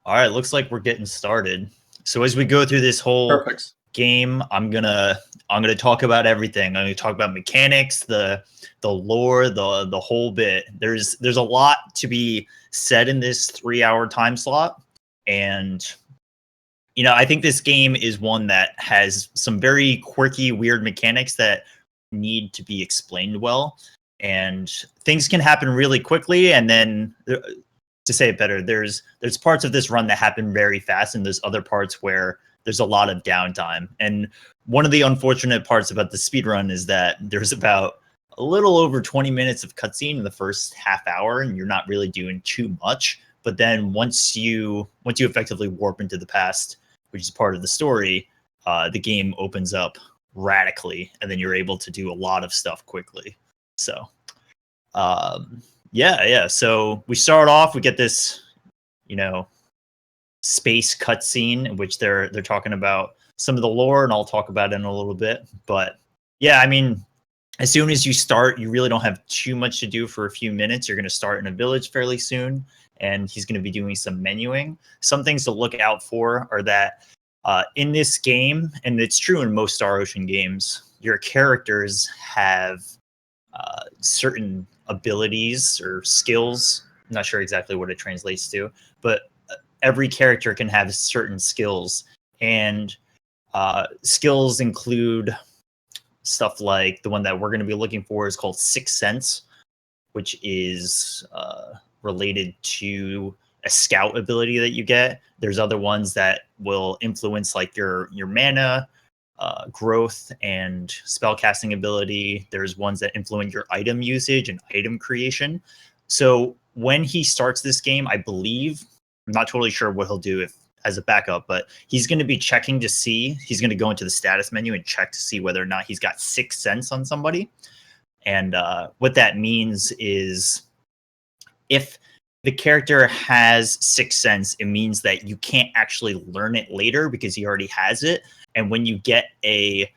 All right, looks like we're getting started. So as we go through this whole game, I'm gonna talk about everything. I'm gonna talk about mechanics, the lore, the whole bit. There's a lot to be said in this 3-hour time slot, and I think this game is one that has some very quirky, weird mechanics that need to be explained well, and things can happen really quickly, and then to say it better, there's parts of this run that happen very fast, and there's other parts where there's a lot of downtime. And one of the unfortunate parts about the speedrun is that there's about a little over 20 minutes of cutscene in the first half hour, and you're not really doing too much. But then once you effectively warp into the past, which is part of the story, the game opens up radically, and then you're able to do a lot of stuff quickly. So yeah. So we start off, we get this, space cutscene in which they're talking about some of the lore, and I'll talk about it in a little bit. But yeah, I mean, as soon as you start, you really don't have too much to do for a few minutes. You're going to start in a village fairly soon, and he's going to be doing some menuing. Some things to look out for are that in this game, and it's true in most Star Ocean games, your characters have certain abilities or skills. I'm not sure exactly what it translates to, but every character can have certain skills, and skills include stuff like the one that we're going to be looking for is called Sixth Sense, which is related to a scout ability that you get. There's other ones that will influence like your mana growth and spellcasting ability. There's ones that influence your item usage and item creation. So when he starts this game, I believe, I'm not totally sure what he'll do if as a backup, but he's going to be checking to see, he's going to go into the status menu and check to see whether or not he's got Sixth Sense on somebody. And what that means is if the character has Sixth Sense, it means that you can't actually learn it later because he already has it. And when you get a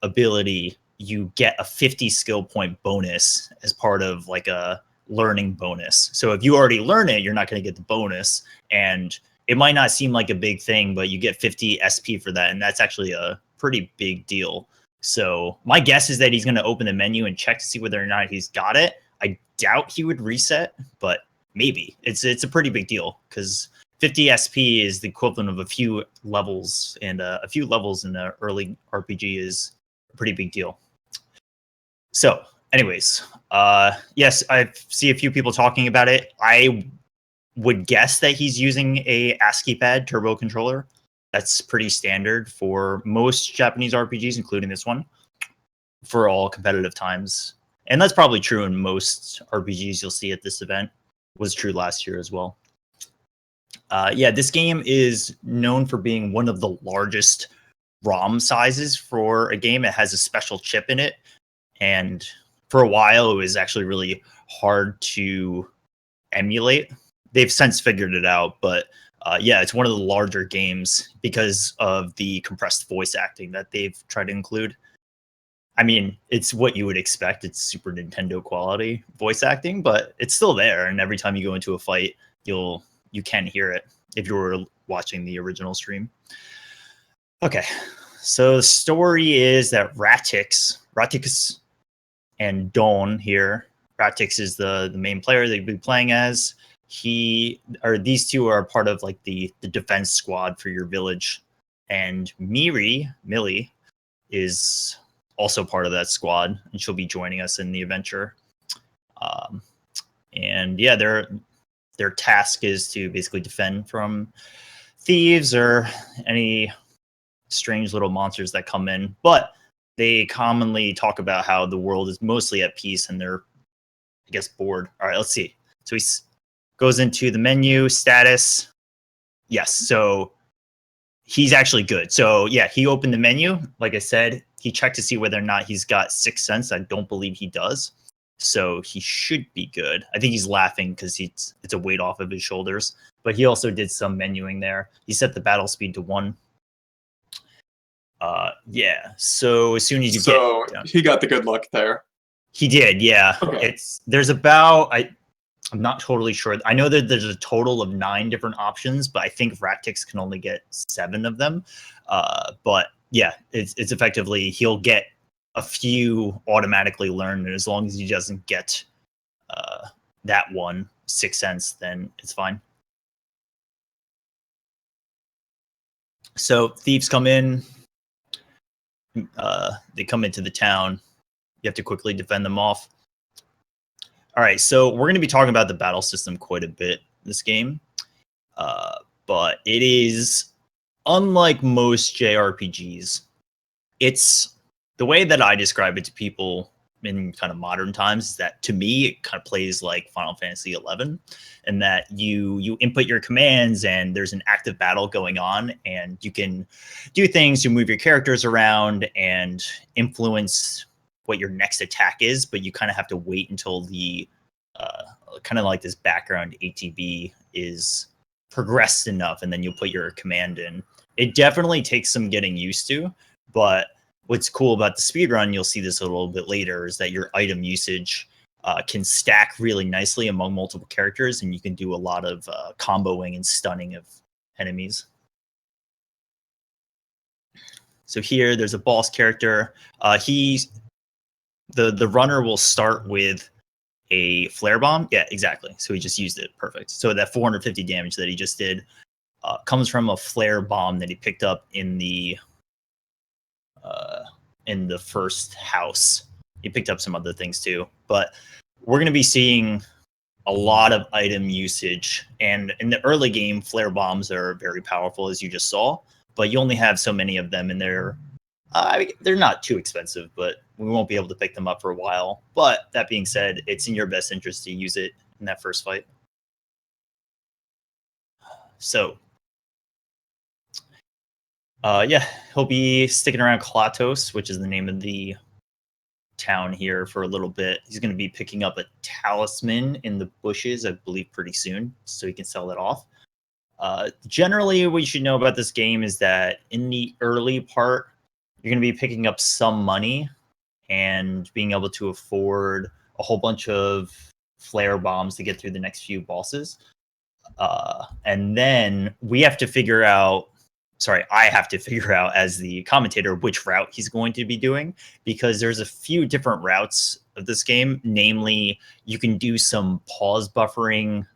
ability, you get a 50 skill point bonus as part of like a learning bonus. So if you already learn it, you're not going to get the bonus. And it might not seem like a big thing, but you get 50 SP for that. And that's actually a pretty big deal. So my guess is that he's going to open the menu and check to see whether or not he's got it. I doubt he would reset, but maybe. It's a pretty big deal because 50 SP is the equivalent of a few levels, and a few levels in the early RPG is a pretty big deal. So anyways, yes, I see a few people talking about it. I would guess that he's using a ASCII pad turbo controller. That's pretty standard for most Japanese RPGs, including this one, for all competitive times. And that's probably true in most RPGs you'll see at this event. Was true last year as well. Yeah, this game is known for being one of the largest ROM sizes for a game. It has a special chip in it. And for a while, it was actually really hard to emulate. They've since figured it out, but yeah, it's one of the larger games because of the compressed voice acting that they've tried to include. I mean, it's what you would expect. It's Super Nintendo quality voice acting, but it's still there. And every time you go into a fight, you can hear it if you were watching the original stream. Okay, so the story is that Ratix and Dawn here. Ratix is the main player that you'll be playing as. These two are part of like the defense squad for your village, and Millie is also part of that squad, and she'll be joining us in the adventure. And yeah, their task is to basically defend from thieves or any strange little monsters that come in. But they commonly talk about how the world is mostly at peace and they're, I guess, bored. All right, let's see. So he goes into the menu, status. Yes, so he's actually good. So yeah, he opened the menu. Like I said, he checked to see whether or not he's got Sixth Sense. I don't believe he does. So he should be good. I think he's laughing because it's a weight off of his shoulders. But he also did some menuing there. He set the battle speed to 1. Yeah. So as soon as you he got the good luck there. He did, yeah. Okay. There's about I'm not totally sure. I know that there's a total of 9 different options, but I think Ratix can only get 7 of them. But yeah, it's effectively he'll get a few automatically learned, and as long as he doesn't get that one, Sixth Sense, then it's fine. So thieves come in. They come into the town. You have to quickly defend them off. All right, so we're going to be talking about the battle system quite a bit in this game. But it is unlike most JRPGs. It's the way that I describe it to people in kind of modern times is that to me it kind of plays like Final Fantasy 11, and that you input your commands and there's an active battle going on, and you can do things to move your characters around and influence what your next attack is, but you kind of have to wait until the kind of like this background ATB is progressed enough, and then you'll put your command in. It definitely takes some getting used to, but what's cool about the speedrun, you'll see this a little bit later, is that your item usage can stack really nicely among multiple characters, and you can do a lot of comboing and stunning of enemies. So here, there's a boss character. The runner will start with a flare bomb. Yeah, exactly. So he just used it. Perfect. So that 450 damage that he just did comes from a flare bomb that he picked up in the first house. He picked up some other things too, but we're going to be seeing a lot of item usage. And in the early game, flare bombs are very powerful, as you just saw, but you only have so many of them, and they're not too expensive, but we won't be able to pick them up for a while. But that being said, it's in your best interest to use it in that first fight. So, yeah, he'll be sticking around Klatos, which is the name of the town here, for a little bit. He's going to be picking up a talisman in the bushes, I believe, pretty soon, so he can sell it off. Generally, what you should know about this game is that in the early part, you're going to be picking up some money and being able to afford a whole bunch of flare bombs to get through the next few bosses. And then we have to figure out, I have to figure out as the commentator which route he's going to be doing, because there's a few different routes of this game. Namely, you can do some pause buffering,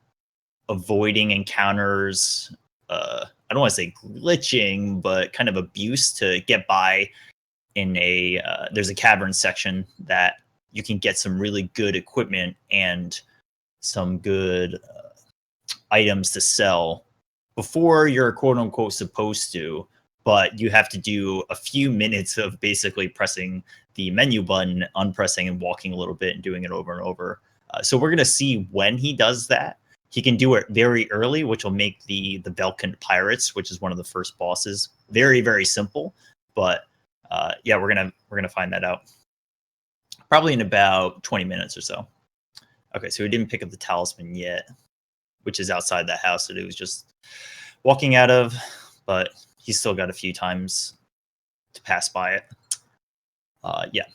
avoiding encounters, I don't want to say glitching, but kind of abuse to get by in there's a cavern section that you can get some really good equipment and some good items to sell before you're quote unquote supposed to, but you have to do a few minutes of basically pressing the menu button, unpressing and walking a little bit and doing it over and over. So we're going to see when he does that. He can do it very early, which will make the Belkin pirates, which is one of the first bosses, very, very simple. But yeah, we're gonna find that out probably in about 20 minutes or so. Okay, so we didn't pick up the talisman yet, which is outside that house that he was just walking out of, but he's still got a few times to pass by it. Yeah.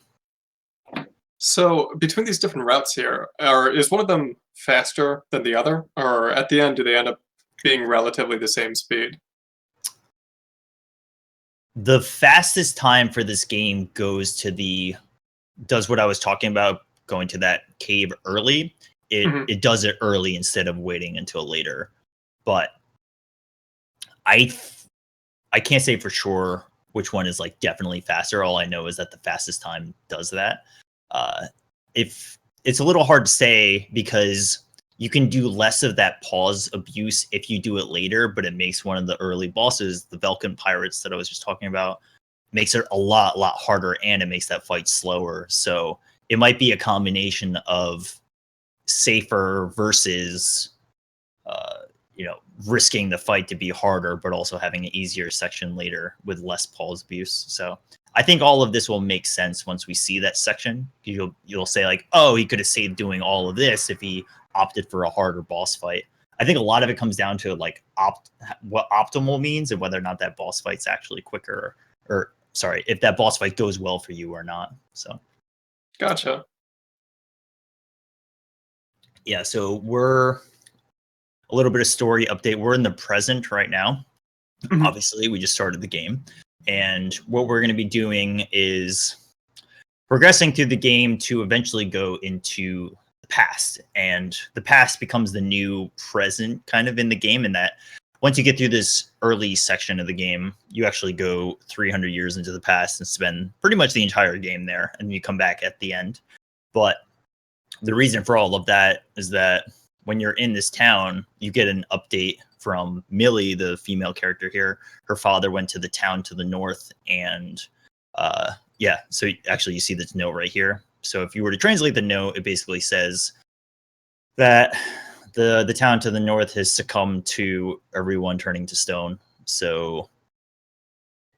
So between these different routes here, is one of them faster than the other, or at the end do they end up being relatively the same speed? The fastest time for this game does what I was talking about, going to that cave early. It does it early instead of waiting until later. But I can't say for sure which one is like definitely faster. All I know is that the fastest time does that. If it's a little hard to say, because you can do less of that pause abuse if you do it later, but it makes one of the early bosses, the Belkin pirates that I was just talking about, makes it a lot harder, and it makes that fight slower. So it might be a combination of safer versus risking the fight to be harder, but also having an easier section later with less pause abuse. So I think all of this will make sense once we see that section. You'll say like, oh, he could have saved doing all of this if he opted for a harder boss fight. I think a lot of it comes down to like what optimal means, and whether or not that boss fight's actually quicker, or if that boss fight goes well for you or not. So Gotcha. Yeah, so we're a little bit of story update. We're in the present right now. Mhm. Obviously, we just started the game. And what we're going to be doing is progressing through the game to eventually go into the past. And the past becomes the new present kind of in the game, in that once you get through this early section of the game, you actually go 300 years into the past and spend pretty much the entire game there. And you come back at the end. But the reason for all of that is that when you're in this town, you get an update from Millie, the female character here. Her father went to the town to the north, and yeah, so actually you see this note right here. So if you were to translate the note, it basically says that the town to the north has succumbed to everyone turning to stone. So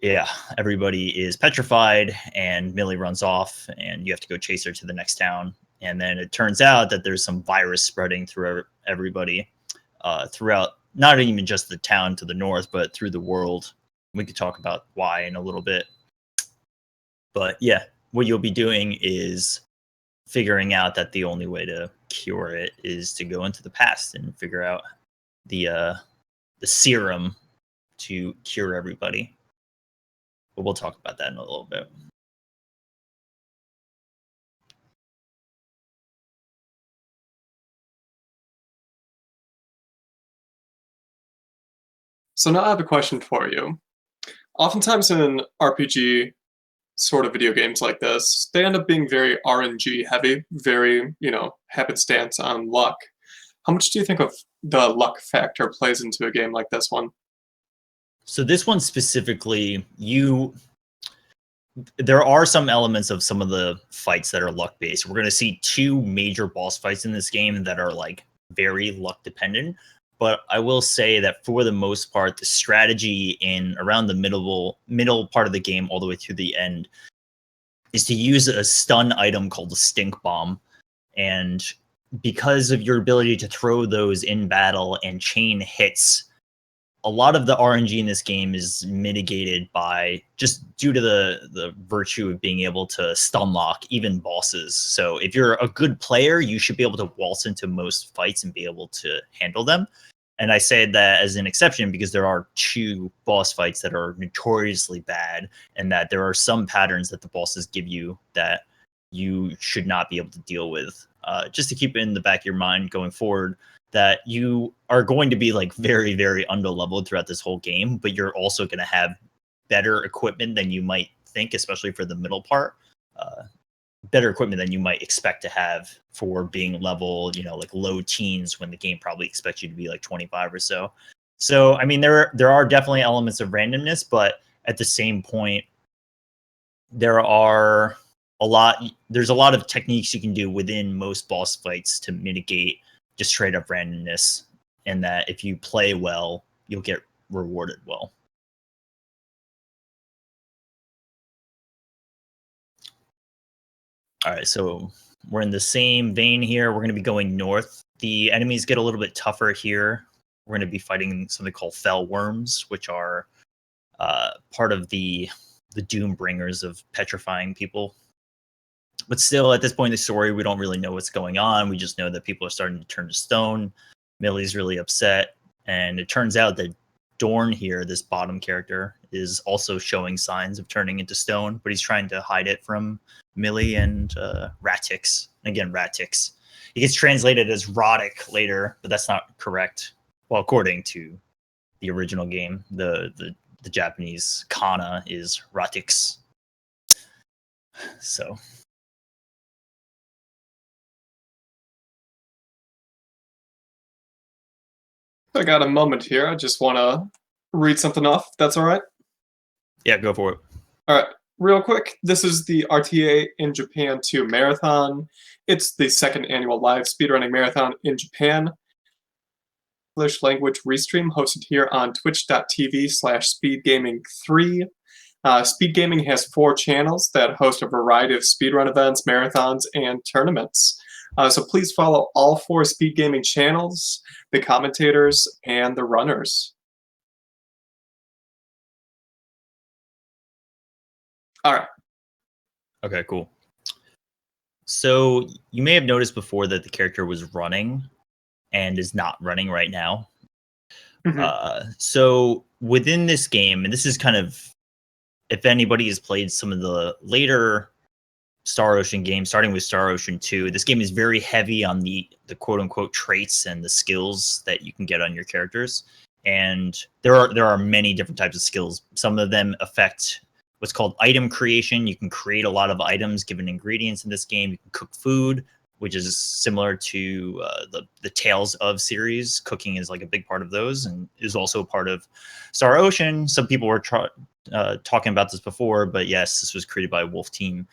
yeah, everybody is petrified, and Millie runs off, and you have to go chase her to the next town. And then it turns out that there's some virus spreading through everybody, throughout not even just the town to the north, but through the world. We could talk about why in a little bit. But yeah, what you'll be doing is figuring out that the only way to cure it is to go into the past and figure out the serum to cure everybody. But we'll talk about that in a little bit. So now I have a question for you. Oftentimes in RPG sort of video games like this, they end up being very RNG heavy, very, happenstance on luck. How much do you think of the luck factor plays into a game like this one? So this one specifically, there are some elements of some of the fights that are luck based. We're going to see two major boss fights in this game that are like very luck dependent. But I will say that for the most part, the strategy in around the middle part of the game all the way through the end is to use a stun item called a stink bomb. And because of your ability to throw those in battle and chain hits, a lot of the RNG in this game is mitigated by just due to the virtue of being able to stun lock even bosses. So if you're a good player, you should be able to waltz into most fights and be able to handle them. And I say that as an exception because there are two boss fights that are notoriously bad, and that there are some patterns that the bosses give you that you should not be able to deal with. Just to keep it in the back of your mind going forward, that you are going to be like very, very underleveled throughout this whole game, but you're also going to have better equipment than you might think, especially for the middle part. Better equipment than you might expect to have for being level, like low teens, when the game probably expects you to be like 25 or so. So, I mean, there are definitely elements of randomness, but at the same point, there's a lot of techniques you can do within most boss fights to mitigate just straight up randomness, and that if you play well, you'll get rewarded well. All right, so we're in the same vein here. We're going to be going north. The enemies get a little bit tougher here. We're going to be fighting something called fell worms, which are part of the doom bringers of petrifying people. But still, at this point in the story, we don't really know what's going on. We just know that people are starting to turn to stone. Millie's really upset. And it turns out that Dorn here, this bottom character, is also showing signs of turning into stone, but he's trying to hide it from Millie and Ratix. Again, Ratix. It gets translated as Roddick later, but that's not correct. Well, according to the original game, the Japanese kana is Ratix. So I got a moment here. I just want to read something off, if that's all right. yeah, go for it. All right, real quick. This is the RTA in Japan 2 marathon. It's the second annual live speedrunning marathon in Japan. English language restream hosted here on twitch.tv/speedgaming3. Speed Gaming has 4 channels that host a variety of speedrun events, marathons, and tournaments. So please follow all 4 Speed Gaming channels, the commentators, and the runners. All right. Okay, cool. So you may have noticed before that the character was running and is not running right now. So within this game, and this is kind of, if anybody has played some of the later Star Ocean games, starting with Star Ocean 2, this game is very heavy on the quote unquote traits and the skills that you can get on your characters. And there are many different types of skills. Some of them affect what's called item creation. You can create a lot of items given ingredients in this game. You can cook food, which is similar to the Tales of series. Cooking is like a big part of those, and is also a part of Star Ocean. Some people were talking about this before, but yes, this was created by Wolf Team,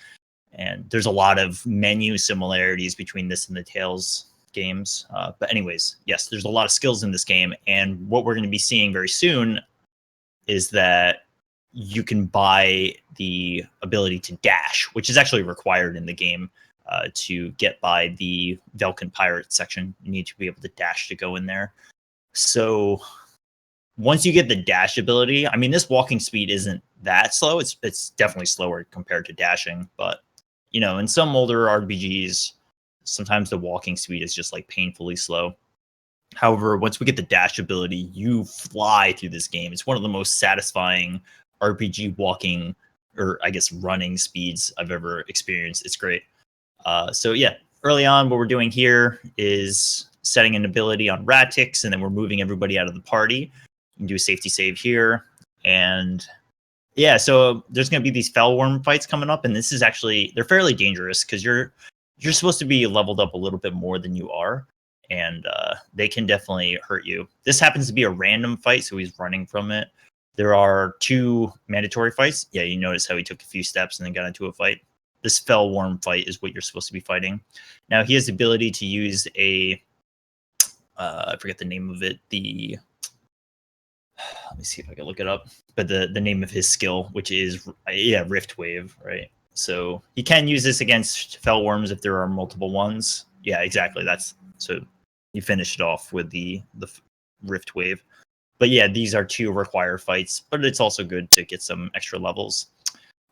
and there's a lot of menu similarities between this and the Tales games. But anyways, yes, there's a lot of skills in this game, and what we're going to be seeing very soon is that you can buy the ability to dash, which is actually required in the game. To get by the Belkin pirate section, you need to be able to dash to go in there. So once you get the dash ability, I mean, this walking speed isn't that slow. It's definitely slower compared to dashing, but you know, in some older RPGs, sometimes the walking speed is just like painfully slow. However, once we get the dash ability, you fly through this game. It's one of the most satisfying RPG walking, or I guess running speeds I've ever experienced. It's great. So yeah, early on, what we're doing here is setting an ability on Ratix, and then we're moving everybody out of the party. You can do a safety save here, and yeah, so there's going to be these Fellworm fights coming up, and this is actually, they're fairly dangerous because you're supposed to be leveled up a little bit more than you are, and they can definitely hurt you. This happens to be a random fight, so he's running from it. There are 2 mandatory fights. Yeah, you notice how he took a few steps and then got into a fight. This Fellworm fight is what you're supposed to be fighting. Now, he has the ability to use a, I forget the name of it, let me see if I can look it up, but the name of his skill, which is, yeah, Rift Wave, right? So he can use this against Fellworms if there are multiple ones. Yeah, exactly. So you finish it off with the Rift Wave. But yeah, these are 2 required fights, but it's also good to get some extra levels.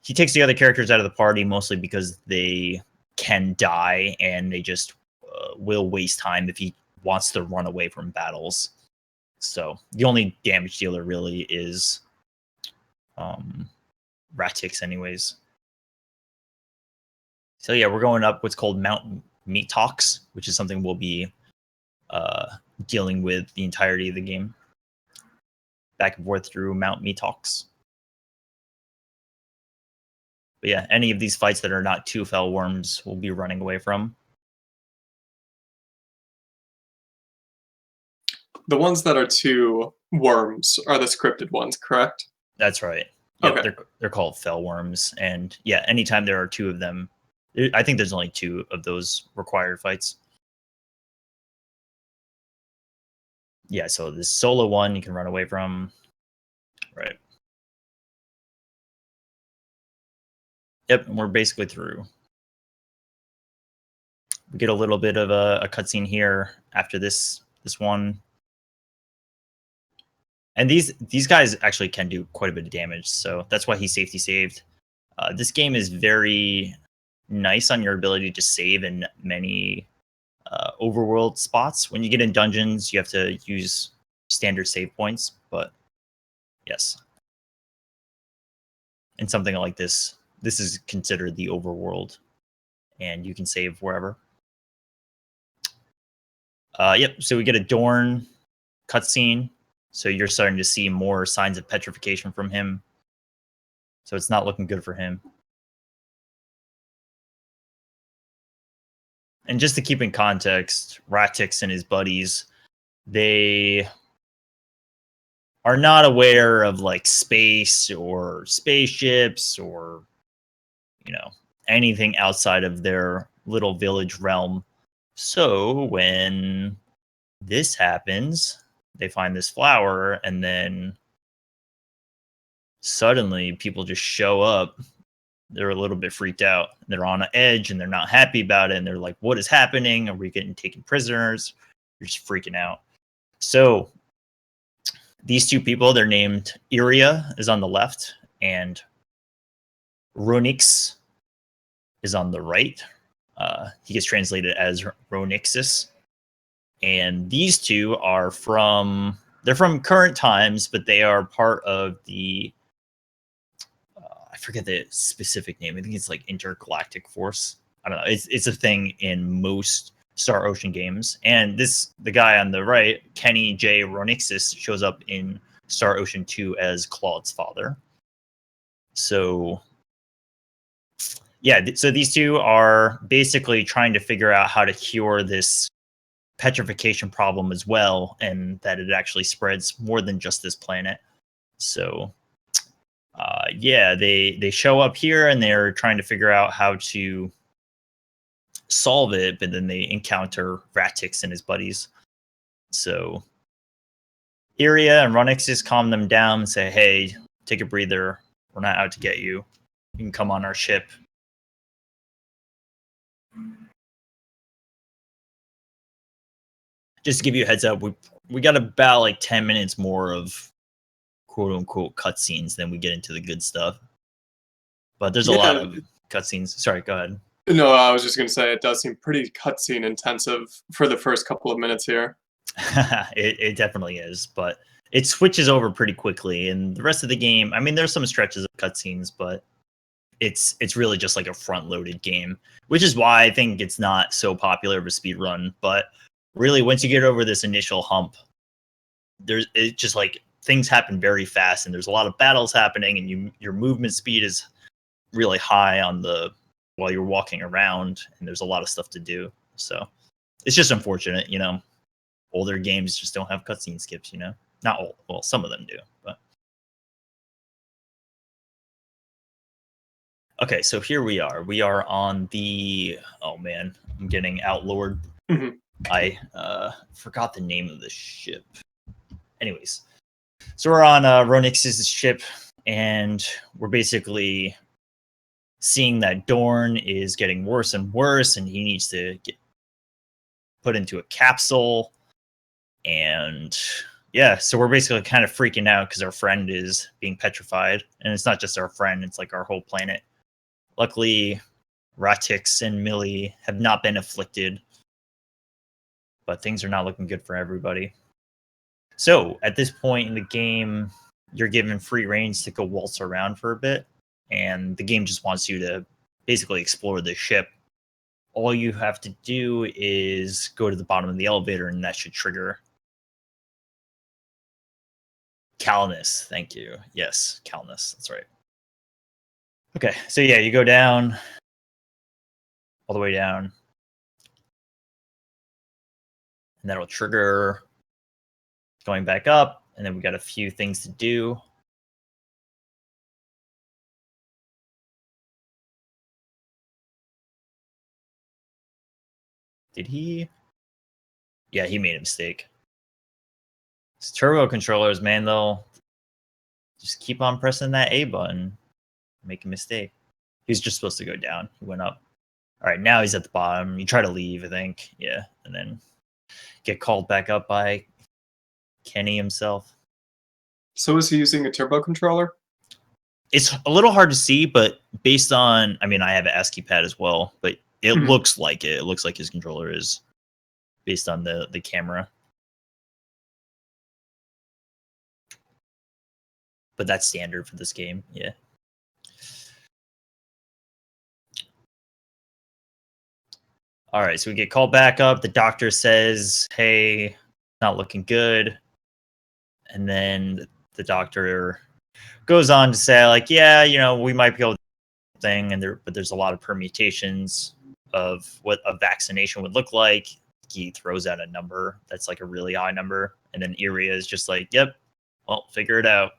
He takes the other characters out of the party mostly because they can die, and they just will waste time if he wants to run away from battles. So the only damage dealer really is Ratix anyways. So yeah, we're going up what's called Mount Meat Talks, which is something we'll be dealing with the entirety of the game. Back and forth through Mount Meat Talks. But yeah, any of these fights that are not 2 Fellworms we'll be running away from. The ones that are 2 worms are the scripted ones, correct? That's right. Yep, Okay. They're called Fellworms, and yeah, anytime there are 2 of them, I think there's only 2 of those required fights. Yeah, so this solo one you can run away from, right? Yep, and we're basically through. We get a little bit of a cutscene here after this one. And these guys actually can do quite a bit of damage, so that's why he safety saved. This game is very nice on your ability to save in many overworld spots. When you get in dungeons, you have to use standard save points, but yes. In something like this is considered the overworld, and you can save wherever. Yep, so we get a Dorn cutscene. So you're starting to see more signs of petrification from him. So it's not looking good for him. And just to keep in context, Ratix and his buddies, they are not aware of like space or spaceships or, you know, anything outside of their little village realm. So when this happens, they find this flower, and then suddenly people just show up. They're a little bit freaked out. They're on an edge, and they're not happy about it. And they're like, what is happening? Are we getting taken prisoners? They're just freaking out. So these 2 people, they're named Iria is on the left, and Runix is on the right. He gets translated as Ronixus. And these two are from current times, but they are part of the I forget the specific name. I think it's like Intergalactic Force. I don't know. It's a thing in most Star Ocean games. And the guy on the right, Kenny J. Ronixus, shows up in Star Ocean 2 as Claude's father. So yeah, so these two are basically trying to figure out how to cure this petrification problem as well, and that it actually spreads more than just this planet. So yeah, they show up here and they're trying to figure out how to solve it, but then they encounter Ratix and his buddies. So Iria and Ronixus calm them down and say, hey, take a breather. We're not out to get you. You can come on our ship. Just to give you a heads up, we got about like 10 minutes more of quote unquote cutscenes than we get into the good stuff. But there's a lot of cutscenes. Sorry, go ahead. No, I was just going to say it does seem pretty cutscene intensive for the first couple of minutes here. It definitely is, but it switches over pretty quickly. And the rest of the game, I mean, there's some stretches of cutscenes, but it's really just like a front-loaded game, which is why I think it's not so popular of a speedrun. But really, once you get over this initial hump, it's just like things happen very fast, and there's a lot of battles happening, and your movement speed is really high while you're walking around, and there's a lot of stuff to do. So it's just unfortunate, older games just don't have cutscene skips, not all, well, some of them do, but okay. So here we are on the, oh man, I'm getting outlawed. Mm-hmm. I forgot the name of the ship. Anyways, so we're on Ronix's ship, and we're basically seeing that Dorn is getting worse and worse, and he needs to get put into a capsule. And yeah, so we're basically kind of freaking out because our friend is being petrified. And it's not just our friend, it's like our whole planet. Luckily, Ratix and Millie have not been afflicted, but things are not looking good for everybody. So at this point in the game, you're given free reins to go waltz around for a bit, and the game just wants you to basically explore the ship. All you have to do is go to the bottom of the elevator, and that should trigger Calnus. Thank you. Yes, Calnus. That's right. Okay, so yeah, you go down, all the way down, and that'll trigger going back up, and then we got a few things to do. Did he? Yeah, he made a mistake. It's turbo controllers, man, they'll just keep on pressing that A button. Make a mistake. He was just supposed to go down. He went up. All right, now he's at the bottom. You try to leave, I think. Yeah, and then get called back up by Kenny himself. So is he using a turbo controller? It's a little hard to see, but based on, I mean, I have an ASCII pad as well, but it looks like it. It looks like his controller is based on the camera. But that's standard for this game, yeah. All right, so we get called back up. The doctor says, hey, not looking good. And then the doctor goes on to say, like, yeah, we might be able to do thing, but there's a lot of permutations of what a vaccination would look like. He throws out a number that's like a really high number, and then Iria is just like, yep, well, figure it out.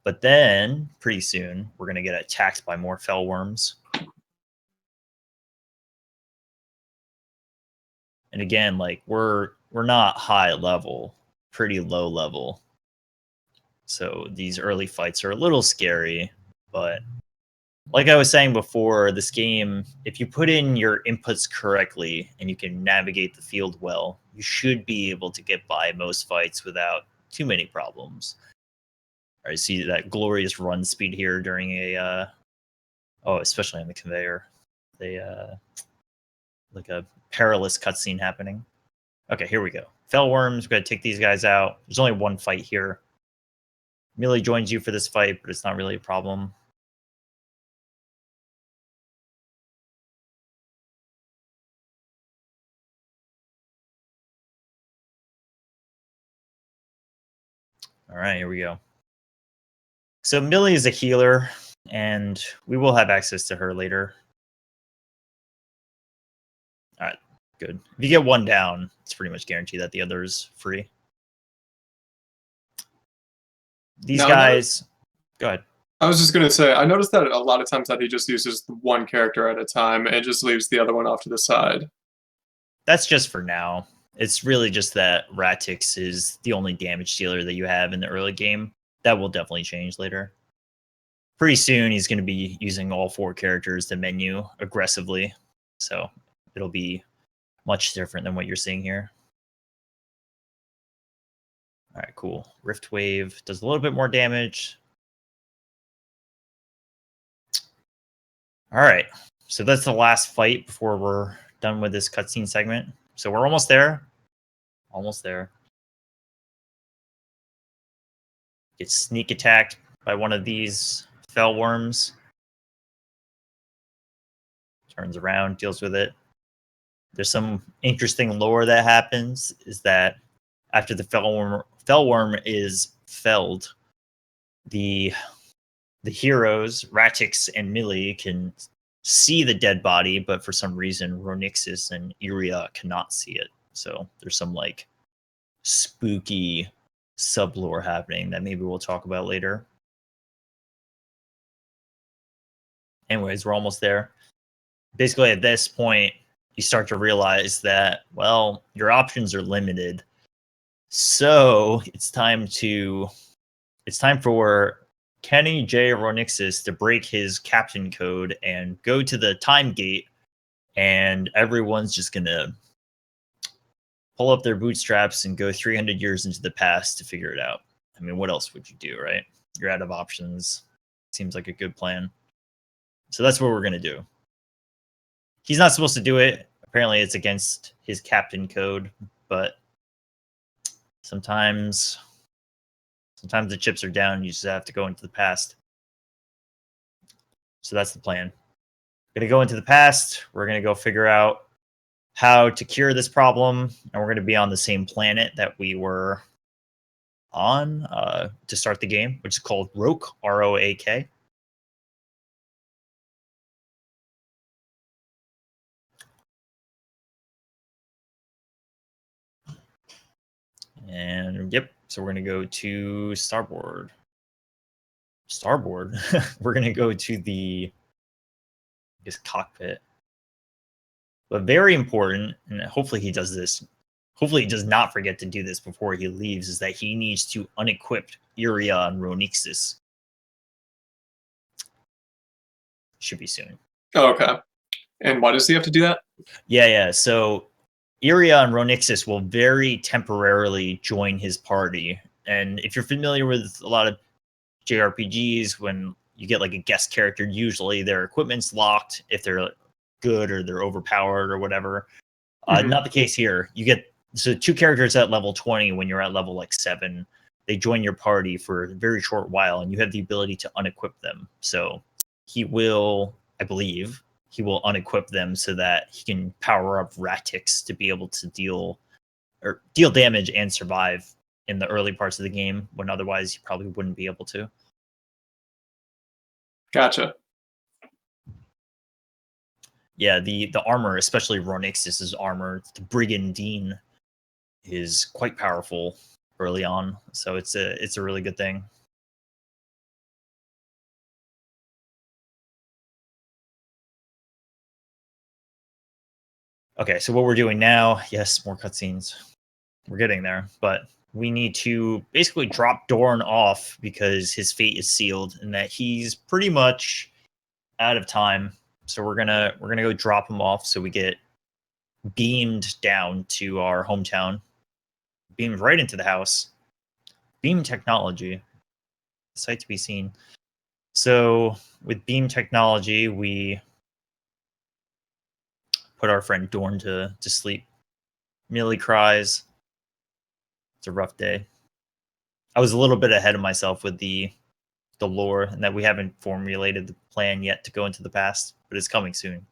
But then pretty soon we're gonna get attacked by more fell worms. And again, like we're not high level, pretty low level. So these early fights are a little scary, but like I was saying before, this game, if you put in your inputs correctly and you can navigate the field well, you should be able to get by most fights without too many problems. I see that glorious run speed here during a, especially on the conveyor. like a perilous cutscene happening. Okay, here we go. Fell worms, we're gonna take these guys out. There's only one fight here. Millie joins you for this fight, but it's not really a problem. All right, here we go. So Millie is a healer, and we will have access to her later. All right, good. If you get one down, it's pretty much guaranteed that the other is free. These guys... Go ahead. I was just going to say, I noticed that a lot of times that he just uses one character at a time and just leaves the other one off to the side. That's just for now. It's really just that Ratix is the only damage dealer that you have in the early game. That will definitely change later. Pretty soon, he's going to be using all 4 characters to menu aggressively. So it'll be much different than what you're seeing here. All right, cool. Rift Wave does a little bit more damage. All right, so that's the last fight before we're done with this cutscene segment. So we're almost there. Almost there. Gets sneak attacked by one of these fell worms. Turns around, deals with it. There's some interesting lore that happens, is that after the fell worm is felled, the heroes, Ratix and Millie, can see the dead body, but for some reason, Ronixis and Iria cannot see it. So there's some like spooky sublore happening that maybe we'll talk about later. Anyways, we're almost there. Basically, at this point, you start to realize that, well, your options are limited. So it's time for Kenny J. Ronixis to break his captain code and go to the time gate, and everyone's just gonna pull up their bootstraps and go 300 years into the past to figure it out. I mean, what else would you do, right? You're out of options. Seems like a good plan. So that's what we're gonna do. He's not supposed to do it. Apparently, it's against his captain code, but sometimes the chips are down. You just have to go into the past. So that's the plan. We're going to go into the past. We're going to go figure out how to cure this problem. And we're going to be on the same planet that we were on to start the game, which is called Roak, R-O-A-K. And yep, so we're going to go to Starboard. We're going to go to the cockpit. But very important, and hopefully he does this. Hopefully he does not forget to do this before he leaves, is that he needs to unequip Iria and Ronixis. Should be soon. Oh, okay. And why does he have to do that? Yeah. So Iria and Ronixis will very temporarily join his party. And if you're familiar with a lot of JRPGs, when you get like a guest character, usually their equipment's locked if they're good or they're overpowered or whatever. Not the case here. You get 2 characters at level 20 when you're at level like 7. They join your party for a very short while, and you have the ability to unequip them. So he will, I believe, unequip them so that he can power up Ratix to be able to deal damage and survive in the early parts of the game, when otherwise he probably wouldn't be able to. Gotcha. Yeah, the armor, especially Ronixis' armor, the Brigandine, is quite powerful early on. So it's a really good thing. Okay, so what we're doing now, yes, more cutscenes. We're getting there, but we need to basically drop Dorn off because his fate is sealed and that he's pretty much out of time. So we're gonna go drop him off so we get beamed down to our hometown. Beamed right into the house. Beam technology. Sight to be seen. So with beam technology, we put our friend Dorn to sleep. Millie cries. It's a rough day. I was a little bit ahead of myself with the lore, and that we haven't formulated the plan yet to go into the past, but it's coming soon.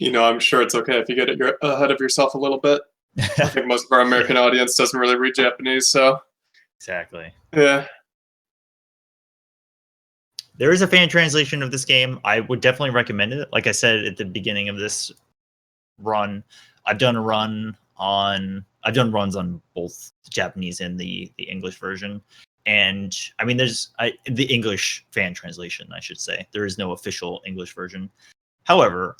I'm sure it's okay if you get ahead of yourself a little bit. I think most of our American audience doesn't really read Japanese, so. Exactly. Yeah. There is a fan translation of this game. I would definitely recommend it. Like I said at the beginning of this run, I've done runs on both the Japanese and the English version. And I mean, there's the English fan translation, I should say. There is no official English version. However,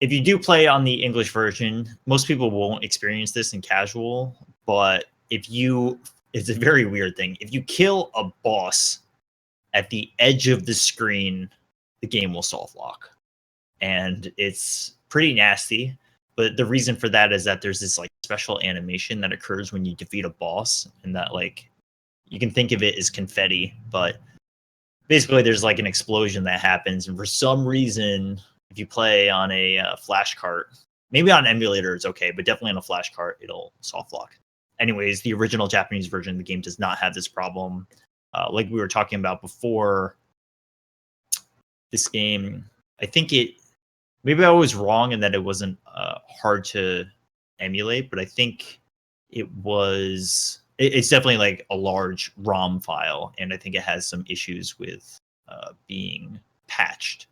if you do play on the English version, most people won't experience this in casual, but it's a very weird thing. If you kill a boss at the edge of the screen, the game will soft lock. And it's pretty nasty. But the reason for that is that there's this like special animation that occurs when you defeat a boss, and that like you can think of it as confetti, but basically there's like an explosion that happens, and for some reason, if you play on a flash cart, maybe on an emulator it's okay, but definitely on a flash cart it'll soft lock. Anyways, the original Japanese version of the game does not have this problem. Like we were talking about before, this game, I think maybe I was wrong in that it wasn't hard to emulate, but I think it's definitely like a large ROM file, and I think it has some issues with being patched,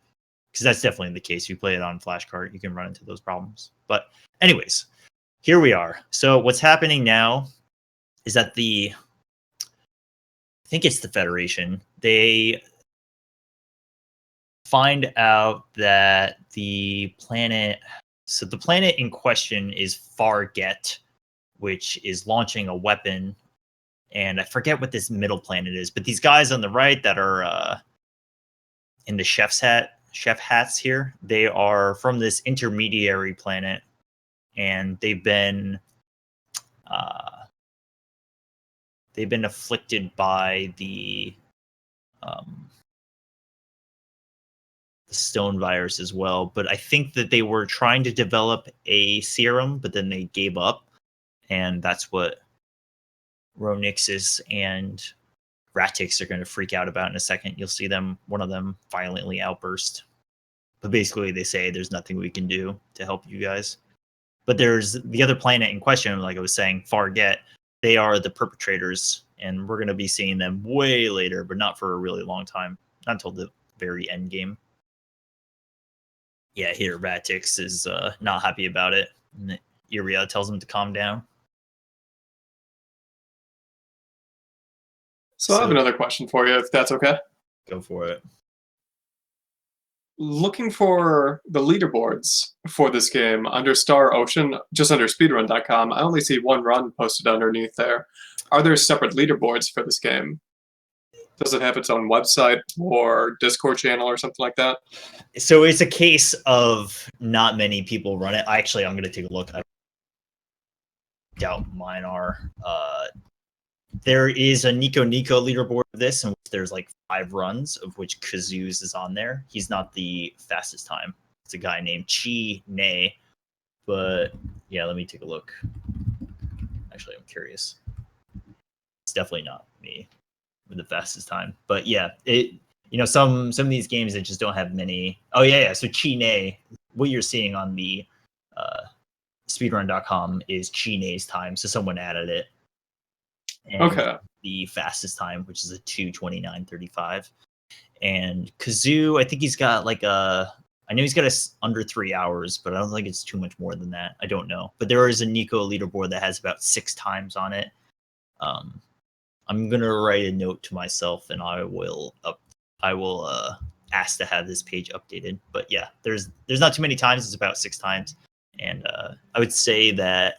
because that's definitely the case. If you play it on flashcard, you can run into those problems. But anyways, here we are. So what's happening now is that I think it's the Federation. They find out that the planet in question is Farget, which is launching a weapon. And I forget what this middle planet is, but these guys on the right that are in the chef hats here, they are from this intermediary planet, and they've been afflicted by the stone virus as well. But I think that they were trying to develop a serum, but then they gave up, and that's what Ronixus and Ratix are going to freak out about in a second. You'll see one of them violently outburst. But basically they say there's nothing we can do to help you guys. But there's the other planet in question, like I was saying, Farget. They are the perpetrators, and we're going to be seeing them way later, but not for a really long time. Not until the very end game. Yeah, here Ratix is not happy about it. And Iria tells him to calm down. So I have another question for you, if that's okay. Go for it. Looking for the leaderboards for this game under Star Ocean, just under speedrun.com, I only see one run posted underneath there. Are there separate leaderboards for this game? Does it have its own website or Discord channel or something like that? So it's a case of not many people run it. I'm going to take a look. I doubt mine are. There is a Nico leaderboard of this, in which there's like 5 runs, of which Kazoo's is on there. He's not the fastest time. It's a guy named Chi Ne. But yeah, let me take a look. Actually, I'm curious. It's definitely not me with the fastest time. But yeah, some of these games that just don't have many. Oh yeah. So Chi Ne, what you're seeing on the speedrun.com is Chi Ne's time. So someone added it. And okay. The fastest time, which is a 2:29:35. And Kazoo, I think he's got I know he's got under 3 hours, but I don't think it's too much more than that. I don't know. But there is a Nico leaderboard that has about 6 times on it. I'm gonna write a note to myself, and I will ask to have this page updated. But yeah, there's not too many times. It's about 6 times, and I would say that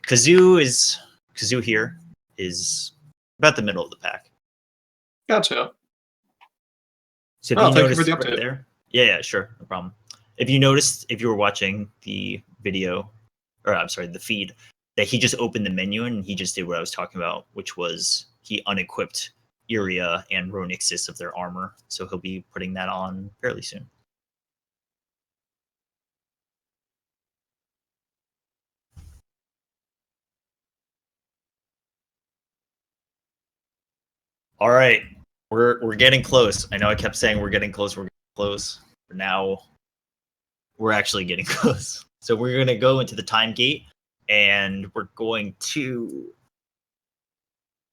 Kazoo here is about the middle of the pack. Gotcha. So if you noticed right there, yeah, sure, no problem. If you noticed, if you were watching the video, or I'm sorry, the feed, that he just opened the menu and he just did what I was talking about, which was he unequipped Iria and Ronixis of their armor. So he'll be putting that on fairly soon. All right, we're getting close. I know I kept saying we're getting close. We're getting close. But now we're actually getting close. So we're going to go into the time gate, and we're going to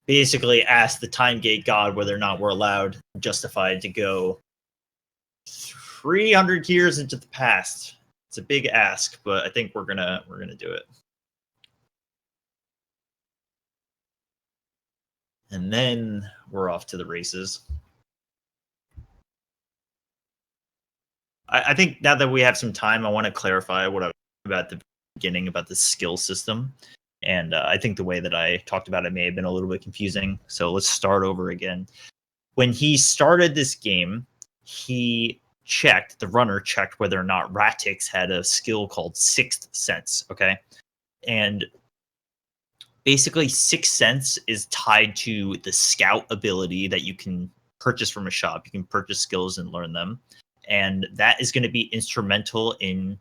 basically ask the time gate god whether or not we're allowed, justified to go 300 years into the past. It's a big ask, but I think we're gonna do it. And then we're off to the races. I think now that we have some time, I want to clarify what I was about the beginning about the skill system. And I think the way that I talked about it may have been a little bit confusing. So let's start over again. When he started this game, the runner checked whether or not Ratix had a skill called Sixth Sense, okay? And basically, Sixth Sense is tied to the scout ability that you can purchase from a shop. You can purchase skills and learn them. And that is going to be instrumental in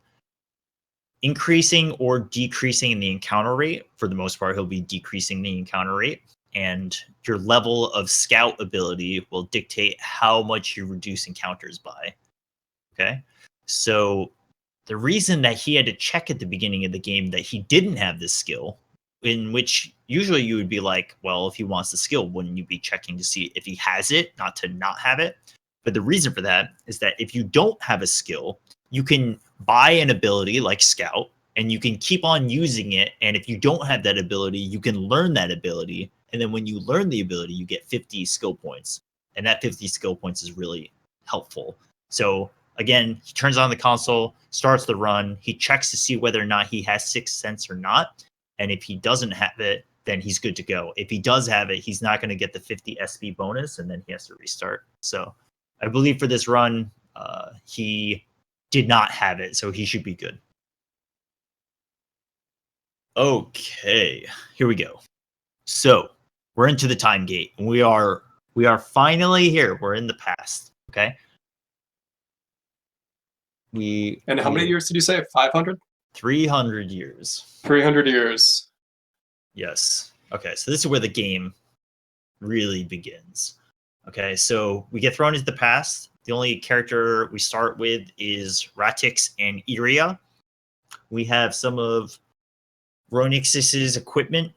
increasing or decreasing the encounter rate. For the most part, he'll be decreasing the encounter rate. And your level of scout ability will dictate how much you reduce encounters by. Okay? So the reason that he had to check at the beginning of the game that he didn't have this skill, in which usually you would be like, well, if he wants the skill, wouldn't you be checking to see if he has it, not to not have it? But the reason for that is that if you don't have a skill, you can buy an ability like Scout, and you can keep on using it. And if you don't have that ability, you can learn that ability. And then when you learn the ability, you get 50 skill points. And that 50 skill points is really helpful. So again, he turns on the console, starts the run. He checks to see whether or not he has Sixth Sense or not. And if he doesn't have it, then he's good to go. If he does have it, he's not going to get the 50 SP bonus, and then he has to restart. So I believe for this run, he did not have it, so he should be good. Okay, here we go. So we're into the time gate. We are finally here. We're in the past. Okay. And how many years did you say? 500? 300 years. 300 years. Yes. Okay, so this is where the game really begins. Okay, so we get thrown into the past. The only character we start with is Ratix and Iria. We have some of Ronixis's equipment,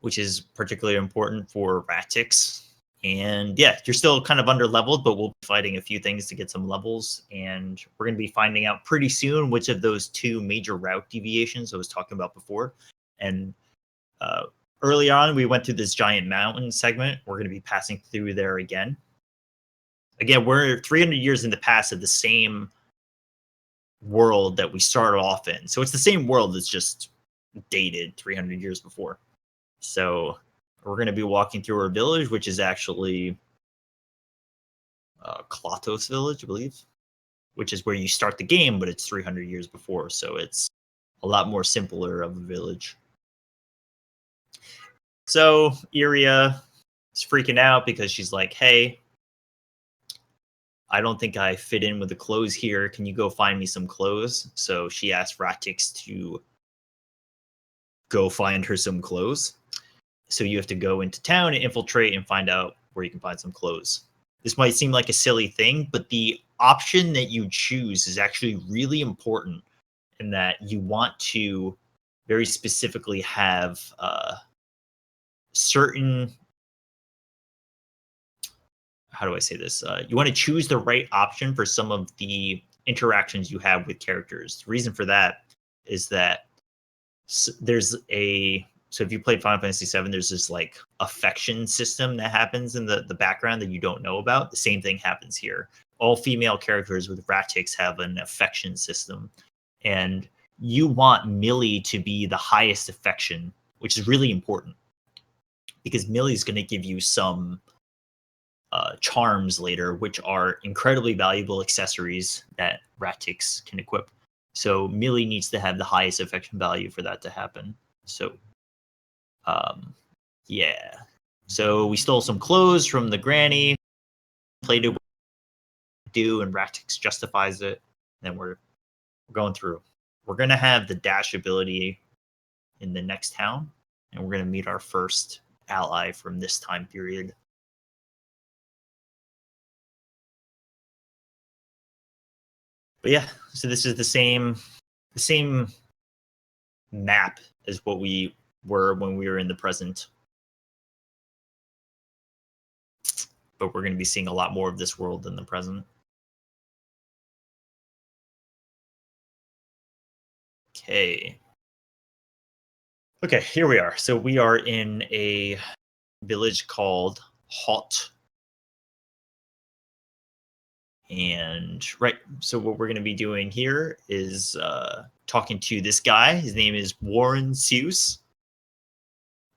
which is particularly important for Ratix. And yeah, you're still kind of under leveled, but we'll be fighting a few things to get some levels. And we're going to be finding out pretty soon which of those two major route deviations I was talking about before. And early on, we went through this giant mountain segment. We're going to be passing through there again. Again, we're 300 years in the past of the same world that we started off in. So it's the same world that's just dated 300 years before. So we're going to be walking through our village, which is actually Klatos village, I believe, which is where you start the game, but it's 300 years before. So it's a lot more simpler of a village. So Iria is freaking out because she's like, hey, I don't think I fit in with the clothes here. Can you go find me some clothes? So she asked Ratix to go find her some clothes. So you have to go into town and infiltrate and find out where you can find some clothes. This might seem like a silly thing, but the option that you choose is actually really important in that you want to very specifically have certain, how do I say this? You want to choose the right option for some of the interactions you have with characters. The reason for that is that there's so if you played Final Fantasy VII, there's this like affection system that happens in the background that you don't know about. The same thing happens here. All female characters with Ratix have an affection system. And you want Millie to be the highest affection, which is really important. Because Millie's going to give you some charms later, which are incredibly valuable accessories that Ratix can equip. So Millie needs to have the highest affection value for that to happen. So, yeah. So we stole some clothes from the granny, played it do, and Ratix justifies it. And then we're going through. We're going to have the dash ability in the next town, and we're going to meet our first ally from this time period. But yeah, so this is the same map as what we were when we were in the present. But we're going to be seeing a lot more of this world than the present. Okay. Okay, here we are. So we are in a village called Hot. And right, so what we're going to be doing here is talking to this guy. His name is Warren Seuss,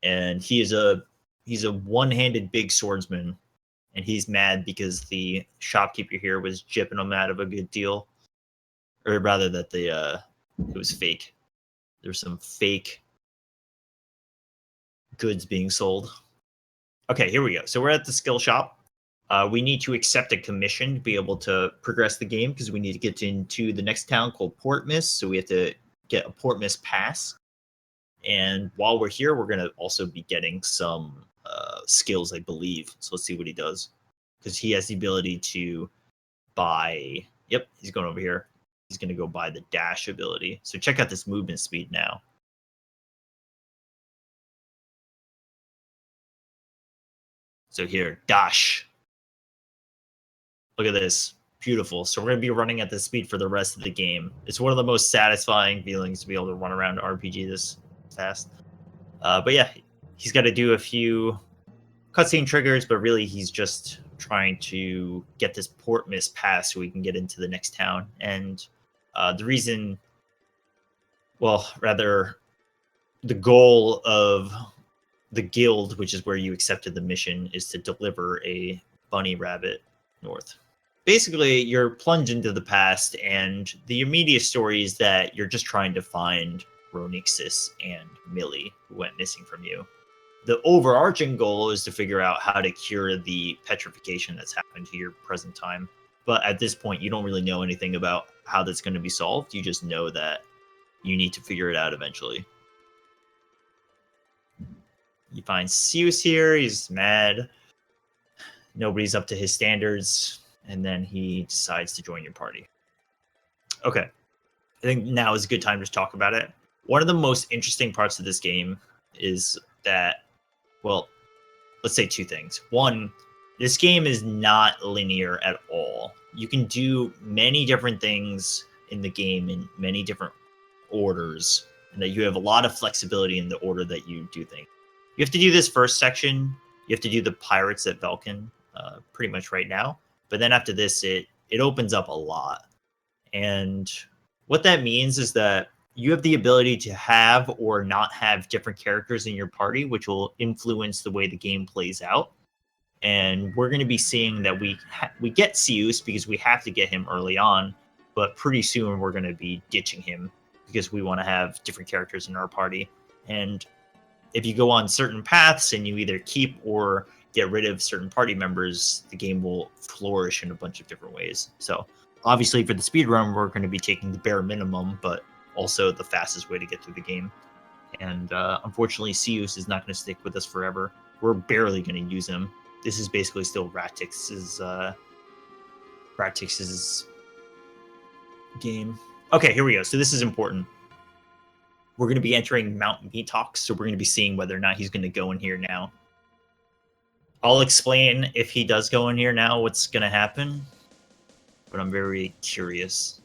and he's a one-handed big swordsman, and he's mad because the shopkeeper here was jipping him out of a good deal, or rather that it was fake. There's some fake goods being sold. Okay, here we go. So we're at the skill shop. We need to accept a commission to be able to progress the game because we need to get into the next town called Portmas. So we have to get a Portmas pass. And while we're here, we're going to also be getting some skills, I believe. So let's see what he does. Because he has the ability to buy... Yep, he's going over here. He's going to go buy the dash ability. So check out this movement speed now. So here, dash. Look at this. Beautiful. So we're going to be running at this speed for the rest of the game. It's one of the most satisfying feelings to be able to run around RPG this fast. But yeah, he's got to do a few cutscene triggers, but really he's just trying to get this Portmas pass so we can get into the next town. And the reason, well, rather, the goal of the guild, which is where you accepted the mission, is to deliver a bunny rabbit north. Basically, you're plunged into the past, and the immediate story is that you're just trying to find Ronixis and Millie, who went missing from you. The overarching goal is to figure out how to cure the petrification that's happened to your present time. But at this point, you don't really know anything about how that's going to be solved. You just know that you need to figure it out eventually. You find Seuss here. He's mad. Nobody's up to his standards. And then he decides to join your party. Okay. I think now is a good time to talk about it. One of the most interesting parts of this game is that, well, let's say two things. One, this game is not linear at all. You can do many different things in the game in many different orders, and that you have a lot of flexibility in the order that you do things. You have to do this first section. You have to do the pirates at Belkin pretty much right now. But then after this, it opens up a lot. And what that means is that you have the ability to have or not have different characters in your party, which will influence the way the game plays out. And we're going to be seeing that we get Seuss because we have to get him early on, but pretty soon we're going to be ditching him because we want to have different characters in our party. And if you go on certain paths and you either keep or get rid of certain party members, the game will flourish in a bunch of different ways. So obviously for the speedrun, we're going to be taking the bare minimum, but also the fastest way to get through the game. And unfortunately, Seuss is not going to stick with us forever. We're barely going to use him. This is basically still Ratix's game. Okay, here we go. So this is important. We're going to be entering Mount Metox, so we're going to be seeing whether or not he's going to go in here now. I'll explain if he does go in here now what's going to happen, but I'm very curious.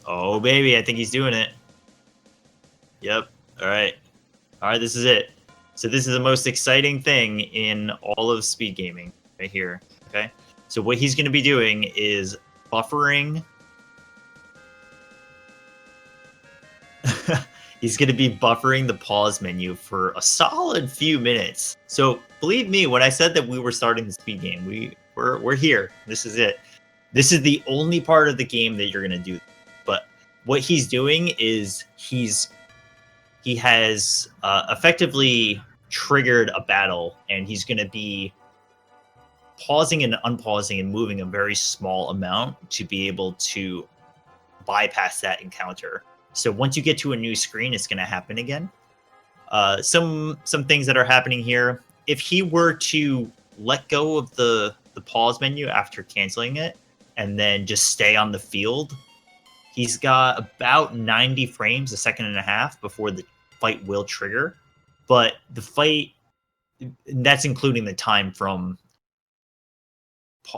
Oh, baby, I think he's doing it. Yep. All right. All right, this is it. So this is the most exciting thing in all of speed gaming right here, okay? So what he's going to be doing is buffering. He's going to be buffering the pause menu for a solid few minutes. So believe me, when I said that we were starting the speed game, we're here. This is it. This is the only part of the game that you're going to do. But what he's doing is he's he has effectively triggered a battle, and he's going to be pausing and unpausing and moving a very small amount to be able to bypass that encounter. So once you get to a new screen, it's going to happen again. Some things that are happening here. If he were to let go of the pause menu after canceling it and then just stay on the field, he's got about 90 frames, a second and a half before the fight will trigger. But the fight, that's including the time from,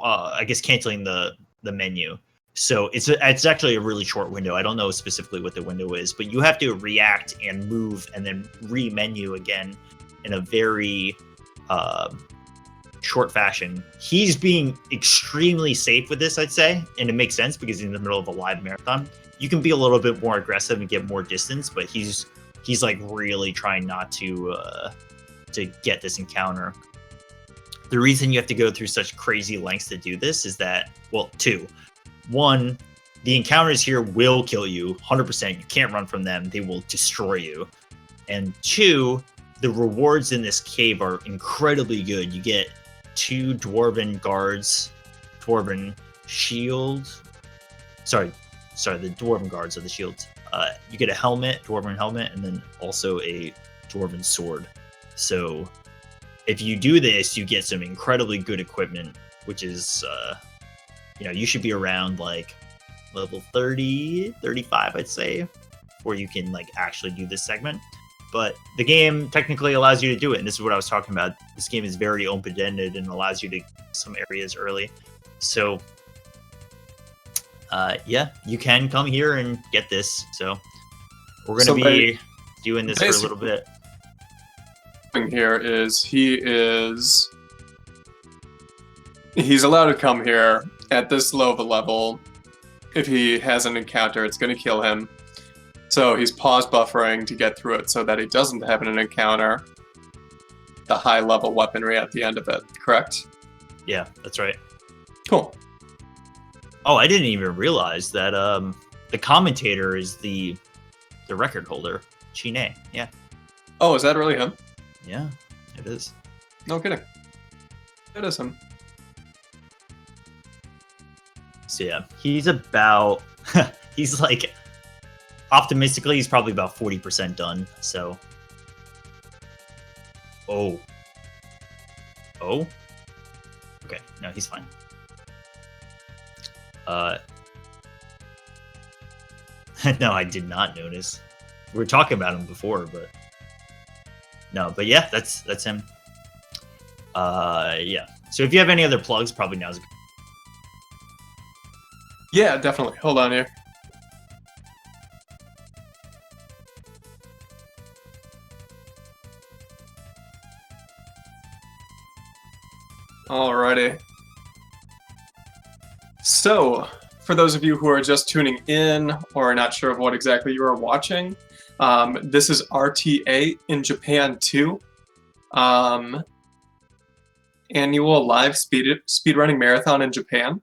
I guess, canceling the menu. So it's actually a really short window. I don't know specifically what the window is, but you have to react and move and then re-menu again in a very short fashion. He's being extremely safe with this, I'd say, and it makes sense because he's in the middle of a live marathon. You can be a little bit more aggressive and get more distance, but he's like really trying not to get this encounter. The reason you have to go through such crazy lengths to do this is that, well, two. One, the encounters here will kill you 100%. You can't run from them. They will destroy you. And two, the rewards in this cave are incredibly good. You get 2 dwarven guards, dwarven shield. Sorry, the dwarven guards are the shields. You get a helmet, dwarven helmet, and then also a dwarven sword. So if you do this, you get some incredibly good equipment, which is, you should be around like level 30, 35, I'd say, before you can like actually do this segment. But the game technically allows you to do it, and this is what I was talking about. This game is very open-ended and allows you to some areas early. So, you can come here and get this. So we're going to be doing this for a little bit. Here is he's allowed to come here at this low of a level. If he has an encounter, it's going to kill him. So he's pause buffering to get through it so that he doesn't have an encounter the high level weaponry at the end of it, correct? Yeah, that's right. Cool. Oh, I didn't even realize that the commentator is the record holder, Chine. Yeah. Oh, is that really him? Yeah, it is. No kidding. It is him. So yeah, he's about he's like, optimistically, he's probably about 40% done. So, oh, okay, no, he's fine. No, I did not notice. We were talking about him before, but no, but yeah, that's him. Yeah. So if you have any other plugs, probably now's a good. Yeah, definitely. Hold on here. Alrighty. So, for those of you who are just tuning in or are not sure of what exactly you are watching, this is RTA in Japan too. Annual live speedrunning marathon in Japan.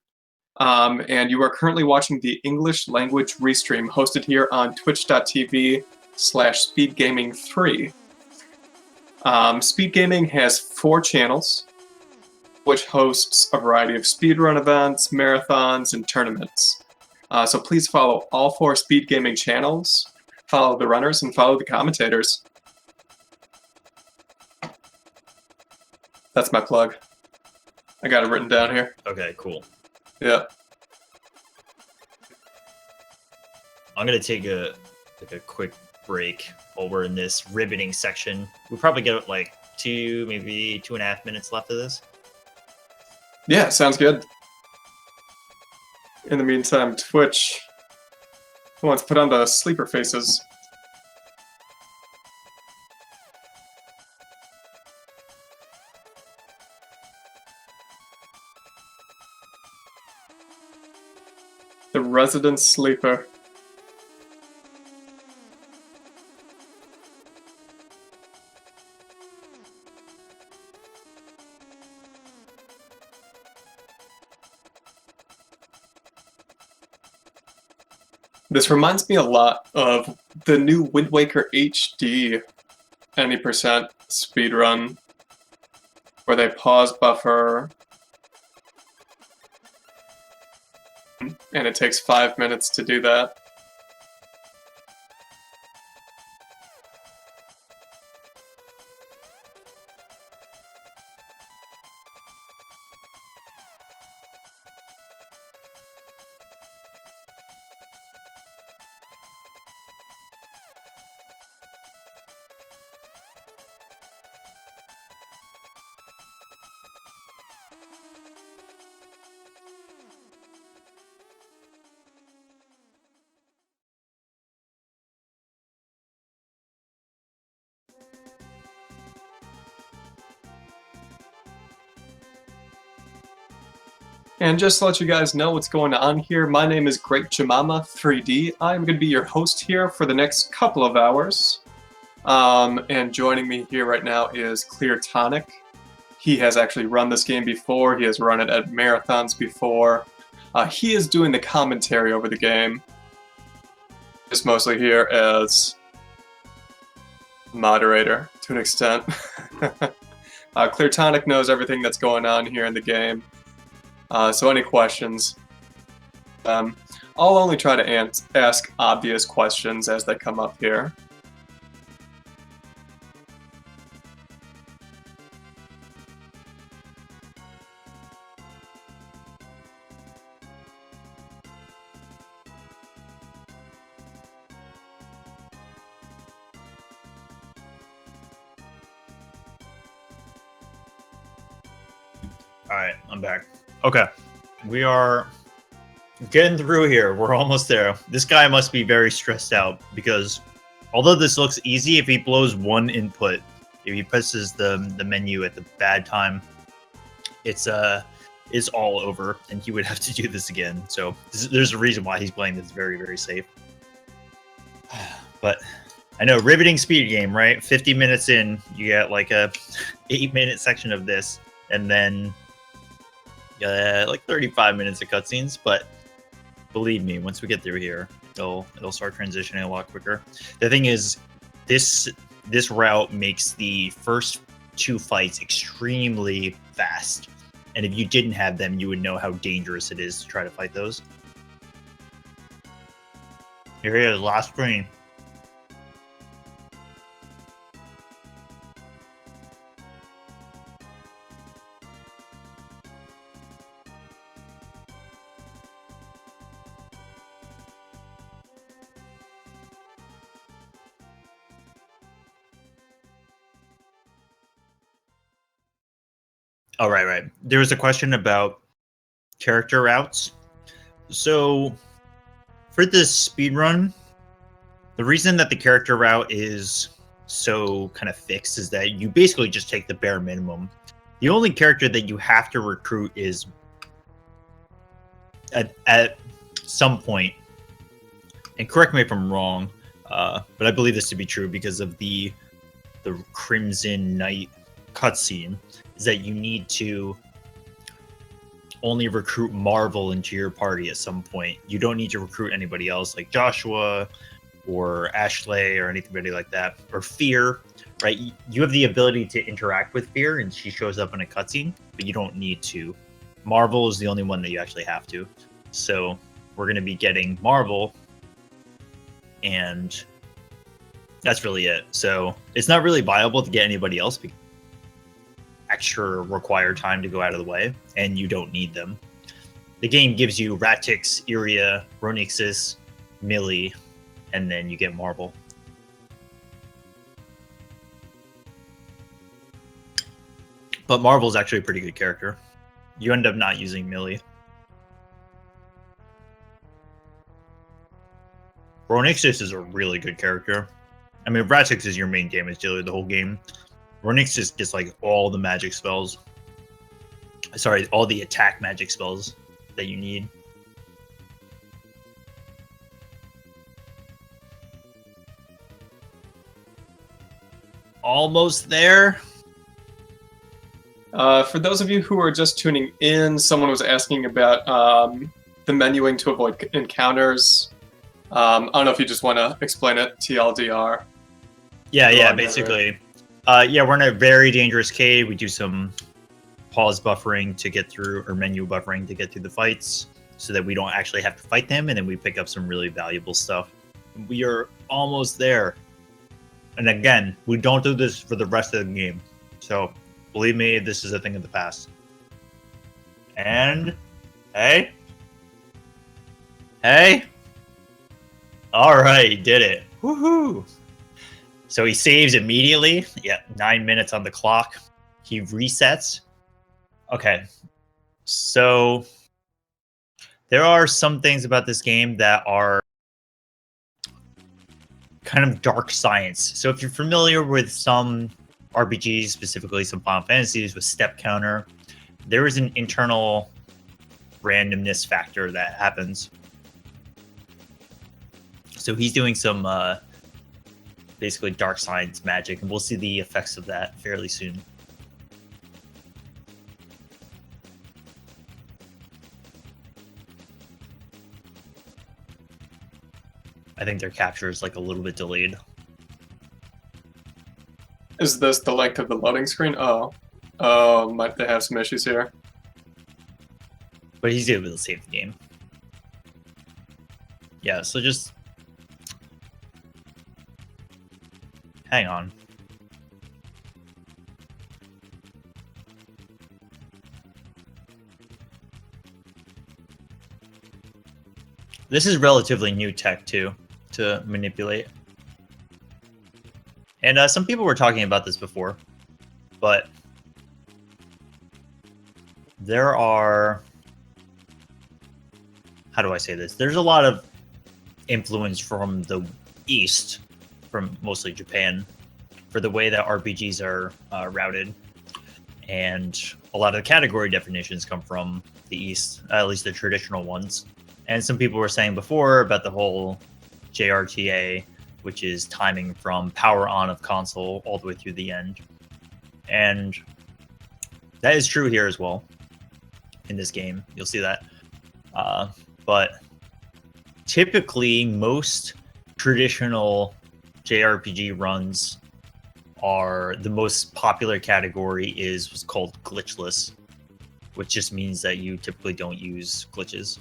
And you are currently watching the English language restream hosted here on twitch.tv/speedgaming3. Speed Gaming has 4 channels, which hosts a variety of speedrun events, marathons, and tournaments. So please follow all 4 Speed Gaming channels, follow the runners, and follow the commentators. That's my plug. I got it written down here. Okay, cool. Yeah. I'm gonna take a quick break while we're in this riveting section. We probably get like 2, maybe 2.5 minutes left of this. Yeah, sounds good. In the meantime, Twitch wants to put on the sleeper faces. The resident sleeper. This reminds me a lot of the new Wind Waker HD any percent speedrun, where they pause buffer, and it takes 5 minutes to do that. And just to let you guys know what's going on here, my name is Great Jemama 3D. I'm going to be your host here for the next couple of hours. And joining me here right now is Clear Tonic. He has actually run this game before. He has run it at marathons before. He is doing the commentary over the game. Just mostly here as moderator to an extent. Clear Tonic knows everything that's going on here in the game. So any questions, I'll only try to ask obvious questions as they come up here. All right, I'm back. Okay, we are getting through here. We're almost there. This guy must be very stressed out because although this looks easy, if he blows one input, if he presses the menu at the bad time, it's all over, and he would have to do this again. So there's a reason why he's playing this very, very safe. But I know, riveting speed game, right? 50 minutes in, you get like a 8-minute section of this, and then like 35 minutes of cutscenes. But believe me, once we get through here, it'll start transitioning a lot quicker. The thing is, this route makes the first 2 fights extremely fast, and if you didn't have them, you would know how dangerous it is to try to fight those. Here he is, last screen. Oh, right. There was a question about character routes. So, for this speedrun, the reason that the character route is so kind of fixed is that you basically just take the bare minimum. The only character that you have to recruit is at some point, and correct me if I'm wrong, but I believe this to be true because of the Crimson Knight cutscene, is that you need to only recruit Marvel into your party at some point. You don't need to recruit anybody else like Joshua or Ashley or anybody like that, or Fear, right? You have the ability to interact with Fear and she shows up in a cutscene, but you don't need to. Marvel is the only one that you actually have to. So we're going to be getting Marvel, and that's really it. So it's not really viable to get anybody else because extra required time to go out of the way, and you don't need them. The game gives you Ratix, Iria, Ronixis, Millie, and then you get Marvel. But Marvel's actually a pretty good character. You end up not using Millie. Ronixis is a really good character. I mean, Ratix is your main damage dealer the whole game. Ronixis gets like all the magic spells. Sorry, all the attack magic spells that you need. Almost there. For those of you who are just tuning in, someone was asking about the menuing to avoid encounters. I don't know if you just want to explain it, TLDR. Yeah, basically. Yeah, we're in a very dangerous cave. We do some pause buffering to get through, or menu buffering to get through the fights, so that we don't actually have to fight them, and then we pick up some really valuable stuff. We are almost there. And again, we don't do this for the rest of the game. So, believe me, this is a thing of the past. And, hey? Hey? Alright, did it. Woohoo! So he saves immediately. Yeah, 9 minutes on the clock. He resets. Okay. So, there are some things about this game that are kind of dark science. So if you're familiar with some RPGs, specifically some Final Fantasies with step counter, there is an internal randomness factor that happens. So he's doing some basically dark science magic, and we'll see the effects of that fairly soon. I think their capture is like a little bit delayed. Is this the length of the loading screen? Oh, might they have some issues here? But he's able to save the game. Yeah, so just hang on. This is relatively new tech too, to manipulate. And some people were talking about this before, but there are, how do I say this? There's a lot of influence from the East, from mostly Japan, for the way that RPGs are routed. And a lot of the category definitions come from the East, at least the traditional ones. And some people were saying before about the whole JRTA, which is timing from power on of console all the way through the end. And that is true here as well in this game. You'll see that. But typically, most traditional JRPG runs are, the most popular category is what's called glitchless, which just means that you typically don't use glitches.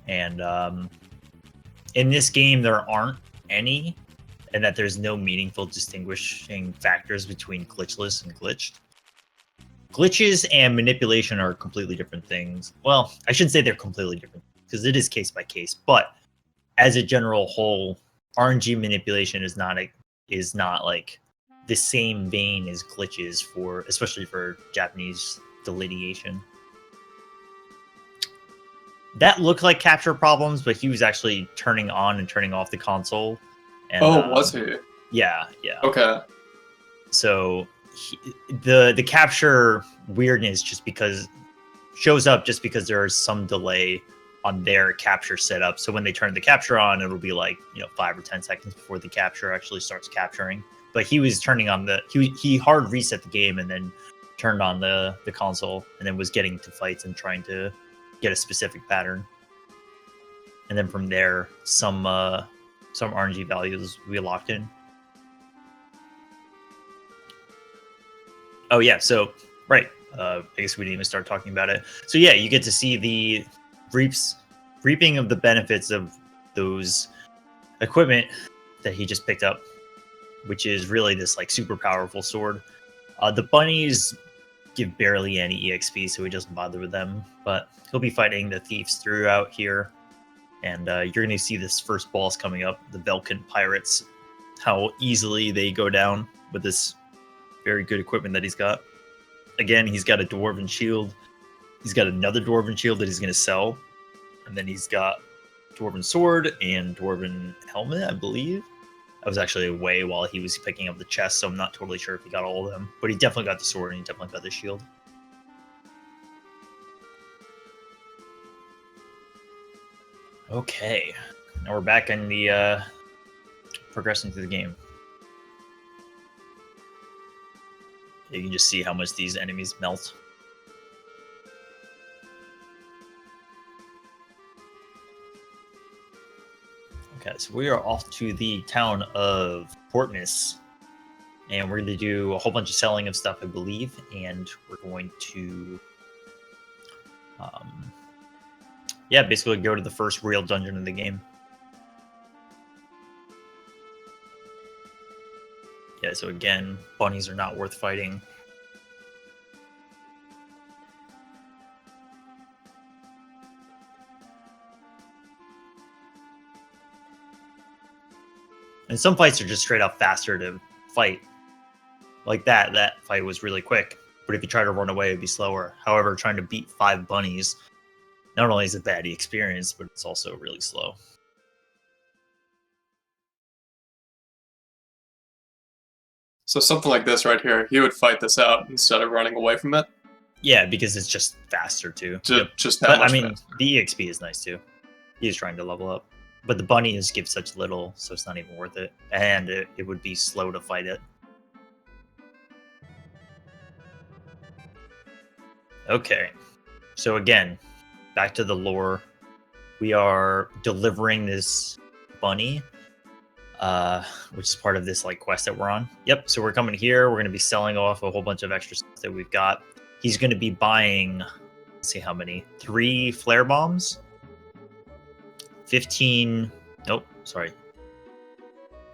And in this game, there aren't any, and that there's no meaningful distinguishing factors between glitchless and glitched. Glitches and manipulation are completely different things. Well, I shouldn't say they're completely different, because it is case by case. But as a general whole, RNG manipulation is not like the same vein as glitches, for especially for Japanese delineation. That looked like capture problems, but he was actually turning on and turning off the console. And, was he? Yeah. Okay. So the capture weirdness shows up just because there is some delay on their capture setup. So when they turn the capture on, it'll be like 5 or 10 seconds before the capture actually starts capturing. But he was turning on he hard reset the game and then turned on the console, and then was getting to fights and trying to get a specific pattern. And then from there, some RNG values we locked in. Oh yeah, so right. I guess we didn't even start talking about it. So yeah, you get to see the reaping of the benefits of those equipment that he just picked up, which is really this like super powerful sword. The bunnies give barely any EXP, so he doesn't bother with them, but he'll be fighting the thieves throughout here. And you're going to see this first boss coming up, the Belkin pirates, how easily they go down with this very good equipment that he's got. Again, he's got a dwarven shield. He's got another dwarven shield that he's going to sell. And then he's got dwarven sword and dwarven helmet, I believe. I was actually away while he was picking up the chest, so I'm not totally sure if he got all of them. But he definitely got the sword and he definitely got the shield. Okay. Now we're back in the progressing through the game. You can just see how much these enemies melt. Okay, so we are off to the town of Portmas, and we're going to do a whole bunch of selling of stuff, I believe, and we're going to, yeah, basically go to the first real dungeon of the game. Yeah, so again, bunnies are not worth fighting. And some fights are just straight up faster to fight. Like that fight was really quick. But if you try to run away, it'd be slower. However, trying to beat 5 bunnies, not only is it a bad experience, but it's also really slow. So something like this right here, he would fight this out instead of running away from it. Yeah, because it's just faster too. Just that but much I mean, faster. the EXP is nice too. He's trying to level up. But the bunnies give such little, so it's not even worth it. And it would be slow to fight it. Okay. So again, back to the lore. We are delivering this bunny, which is part of this like quest that we're on. Yep, so we're coming here. We're going to be selling off a whole bunch of extra stuff that we've got. He's going to be buying, let's see how many, 3 flare bombs, 15, nope, sorry.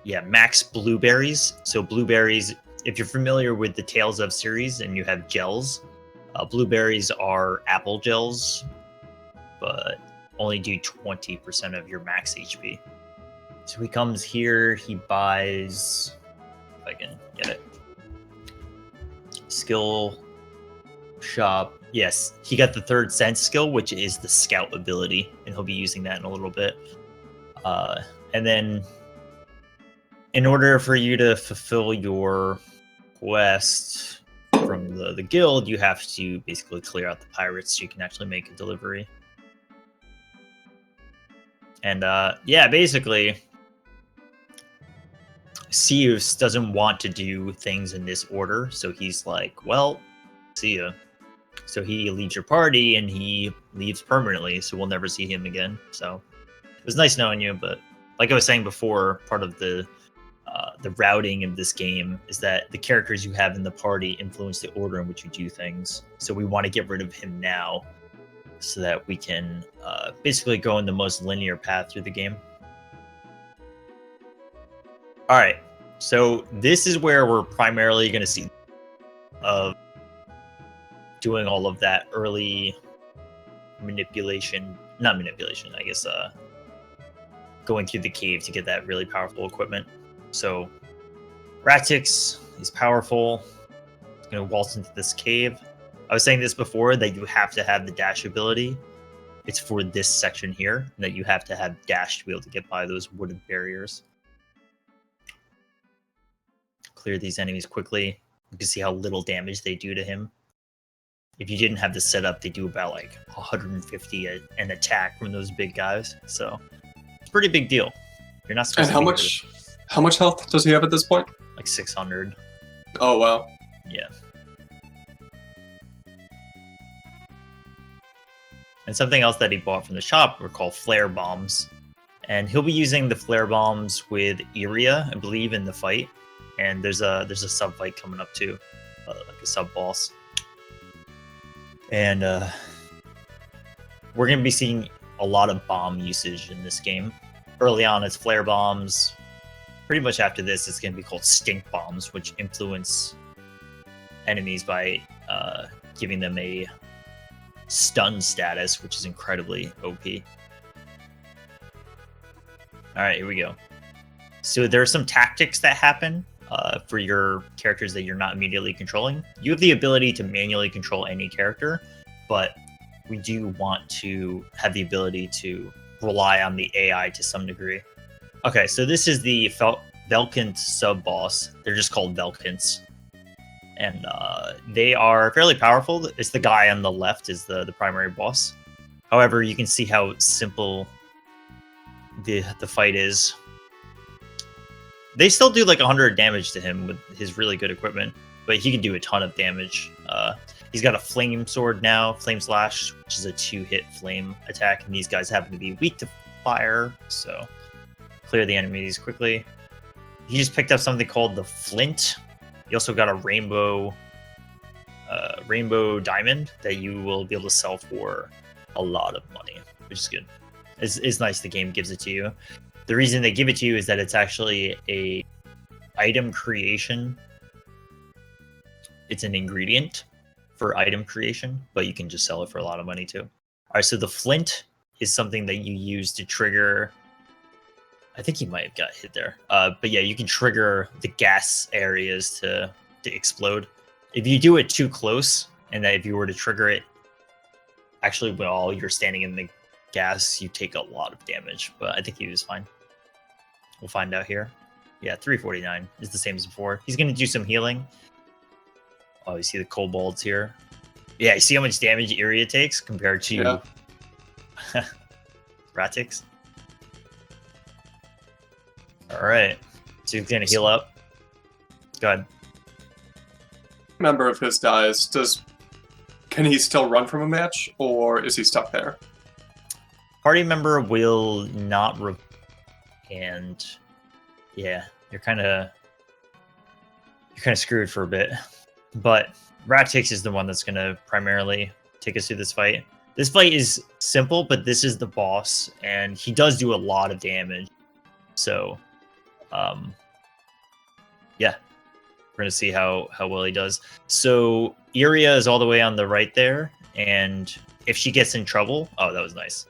Yeah, max blueberries. So blueberries, if you're familiar with the Tales of series and you have gels, blueberries are apple gels, but only do 20% of your max HP. So he comes here, he buys, if I can get it, skill shop. Yes, he got the 3rd sense skill, which is the scout ability, and he'll be using that in a little bit. And then in order for you to fulfill your quest from the guild, you have to basically clear out the pirates so you can actually make a delivery. And yeah, basically, Seus doesn't want to do things in this order, so he's like, well, see ya. So he leaves your party, and he leaves permanently, so we'll never see him again. So it was nice knowing you, but like I was saying before, part of the routing of this game is that the characters you have in the party influence the order in which you do things. So we want to get rid of him now so that we can basically go in the most linear path through the game. All right, so this is where we're primarily going to see of doing all of that early manipulation, not manipulation, I guess, going through the cave to get that really powerful equipment. So Ratix is powerful. It's going to waltz into this cave. I was saying this before, that you have to have the dash ability. It's for this section here, that you have to have dash to be able to get by those wooden barriers. Clear these enemies quickly. You can see how little damage they do to him. If you didn't have this set up, they do about like 150 an attack from those big guys. So it's a pretty big deal. You're not supposed And to how much health does he have at this point? like 600. Oh wow. Yeah. And something else that he bought from the shop were called flare bombs. And he'll be using the flare bombs with Iria, I believe, in the fight. And there's a sub fight coming up too, like a sub boss. And we're going to be seeing a lot of bomb usage in this game. Early on, it's flare bombs. Pretty much after this, it's going to be called stink bombs, which influence enemies by giving them a stun status, which is incredibly OP. All right, here we go. So there are some tactics that happen for your characters that you're not immediately controlling. You have the ability to manually control any character, but we do want to have the ability to rely on the AI to some degree. Okay, so this is the Belkin sub-boss. They're just called Belkins. And they are fairly powerful. It's the guy on the left is the primary boss. However, you can see how simple the fight is. They still do like 100 damage to him with his really good equipment, but he can do a ton of damage. He's got a flame sword now, flame slash, which is a 2-hit flame attack, and these guys happen to be weak to fire, so clear the enemies quickly. He just picked up something called the Flint. He also got a rainbow diamond that you will be able to sell for a lot of money, which is good. It's nice the game gives it to you. The reason they give it to you is that it's actually a item creation. It's an ingredient for item creation, but you can just sell it for a lot of money too. All right, so the Flint is something that you use to trigger. I think he might have got hit there. But yeah, you can trigger the gas areas to explode. If you do it too close, and that if you were to trigger it, actually while you're standing in the gas, you take a lot of damage. But I think he was fine. We'll find out here. Yeah, 349 is the same as before. He's going to do some healing. Oh, you see the kobolds here. Yeah, you see how much damage Iria takes compared to Ratix? All right. So he's going to heal up. Go ahead. Member of his dies. Can he still run from a match, or is he stuck there? Party member will not and yeah, you're kind of screwed for a bit. But Ratix is the one that's going to primarily take us through this fight. This fight is simple, but this is the boss, and he does do a lot of damage. So, yeah, we're going to see how well he does. So, Iria is all the way on the right there, and if she gets in trouble... Oh, that was nice.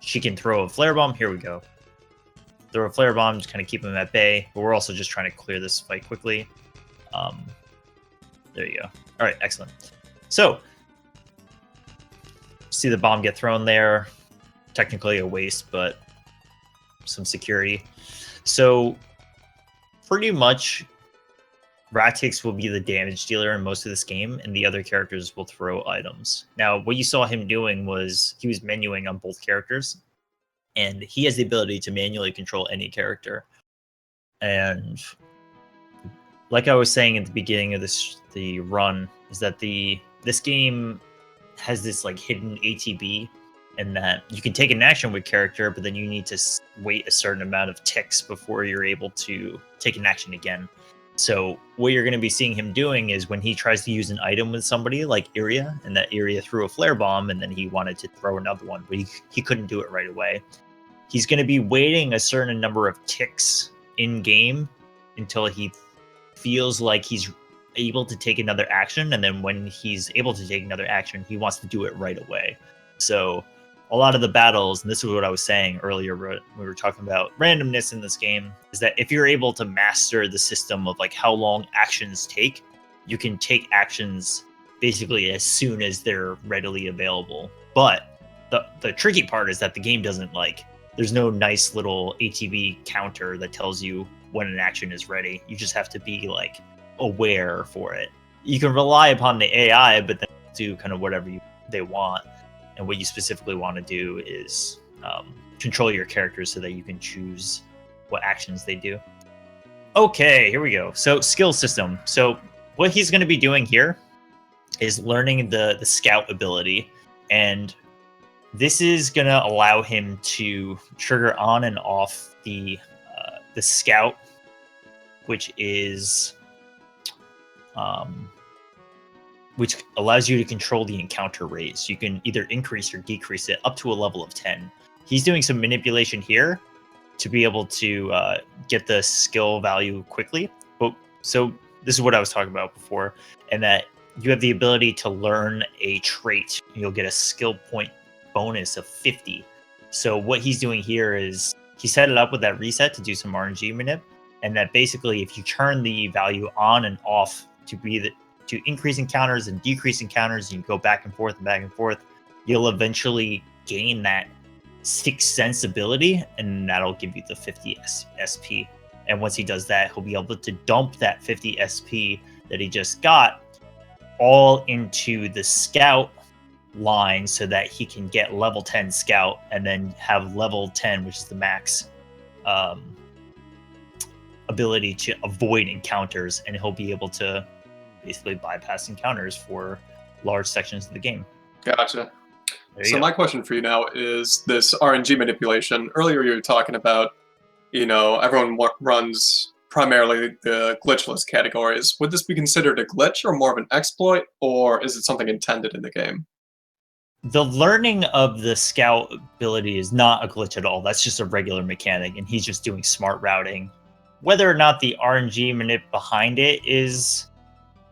She can throw a flare bomb. Here we go. Throw a flare bomb, just kind of keep him at bay, but we're also just trying to clear this fight quickly. There you go. All right, excellent. So, see the bomb get thrown there. Technically a waste, but some security. So, pretty much, Ratix will be the damage dealer in most of this game, and the other characters will throw items. Now, what you saw him doing was he was menuing on both characters, and he has the ability to manually control any character. And like I was saying at the beginning of the run, is that this game has this like hidden ATB, and that you can take an action with character, but then you need to wait a certain amount of ticks before you're able to take an action again. So what you're going to be seeing him doing is when he tries to use an item with somebody like Iria, and that Iria threw a flare bomb, and then he wanted to throw another one, but he couldn't do it right away. He's going to be waiting a certain number of ticks in game until he feels like he's able to take another action, and then when he's able to take another action, he wants to do it right away. So a lot of the battles, and this is what I was saying earlier when we were talking about randomness in this game, is that if you're able to master the system of like how long actions take, you can take actions basically as soon as they're readily available. But the tricky part is that the game doesn't there's no nice little ATB counter that tells you when an action is ready. You just have to be aware for it. You can rely upon the AI, but then do kind of whatever they want. And what you specifically want to do is control your characters so that you can choose what actions they do. Okay, here we go. So skill system. So what he's going to be doing here is learning the scout ability, and this is going to allow him to trigger on and off the scout, which is which allows you to control the encounter rate. So you can either increase or decrease it up to a level of 10. He's doing some manipulation here to be able to get the skill value quickly. But so this is what I was talking about before, and that you have the ability to learn a trait. You'll get a skill point bonus of 50. So what he's doing here is he set it up with that reset to do some RNG manip, and that basically if you turn the value on and off to increase encounters and decrease encounters, and you go back and forth, you'll eventually gain that sixth sense ability, and that'll give you the 50 SP. And once he does that, he'll be able to dump that 50 SP that he just got all into the scout line so that he can get level 10 scout and then have level 10, which is the max ability to avoid encounters, and he'll be able to basically bypass encounters for large sections of the game. Gotcha. So my question for you now is this RNG manipulation. Earlier you were talking about everyone runs primarily the glitchless categories. Would this be considered a glitch or more of an exploit, or is it something intended in the game? The learning of the scout ability is not a glitch at all. That's just a regular mechanic, and he's just doing smart routing. Whether or not the RNG manip behind it is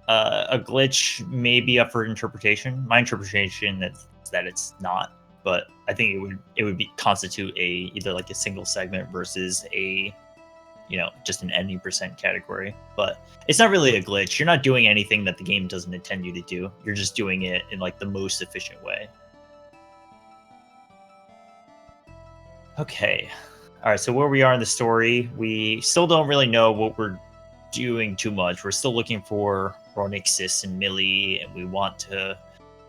a glitch may be up for interpretation. My interpretation is that it's not, but I think it would constitute either like a single segment versus a just an any percent category. But it's not really a glitch. You're not doing anything that the game doesn't intend you to do. You're just doing it in like the most efficient way. Okay. All right, so where we are in the story, we still don't really know what we're doing too much. We're still looking for Ronixis and Millie, and we want to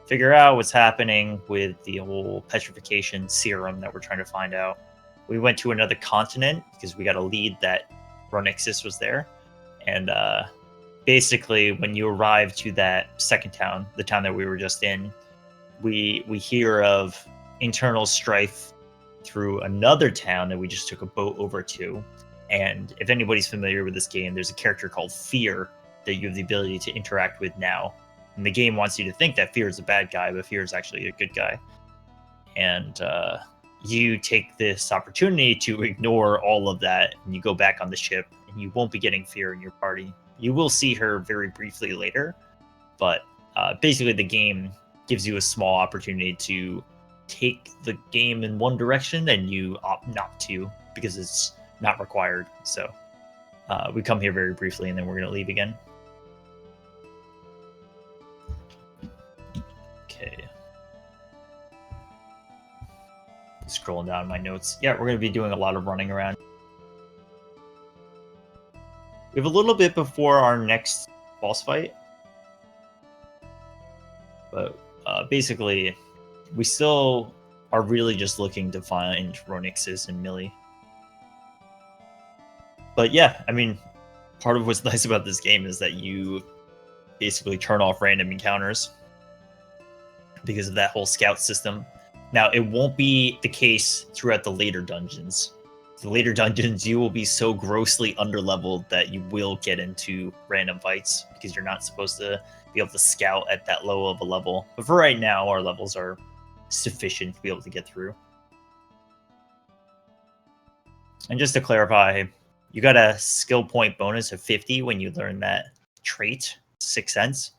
figure out what's happening with the whole petrification serum that we're trying to find out. We went to another continent because we got a lead that Ronixis was there. And basically, when you arrive to that second town, the town that we were just in, we hear of internal strife through another town that we just took a boat over to. And if anybody's familiar with this game, there's a character called Fear that you have the ability to interact with now. And the game wants you to think that Fear is a bad guy, but Fear is actually a good guy. And you take this opportunity to ignore all of that, and you go back on the ship, and you won't be getting Fear in your party. You will see her very briefly later, but basically the game gives you a small opportunity to take the game in one direction, and you opt not to because it's not required. So we come here very briefly, and then we're going to leave again. Okay. Scrolling down my notes. Yeah, we're going to be doing a lot of running around. We have a little bit before our next boss fight. But basically, we still are really just looking to find Ronixis and Millie. But yeah, I mean, part of what's nice about this game is that you basically turn off random encounters because of that whole scout system. Now, it won't be the case throughout the later dungeons. The later dungeons, you will be so grossly underleveled that you will get into random fights because you're not supposed to be able to scout at that low of a level. But for right now, our levels are sufficient to be able to get through. And just to clarify, you got a skill point bonus of 50 when you learn that trait, Sixth Sense.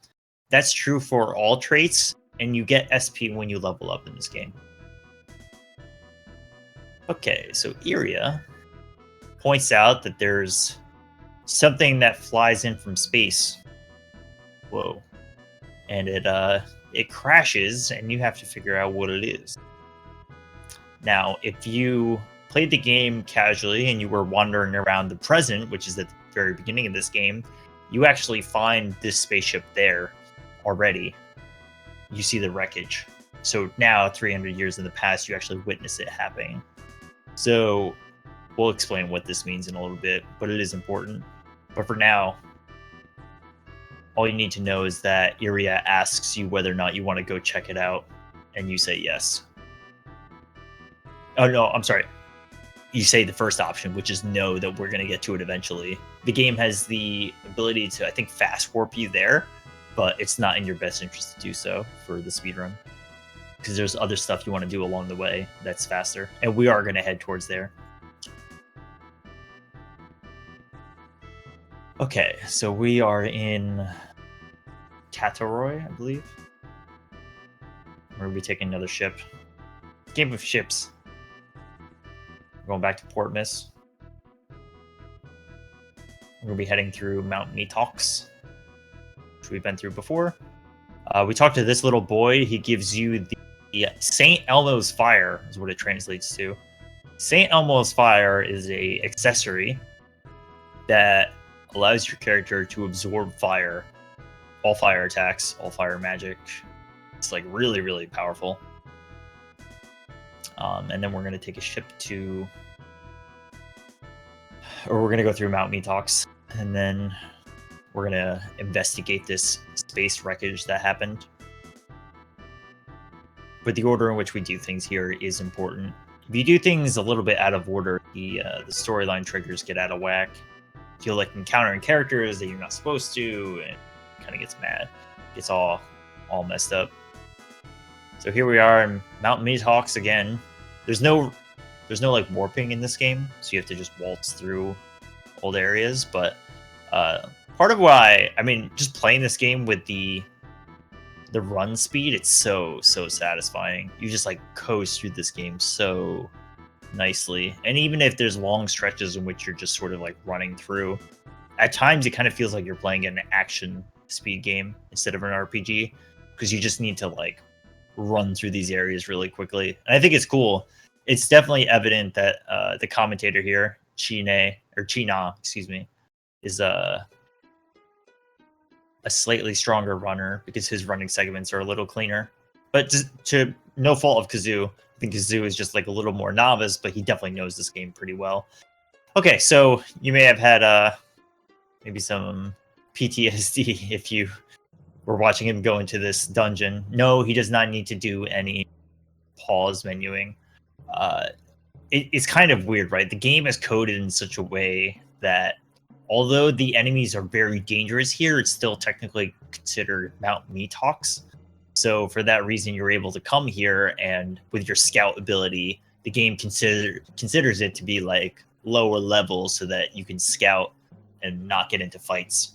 That's true for all traits, and you get SP when you level up in this game. Okay, so Iria points out that there's something that flies in from space. Whoa. And it crashes, and you have to figure out what it is. Now, if you played the game casually and you were wandering around the present, which is at the very beginning of this game, you actually find this spaceship there already. You see the wreckage. So now, 300 years in the past, you actually witness it happening. So we'll explain what this means in a little bit, but it is important. But for now, all you need to know is that Iria asks you whether or not you want to go check it out, and you say yes. Oh, no, I'm sorry. You say the first option, which is no, that we're going to get to it eventually. The game has the ability to, I think, fast warp you there, but it's not in your best interest to do so for the speedrun, because there's other stuff you want to do along the way that's faster, and we are going to head towards there. Okay, so we are in Tataroi, I believe. We're going to be taking another ship. Game of ships. We're going back to Port Miss. We're going to be heading through Mount Metox, which we've been through before. We talked to this little boy. He gives you the St. Elmo's Fire, is what it translates to. St. Elmo's Fire is a accessory that allows your character to absorb fire, all fire attacks, all fire magic. It's like really, really powerful. And then we're going to take a ship to, or we're going to go through Mount Metox, and then we're going to investigate this space wreckage that happened. But the order in which we do things here is important. If you do things a little bit out of order, the storyline triggers get out of whack. Feel like encountering characters that you're not supposed to, and kind of gets mad. Gets all messed up. So here we are in Mount Meathawks again. There's no like warping in this game, so you have to just waltz through old areas. But part of why, I mean, just playing this game with the run speed, it's so satisfying. You just like coast through this game so nicely. And even if there's long stretches in which you're just sort of like running through, at times it kind of feels like you're playing an action speed game instead of an RPG, because you just need to like run through these areas really quickly. And I think it's cool. It's definitely evident that the commentator here, China, excuse me, is a slightly stronger runner because his running segments are a little cleaner. But to no fault of Kazoo, I think Kazoo is just like a little more novice, but he definitely knows this game pretty well. Okay, so you may have had maybe some PTSD if you were watching him go into this dungeon. No, he does not need to do any pause menuing. It's kind of weird, right? The game is coded in such a way that although the enemies are very dangerous here, it's still technically considered Mount Meathawks. So for that reason, you're able to come here, and with your scout ability, the game considers it to be like lower level so that you can scout and not get into fights.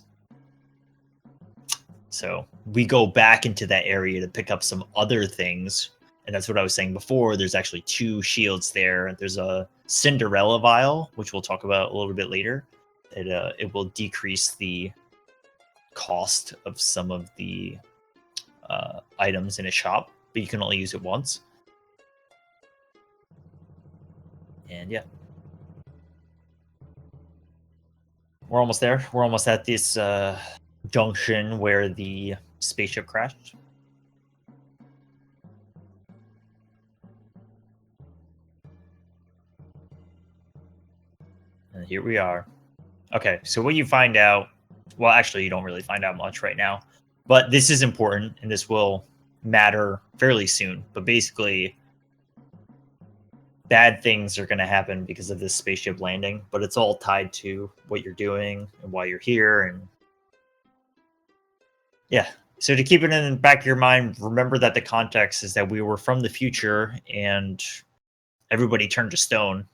So we go back into that area to pick up some other things. And that's what I was saying before. There's actually 2 shields there. There's a Cinderella vial, which we'll talk about a little bit later. It will decrease the cost of some of the items in a shop, but you can only use it once. And yeah. We're almost there. We're almost at this junction where the spaceship crashed. And here we are. Okay, so what you find out, well, actually, you don't really find out much right now, but this is important, and this will matter fairly soon. But basically, bad things are going to happen because of this spaceship landing, but it's all tied to what you're doing and why you're here. And yeah, so to keep it in the back of your mind, remember that the context is that we were from the future and everybody turned to stone.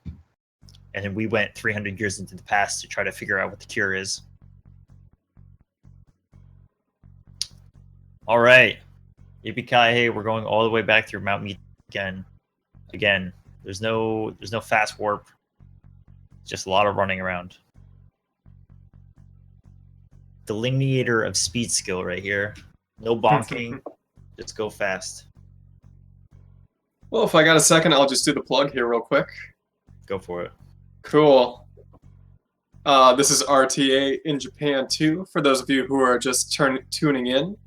And then we went 300 years into the past to try to figure out what the cure is. All right. Yippee-ki-yay, we're going all the way back through Mount Meat again. Again, there's no fast warp. Just a lot of running around. Delineator of speed skill right here. No bonking. Just go fast. Well, if I got a second, I'll just do the plug here real quick. Go for it. Cool. This is RTA in Japan too, for those of you who are just tuning in.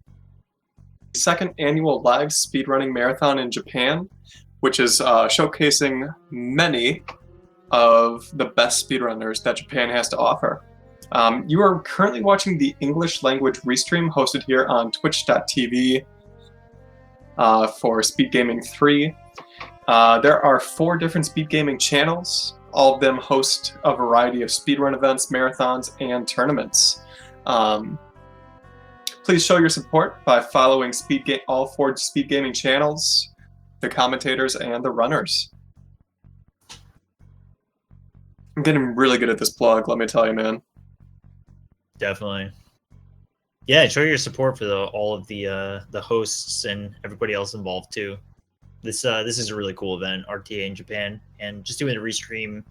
The 2nd annual live speedrunning marathon in Japan, which is showcasing many of the best speedrunners that Japan has to offer. You are currently watching the English language restream hosted here on twitch.tv for Speed Gaming 3. There are 4 different speed gaming channels. All of them host a variety of speedrun events, marathons, and tournaments. Please show your support by following all 4 speed gaming channels, the commentators, and the runners. I'm getting really good at this plug, let me tell you, man. Definitely. Yeah, show your support for all of the hosts and everybody else involved too. This is a really cool event, RTA in Japan, and just doing the restream,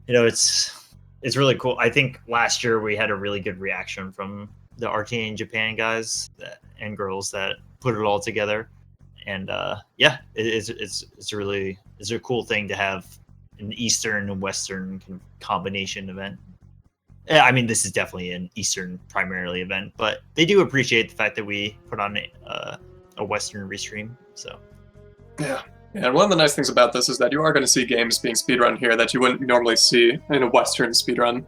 it's really cool. I think last year we had a really good reaction from the RTA in Japan guys and girls that put it all together, and yeah, it's a cool thing to have an Eastern and Western combination event. I mean, this is definitely an Eastern primarily event, but they do appreciate the fact that we put on a Western restream. So yeah. And one of the nice things about this is that you are going to see games being speedrun here that you wouldn't normally see in a Western speedrun.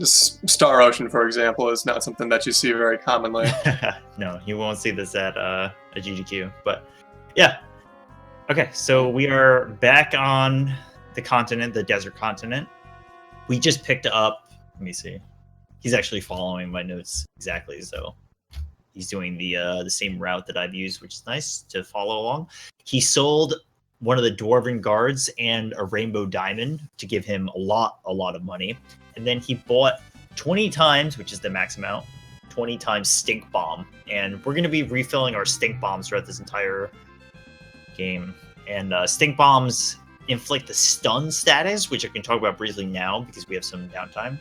Star Ocean, for example, is not something that you see very commonly. No, you won't see this at a GDQ. But yeah. Okay, so we are back on the continent, the desert continent. We just picked up. Let me see. He's actually following my notes exactly, so he's doing the same route that I've used, which is nice to follow along. He sold one of the dwarven guards and a rainbow diamond to give him a lot of money, and then he bought 20 times, which is the max amount, 20 times stink bomb, and we're going to be refilling our stink bombs throughout this entire game. And stink bombs inflict the stun status, which I can talk about briefly now because we have some downtime.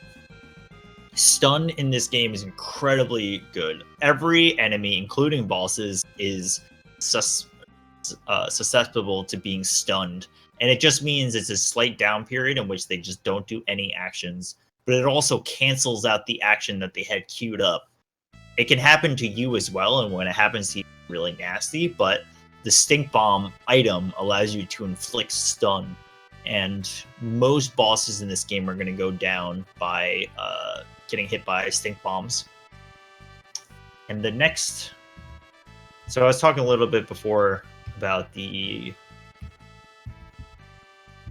Stun in this game is incredibly good. Every enemy, including bosses, is susceptible to being stunned, and it just means it's a slight down period in which they just don't do any actions, but it also cancels out the action that they had queued up. It can happen to you as well, and when it happens to you, it's really nasty, but the stink bomb item allows you to inflict stun, and most bosses in this game are going to go down by getting hit by stink bombs. And the next, so I was talking a little bit before about the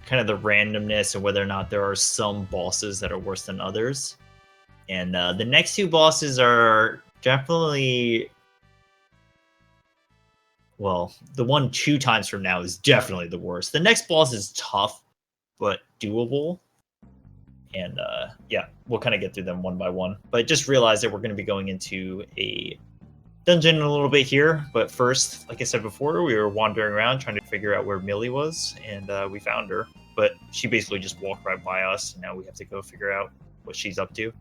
kind of the randomness and whether or not there are some bosses that are worse than others. And the next two bosses are definitely, well, the one 2 times from now is definitely the worst. The next boss is tough, but doable. And yeah, we'll kind of get through them one by one. But just realize that we're going to be going into a dungeon in a little bit here. But first, like I said before, we were wandering around trying to figure out where Millie was, and we found her. But she basically just walked right by us, and now we have to go figure out what she's up to.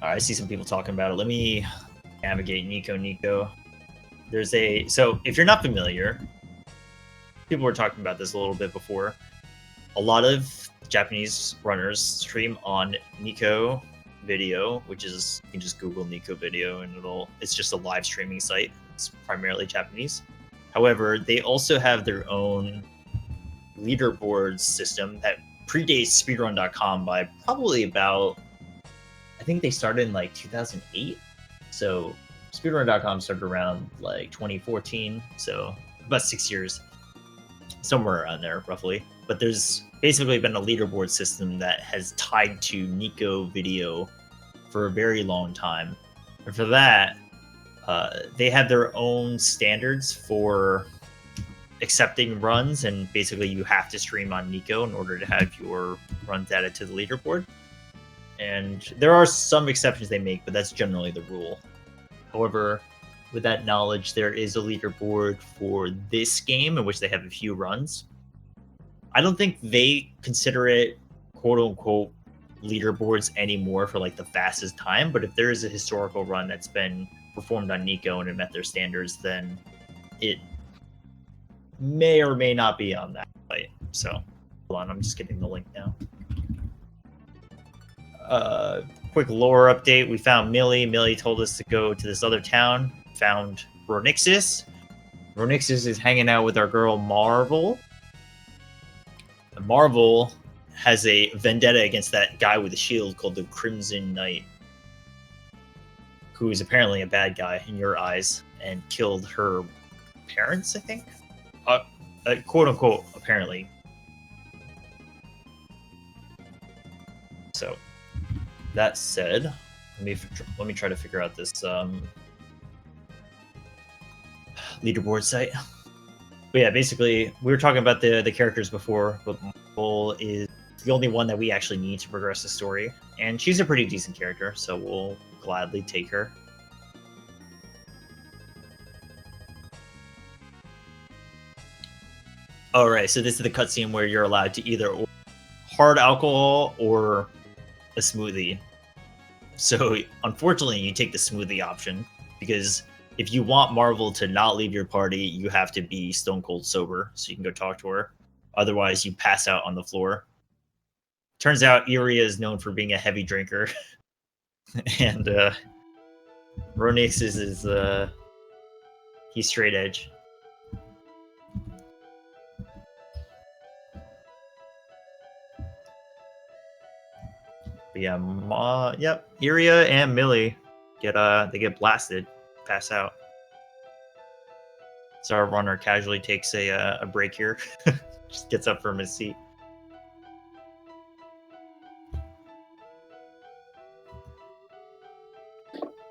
All right, I see some people talking about it. Let me navigate Nico. There's a, so if you're not familiar, people were talking about this a little bit before. A lot of Japanese runners stream on Nico Video, which is, you can just Google Nico Video and it's just a live streaming site. It's primarily Japanese. However, they also have their own leaderboard system that predates speedrun.com by probably about, I think they started in like 2008. So speedrun.com started around like 2014. So about 6 years, somewhere around there roughly. But there's basically been a leaderboard system that has tied to Nico Video for a very long time. And for that, they have their own standards for accepting runs, and basically you have to stream on Nico in order to have your runs added to the leaderboard. And there are some exceptions they make, but that's generally the rule. However, with that knowledge, there is a leaderboard for this game in which they have a few runs. I don't think they consider it quote-unquote leaderboards anymore for like the fastest time, but if there is a historical run that's been performed on Nico and it met their standards, then it may or may not be on that site. So hold on, I'm just getting the link now. Quick lore update. We found Millie. Millie told us to go to this other town. Found Ronixus. Ronixus is hanging out with our girl Marvel. And Marvel has a vendetta against that guy with a shield called the Crimson Knight, who is apparently a bad guy in your eyes and killed her parents, I think? Quote unquote, apparently. So, that said, let me try to figure out this leaderboard site. But yeah, basically, we were talking about the characters before, but Marvel is the only one that we actually need to progress the story. And she's a pretty decent character, so we'll gladly take her. Alright, so this is the cutscene where you're allowed to either order hard alcohol or a smoothie. So, unfortunately, you take the smoothie option, because if you want Marvel to not leave your party, you have to be stone cold sober, so you can go talk to her. Otherwise, you pass out on the floor. Turns out Iria is known for being a heavy drinker. And Ronixus is he's straight edge. But yeah, yep, Iria and Millie get blasted, pass out. So our runner casually takes a break here. Just gets up from his seat.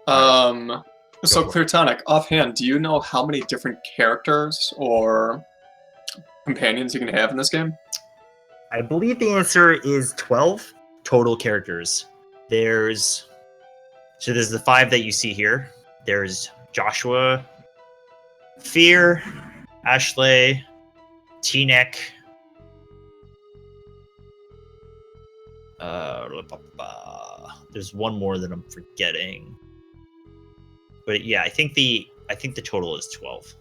So Cleartonic, offhand, do you know how many different characters or companions you can have in this game? I believe the answer is 12 total characters. There's the 5 that you see here. There's Joshua, Fear, Ashley, T-Neck, there's one more that I'm forgetting. But yeah, I think the total is 12.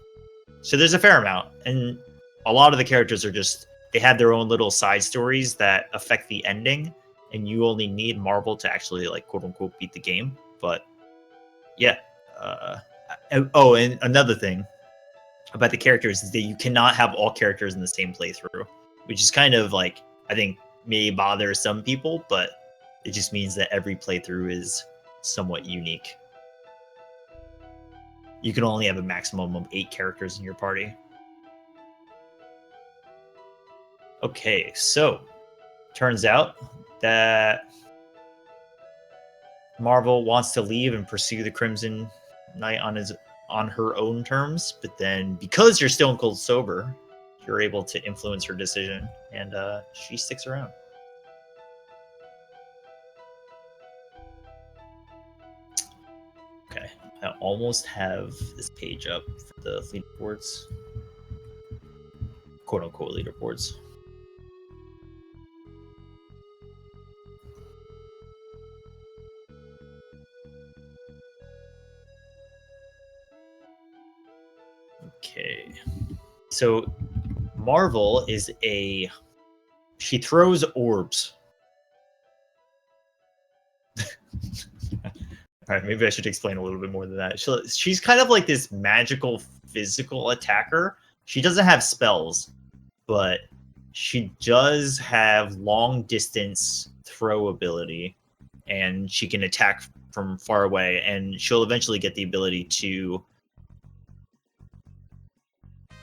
So there's a fair amount, and a lot of the characters are just, they have their own little side stories that affect the ending, and you only need Marvel to actually, like, quote unquote beat the game. But yeah, and another thing about the characters is that you cannot have all characters in the same playthrough, which is kind of like, I think, may bother some people, but it just means that every playthrough is somewhat unique. You can only have a maximum of 8 characters in your party. Okay, so turns out that Marvel wants to leave and pursue the Crimson Knight on her own terms, but then because you're stone cold sober, you're able to influence her decision, and she sticks around. Okay, I almost have this page up for the leaderboards, quote unquote leaderboards. Okay, so Marvel is she throws orbs. All right, maybe I should explain a little bit more than that. She's kind of like this magical physical attacker. She doesn't have spells, but she does have long distance throw ability, and she can attack from far away, and she'll eventually get the ability to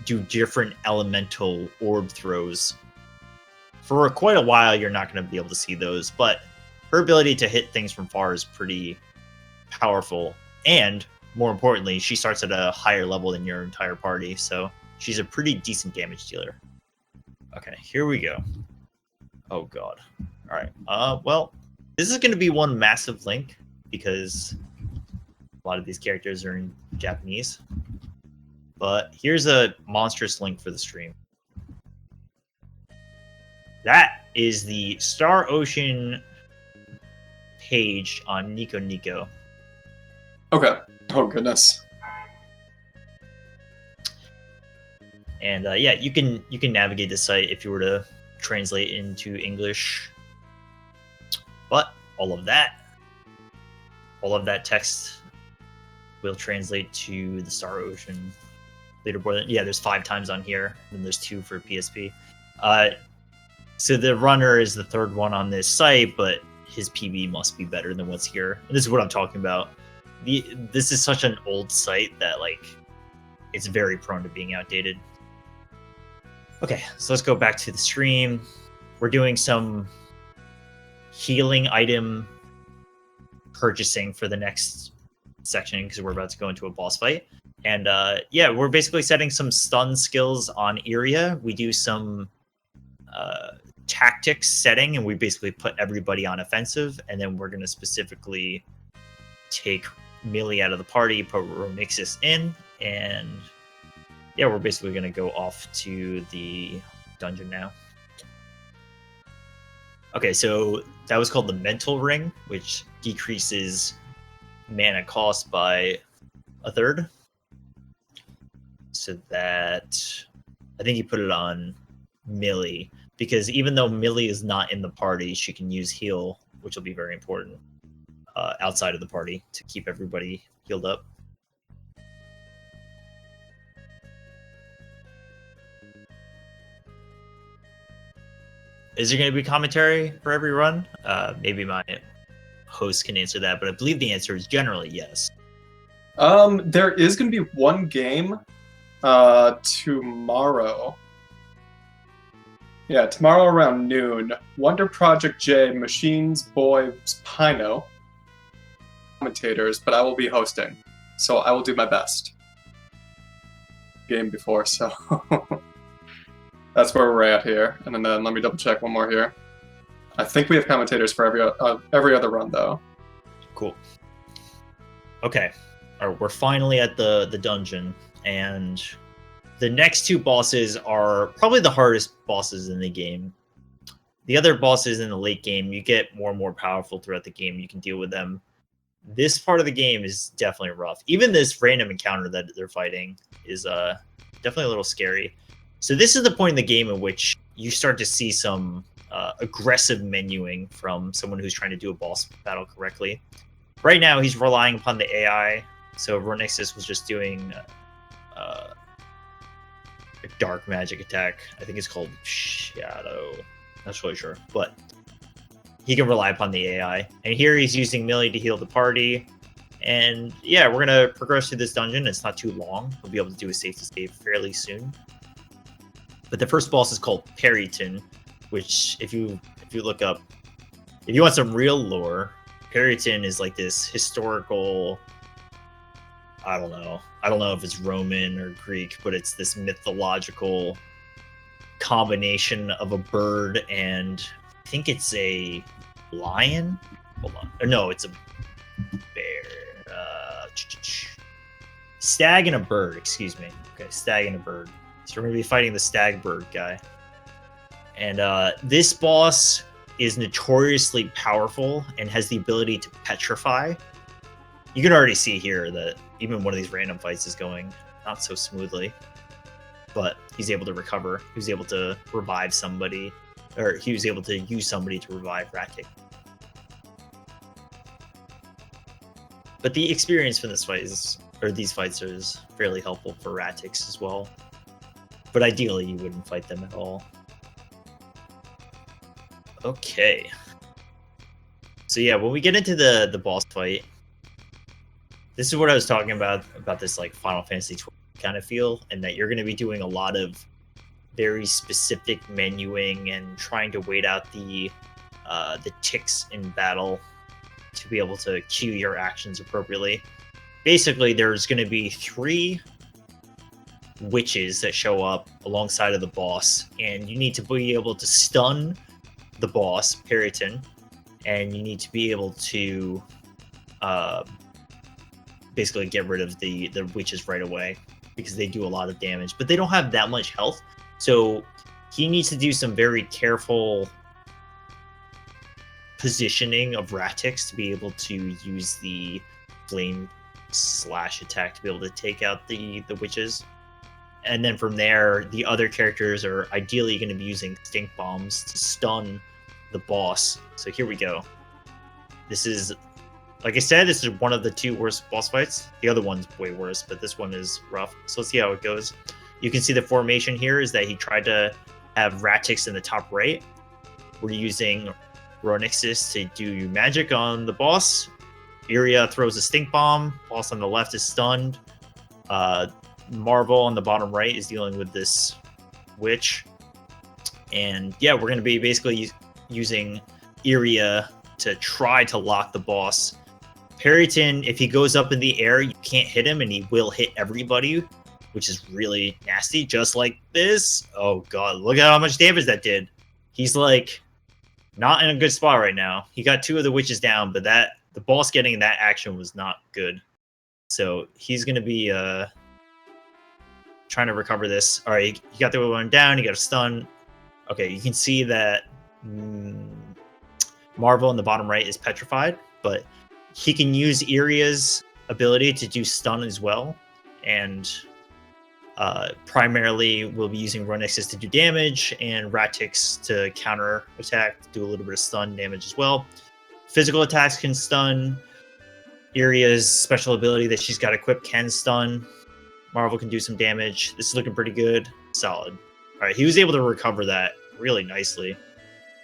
do different elemental orb throws. For quite a while, you're not going to be able to see those, but her ability to hit things from far is pretty powerful, and more importantly, she starts at a higher level than your entire party, so she's a pretty decent damage dealer. Okay, here we go. Oh god. All right. Well, this is going to be one massive link because a lot of these characters are in Japanese. But here's a monstrous link for the stream. That is the Star Ocean page on Nico Nico. Okay. Oh goodness. And yeah, you can navigate the site if you were to translate into English. But all of that text will translate to the Star Ocean leaderboard. Yeah, there's 5 times on here, and there's 2 for PSP. So the runner is the third one on this site, but his PB must be better than what's here. And this is what I'm talking about. This is such an old site that, like, it's very prone to being outdated. Okay, so let's go back to the stream. We're doing some healing item purchasing for the next section because we're about to go into a boss fight. And yeah, we're basically setting some stun skills on Iria. We do some tactics setting, and we basically put everybody on offensive, and then we're going to specifically take Millie out of the party, put Ronixis in, and yeah, we're basically going to go off to the dungeon now. Okay, so that was called the Mental Ring, which decreases mana cost by 1/3. So that, I think you put it on Millie, because even though Millie is not in the party, she can use heal, which will be very important outside of the party to keep everybody healed up. Is there going to be commentary for every run? Maybe my host can answer that, but I believe the answer is generally yes. There is going to be one game Tomorrow. Yeah, tomorrow around noon. Wonder Project J, Machines, Boys, Pino. Commentators, but I will be hosting. So I will do my best. Game before, so that's where we're at here. And then let me double check one more here. I think we have commentators for every other run though. Cool. Okay, all right, we're finally at the dungeon, and the next two bosses are probably the hardest bosses in the game. The other bosses in the late game, you get more and more powerful throughout the game. You can deal with them. This part of the game is definitely rough. Even this random encounter that they're fighting is definitely a little scary. So this is the point in the game in which you start to see some aggressive menuing from someone who's trying to do a boss battle correctly. Right now, he's relying upon the AI. So Renexus was just doing a dark magic attack. I think it's called Shadow. Not really sure, but he can rely upon the AI. And here he's using Millie to heal the party. And yeah, we're gonna progress through this dungeon. It's not too long. We'll be able to do a safe to save fairly soon. But the first boss is called Parrington, which if you look up, if you want some real lore, Parrington is like this historical, I don't know if it's Roman or Greek, but it's this mythological combination of a bird and I think it's a lion. Hold on. Or no, it's a bear. Stag and a bird, excuse me. Okay, stag and a bird. So we're going to be fighting the stag bird guy. And this boss is notoriously powerful and has the ability to petrify. You can already see here that even one of these random fights is going not so smoothly. But he's able to recover. He was able to revive somebody. Or he was able to use somebody to revive Ratic. But the experience for this fight is, or these fights is fairly helpful for Ratics as well. But ideally, you wouldn't fight them at all. Okay. So yeah, when we get into the boss fight, this is what I was talking about this like Final Fantasy 12 kind of feel, and that you're going to be doing a lot of very specific menuing and trying to wait out the ticks in battle to be able to cue your actions appropriately. Basically, there's going to be 3 witches that show up alongside of the boss, and you need to be able to stun the boss, Parrington, and you need to be able to basically get rid of the witches right away because they do a lot of damage, but they don't have that much health. So he needs to do some very careful positioning of Ratics to be able to use the flame slash attack to be able to take out the witches. And then from there, the other characters are ideally going to be using stink bombs to stun the boss. So here we go. This is, like I said, this is one of the 2 worst boss fights. The other one's way worse, but this one is rough. So let's see how it goes. You can see the formation here is that he tried to have Ratics in the top right. We're using Ronixus to do magic on the boss. Iria throws a stink bomb. Boss on the left is stunned. Marvel on the bottom right is dealing with this witch. And yeah, we're going to be basically using Iria to try to lock the boss. Parrington, if he goes up in the air, you can't hit him, and he will hit everybody, which is really nasty, just like this. Oh god, look at how much damage that did. He's like not in a good spot right now. He got 2 of the witches down, but the boss getting that action was not good. So he's going to be trying to recover this. All right, he got the other one down. He got a stun. Okay, you can see that Marvel in the bottom right is petrified, but he can use Iria's ability to do stun as well. And primarily we'll be using Runexus to do damage and Ratix to counter attack, do a little bit of stun damage as well. Physical attacks can stun. Iria's special ability that she's got equipped can stun. Marvel can do some damage. This is looking pretty good. Solid. All right, he was able to recover that really nicely.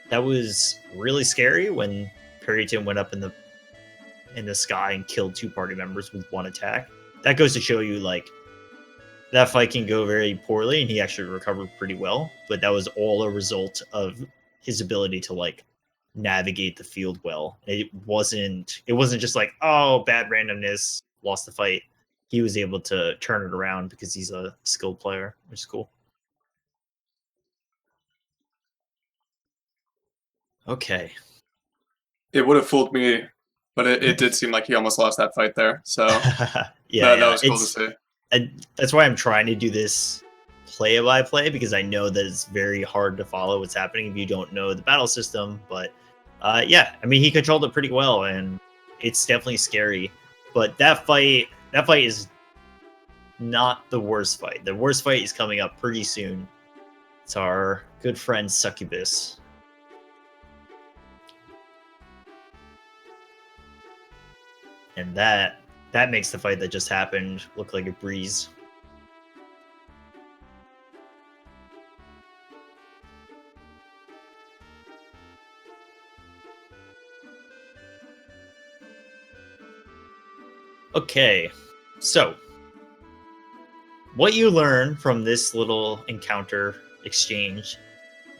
That was really scary when Parrington went up in the sky and killed 2 party members with 1 attack. That goes to show you, like, that fight can go very poorly, and he actually recovered pretty well. But that was all a result of his ability to like navigate the field well. It wasn't just like, oh, bad randomness, lost the fight. He was able to turn it around because he's a skilled player, which is cool. Okay. It would have fooled me, but it did seem like he almost lost that fight there. So yeah, that was cool to see. And that's why I'm trying to do this play by play, because I know that it's very hard to follow what's happening if you don't know the battle system. But yeah, I mean, he controlled it pretty well, and it's definitely scary. But that fight is not the worst fight. The worst fight is coming up pretty soon. It's our good friend Succubus. And that makes the fight that just happened look like a breeze. Okay, so what you learn from this little encounter exchange,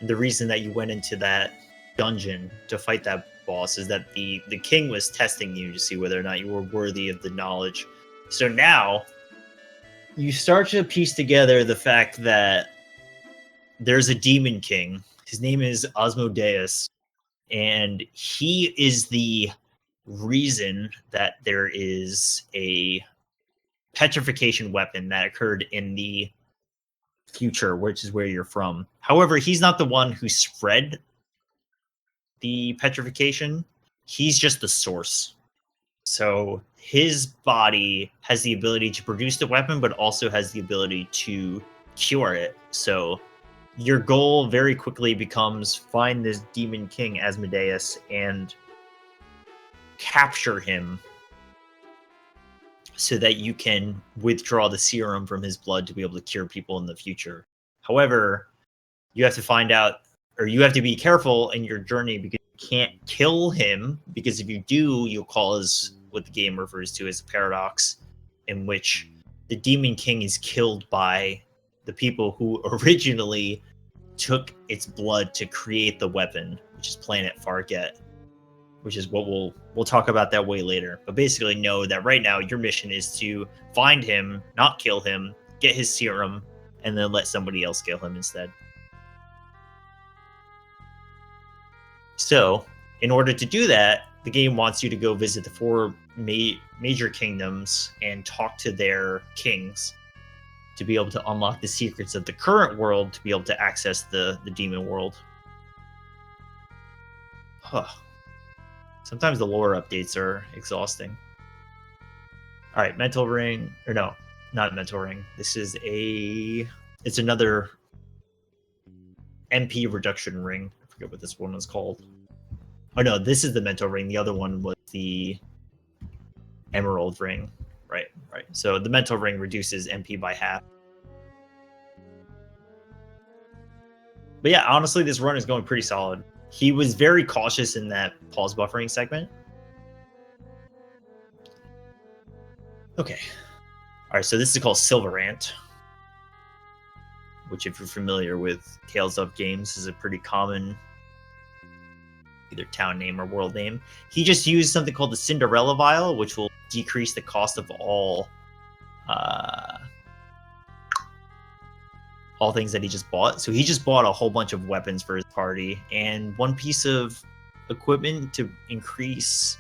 the reason that you went into that dungeon to fight that boss, is that the king was testing you to see whether or not you were worthy of the knowledge. So now you start to piece together the fact that there's a demon king. His name is Asmodeus, and he is the reason that there is a petrification weapon that occurred in the future, which is where you're from. However, he's not the one who spread the petrification. He's just the source. So his body has the ability to produce the weapon, but also has the ability to cure it. So your goal very quickly becomes find this demon king Asmodeus and capture him so that you can withdraw the serum from his blood to be able to cure people in the future. However, you have to find out, or you have to be careful in your journey, because you can't kill him, because if you do, you'll cause what the game refers to as a paradox, in which the Demon King is killed by the people who originally took its blood to create the weapon, which is Planet Farget, which is what we'll talk about that way later. But basically know that right now your mission is to find him, not kill him, get his serum, and then let somebody else kill him instead. So, in order to do that, the game wants you to go visit the four major kingdoms and talk to their kings to be able to unlock the secrets of the current world to be able to access the demon world. Huh. Sometimes the lore updates are exhausting. All right, mental ring, or no, not mental ring. This is it's another MP reduction ring. I forget what this one was called. Oh no, this is the mental ring. The other one was the emerald ring. Right. So the mental ring reduces MP by half. But yeah, honestly, this run is going pretty solid. He was very cautious in that pause buffering segment. Okay. All right, so this is called Silverant, which, if you're familiar with Tales of games, is a pretty common either town name or world name. He just used something called the Cinderella Vial, which will decrease the cost of all things that he just bought. So he just bought a whole bunch of weapons for his party and one piece of equipment to increase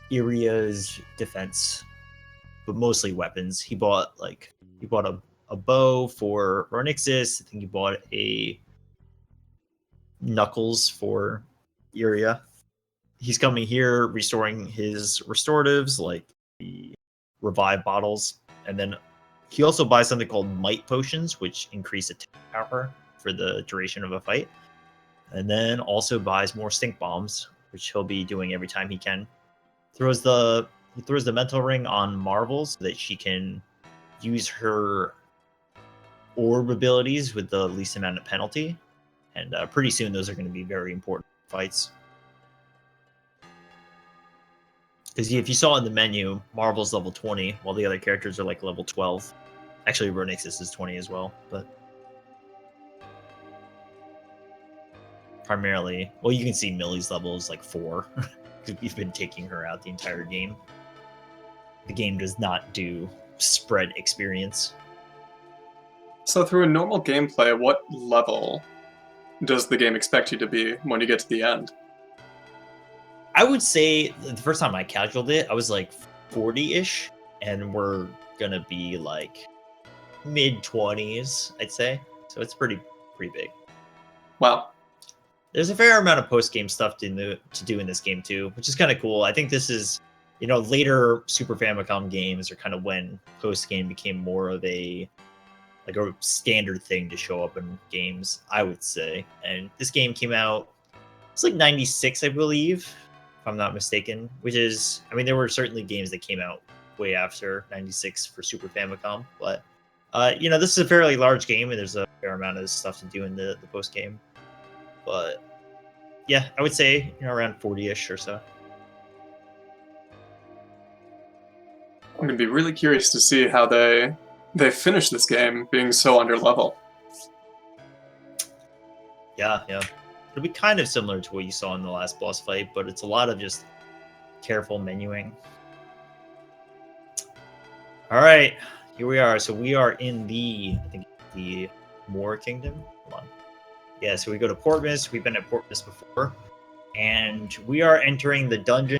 Iria's defense, but mostly weapons. He bought a bow for Ronixis. I think he bought a knuckles for Iria. He's coming here, restoring his restoratives, like the revive bottles, and then he also buys something called might potions, which increase attack power for the duration of a fight, and then also buys more stink bombs, which he'll be doing every time he can. He throws the mental ring on Marvel so that she can use her orb abilities with the least amount of penalty, and pretty soon those are going to be very important fights. Because if you saw in the menu, Marvel's level 20, while the other characters are like level 12. Actually, Ronixus is 20 as well, but primarily, well, you can see Millie's level is like 4 because we've been taking her out the entire game. The game does not do spread experience. So through a normal gameplay, what level does the game expect you to be when you get to the end? I would say the first time I casualed it, I was like 40-ish, and we're gonna be like mid-20s, I'd say. So it's pretty big. Wow. There's a fair amount of post-game stuff to do in this game too, which is kind of cool. I think this is, later Super Famicom games are kind of when post-game became more of a standard thing to show up in games, I would say. And this game came out, it's like 96, I believe, if I'm not mistaken, which is, there were certainly games that came out way after 96 for Super Famicom, but this is a fairly large game, and there's a fair amount of stuff to do in the post game. But yeah, I would say around 40-ish or so. I'm gonna be really curious to see how they finish this game being so under level. Yeah. It'll be kind of similar to what you saw in the last boss fight, but it's a lot of just careful menuing. All right, here we are. So we are in the Moor Kingdom. Hold on. Yeah, so we go to Portmas. We've been at Portmas before, and we are entering the dungeon.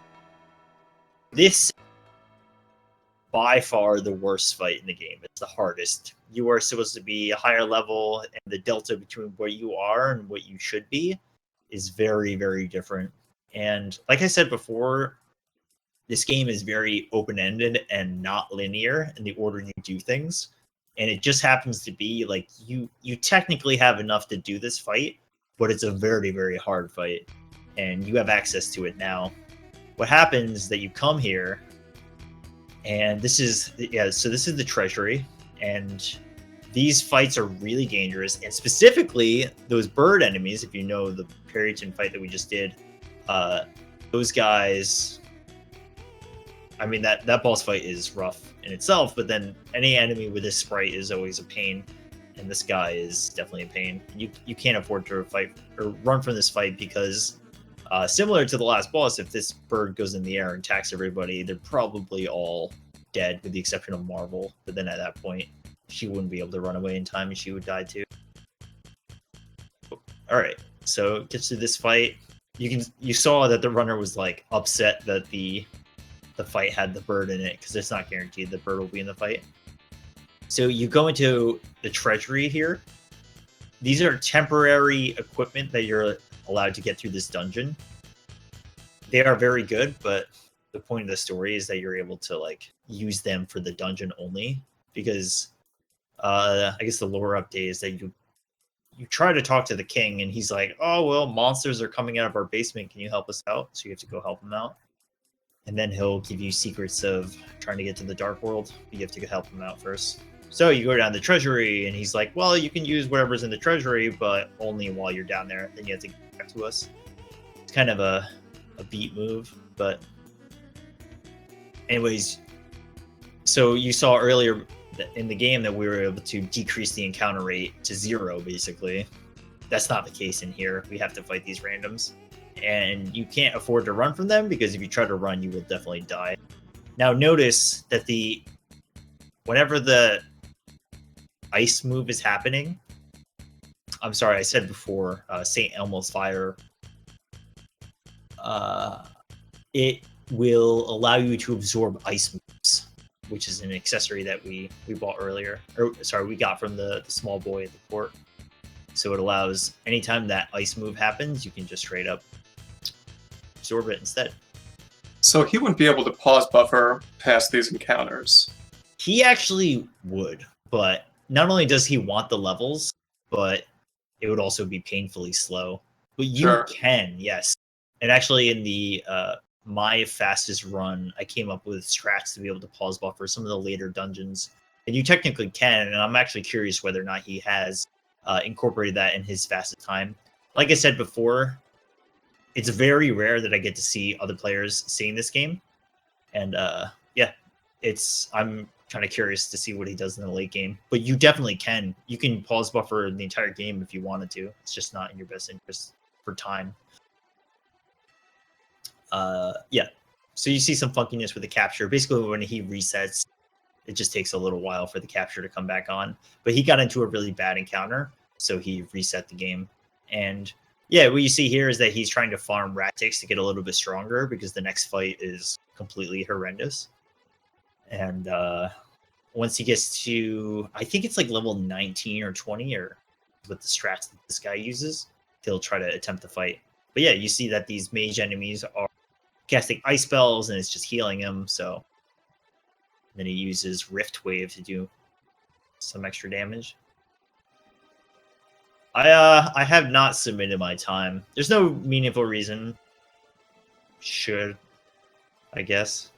This by far the worst fight in the game. It's the hardest. You are supposed to be a higher level, and the delta between where you are and what you should be is very, very different. And like I said before, this game is very open-ended and not linear in the order you do things. And it just happens to be like you technically have enough to do this fight, but it's a very, very hard fight. And you have access to it now. What happens is that you come here, and this is the treasury, and these fights are really dangerous, and specifically those bird enemies. If you know the Parrington fight that we just did, those guys, that boss fight is rough in itself, but then any enemy with this sprite is always a pain, and this guy is definitely a pain. You can't afford to fight or run from this fight because similar to the last boss, if this bird goes in the air and attacks everybody, they're probably all dead with the exception of Marvel. But then at that point, she wouldn't be able to run away in time and she would die too. All right, so it gets to this fight. You saw that the runner was like upset that the fight had the bird in it because it's not guaranteed the bird will be in the fight. So you go into the treasury here. These are temporary equipment that you're allowed to get through this dungeon. They are very good, but the point of the story is that you're able to use them for the dungeon only, because I guess the lore update is that you try to talk to the king and he's like, oh well, monsters are coming out of our basement, can you help us out? So you have to go help him out, and then he'll give you secrets of trying to get to the dark world. You have to help him out first. So you go down the treasury, and he's like, well, you can use whatever's in the treasury, but only while you're down there. Then you have to get back to us. It's kind of a beat move, but anyways, so you saw earlier in the game that we were able to decrease the encounter rate to 0, basically. That's not the case in here. We have to fight these randoms, and you can't afford to run from them, because if you try to run, you will definitely die. Now notice that whenever the ice move is happening, I'm sorry, I said before, St. Elmo's Fire, it will allow you to absorb ice moves, which is an accessory that we bought earlier. We got from the small boy at the port. So it allows, anytime that ice move happens, you can just straight up absorb it instead. So he wouldn't be able to pause buffer past these encounters. He actually would, but not only does he want the levels, but it would also be painfully slow. But you can, yes. And actually in the my fastest run, I came up with strats to be able to pause buffer some of the later dungeons. And you technically can, and I'm actually curious whether or not he has incorporated that in his fastest time. Like I said before, it's very rare that I get to see other players seeing this game. And yeah, I'm kind of curious to see what he does in the late game. But you definitely can. You can pause buffer the entire game if you wanted to. It's just not in your best interest for time. Yeah. So you see some funkiness with the capture. Basically, when he resets, it just takes a little while for the capture to come back on. But he got into a really bad encounter, so he reset the game. And yeah, what you see here is that he's trying to farm rat ticks to get a little bit stronger because the next fight is completely horrendous. And once he gets to, I think it's like level 19 or 20 or with the strats that this guy uses, he'll try to attempt the fight. But yeah, you see that these mage enemies are casting ice spells and it's just healing him. So then he uses Rift Wave to do some extra damage. I have not submitted my time. There's no meaningful reason. Should, I guess.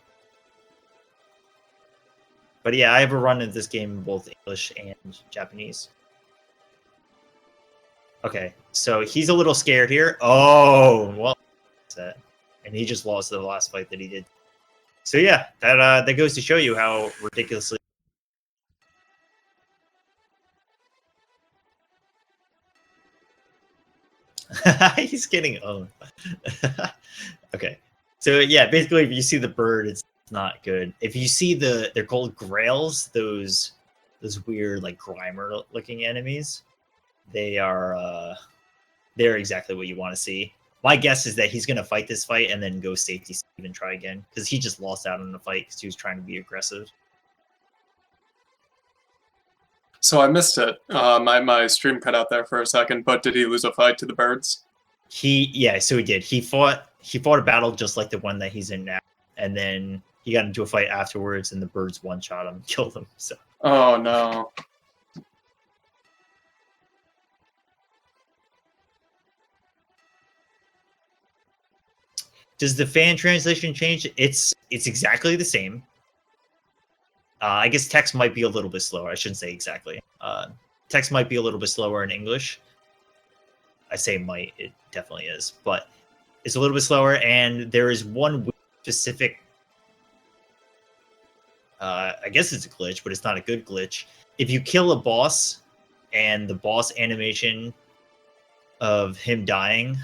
But yeah, I have a run of this game in both English and Japanese. Okay, so he's a little scared here. Oh, well, that, and he just lost the last fight that he did. So yeah, that goes to show you how ridiculously. He's getting owned. Okay, so yeah, basically, if you see the bird, it's not good. If you see they're called grails, those weird like Grimer looking enemies, they're exactly what you want to see. My guess is that he's going to fight this fight and then go safety save and try again because he just lost out on the fight because he was trying to be aggressive. So I missed it. My stream cut out there for a second, but did he lose a fight to the birds? So he did. He fought a battle just like the one that he's in now, and then he got into a fight afterwards, and the birds one-shot him, killed him. So. Oh no. Does the fan translation change? It's exactly the same. I guess text might be a little bit slower. I shouldn't say exactly. Text might be a little bit slower in English. I say might. It definitely is. But it's a little bit slower, and there is one specific... I guess it's a glitch, but it's not a good glitch. If you kill a boss, and the boss animation of him dying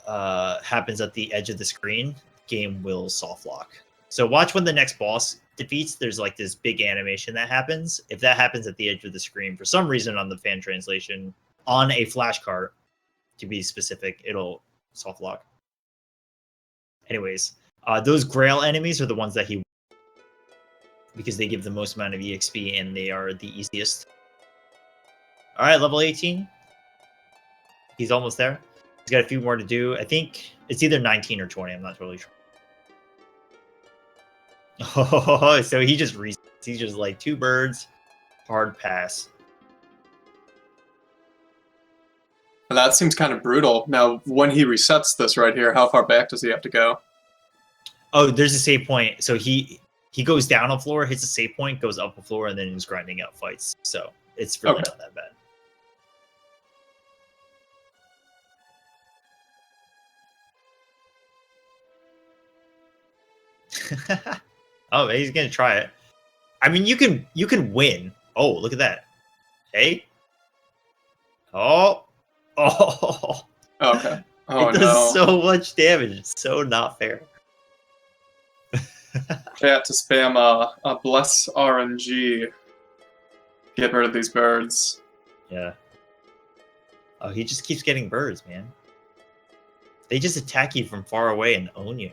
happens at the edge of the screen, game will soft lock. So watch when the next boss defeats, there's like this big animation that happens. If that happens at the edge of the screen, for some reason on the fan translation, on a flashcard, to be specific, it'll soft lock. Anyways, those Grail enemies are the ones that he... because they give the most amount of EXP and they are the easiest. All right, level 18. He's almost there. He's got a few more to do. I think it's either 19 or 20. I'm not totally sure. Oh, so he just resets. He's just like 2 birds, hard pass. That seems kind of brutal. Now, when he resets this right here, how far back does he have to go? Oh, there's a save point. So he goes down a floor, hits a save point, goes up a floor, and then he's grinding out fights. So it's really not that bad. Oh, he's gonna try it. I mean, you can win. Oh, look at that. Hey. Oh. Oh. Okay. Oh, it does so much damage. It's so not fair. Chat to spam a bless RNG. Get rid of these birds. Yeah. Oh, he just keeps getting birds, man. They just attack you from far away and own you.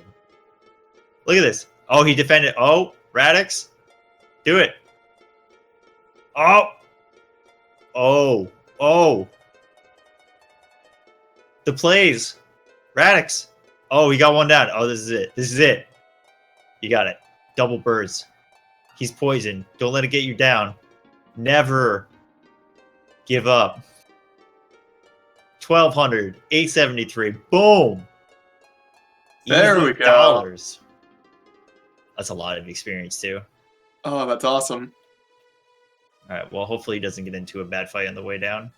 Look at this. Oh, he defended. Oh, Radix. Do it. Oh. Oh. Oh. The plays. Radix. Oh, he got one down. Oh, this is it. This is it. You got it. Double birds. He's poisoned. Don't let it get you down. Never give up. 1,200. 873. Boom. There we go. That's a lot of experience, too. Oh, that's awesome. All right. Well, hopefully he doesn't get into a bad fight on the way down.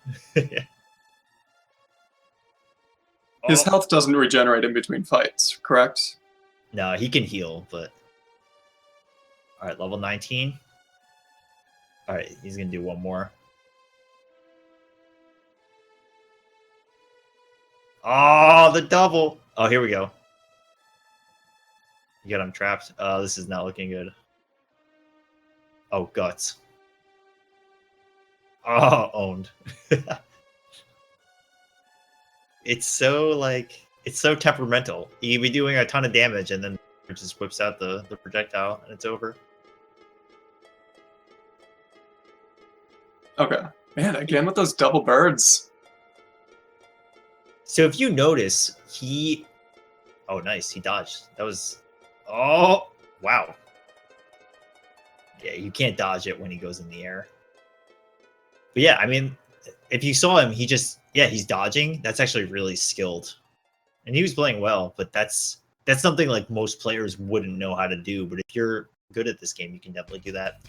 His health doesn't regenerate in between fights, correct? No, he can heal, but... All right, level 19. All right, he's gonna do one more. Oh, the double. Oh, here we go. You got him trapped. This is not looking good. Oh, guts. Oh, owned. It's so temperamental. You can be doing a ton of damage and then it just whips out the projectile and it's over. Okay. Man, again with those double birds. So if you notice, he... Oh, nice. He dodged. That was... Oh, wow. Yeah, you can't dodge it when he goes in the air. But yeah, I mean, if you saw him, he just... Yeah, he's dodging. That's actually really skilled. And he was playing well, but that's something like most players wouldn't know how to do. But if you're good at this game, you can definitely do that.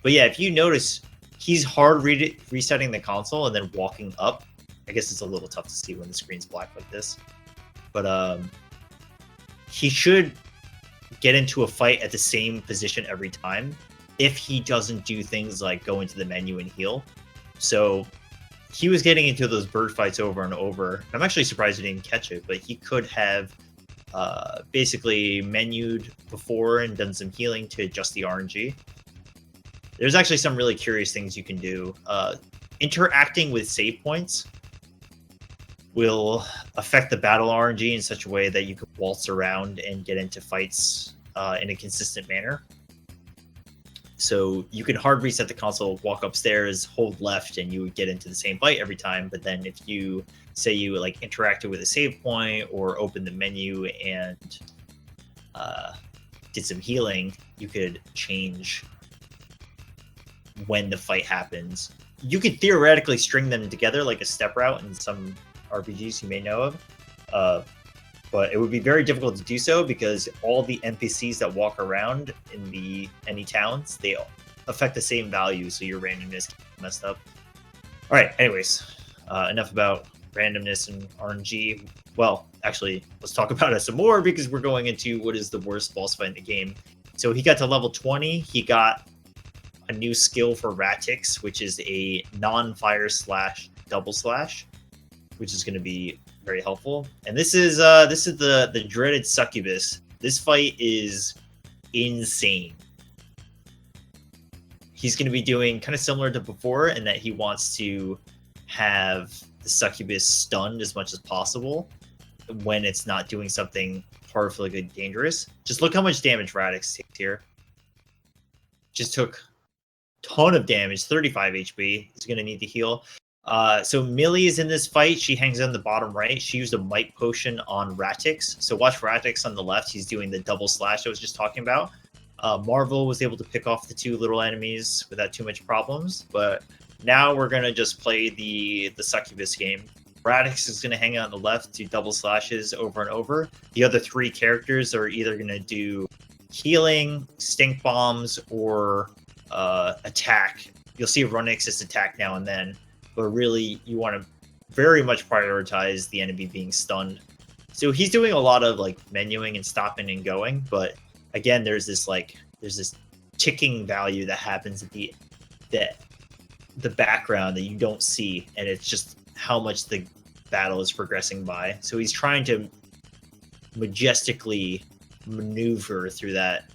But yeah, if you notice, he's hard resetting the console and then walking up. I guess it's a little tough to see when the screen's black like this. But he should get into a fight at the same position every time if he doesn't do things like go into the menu and heal. So he was getting into those bird fights over and over. I'm actually surprised he didn't catch it, but he could have basically menued before and done some healing to adjust the RNG. There's actually some really curious things you can do. Interacting with save points will affect the battle RNG in such a way that you can waltz around and get into fights in a consistent manner. So you can hard reset the console, walk upstairs, hold left, and you would get into the same fight every time. But then if you say you like interacted with a save point or opened the menu and did some healing, you could change when the fight happens. You could theoretically string them together like a step route in some RPGs you may know of. But it would be very difficult to do so because all the NPCs that walk around in any towns, they affect the same value, so your randomness gets messed up. All right, anyways, enough about randomness and RNG. Well, actually, let's talk about it some more because we're going into what is the worst boss fight in the game. So he got to level 20. He got a new skill for Ratix, which is a non-fire slash double slash, which is going to be very helpful. And this is the dreaded Succubus. This fight is insane. He's going to be doing kind of similar to before in that he wants to have the Succubus stunned as much as possible when it's not doing something horribly dangerous. Just look how much damage Radix takes here. Just took a ton of damage, 35 HP. He's going to need to heal. So Millie is in this fight. She hangs on the bottom right. She used a might potion on Ratix. So watch Ratix on the left. He's doing the double slash I was just talking about. Marvel was able to pick off the two little enemies without too much problems. But now we're going to just play the Succubus game. Ratix is going to hang out on the left, do double slashes over and over. The other three characters are either going to do healing, stink bombs, or attack. You'll see Runix's attack now and then. But really, you want to very much prioritize the enemy being stunned. So he's doing a lot of like menuing and stopping and going. But again, there's this ticking value that happens at the background that you don't see, and it's just how much the battle is progressing by. So he's trying to majestically maneuver through that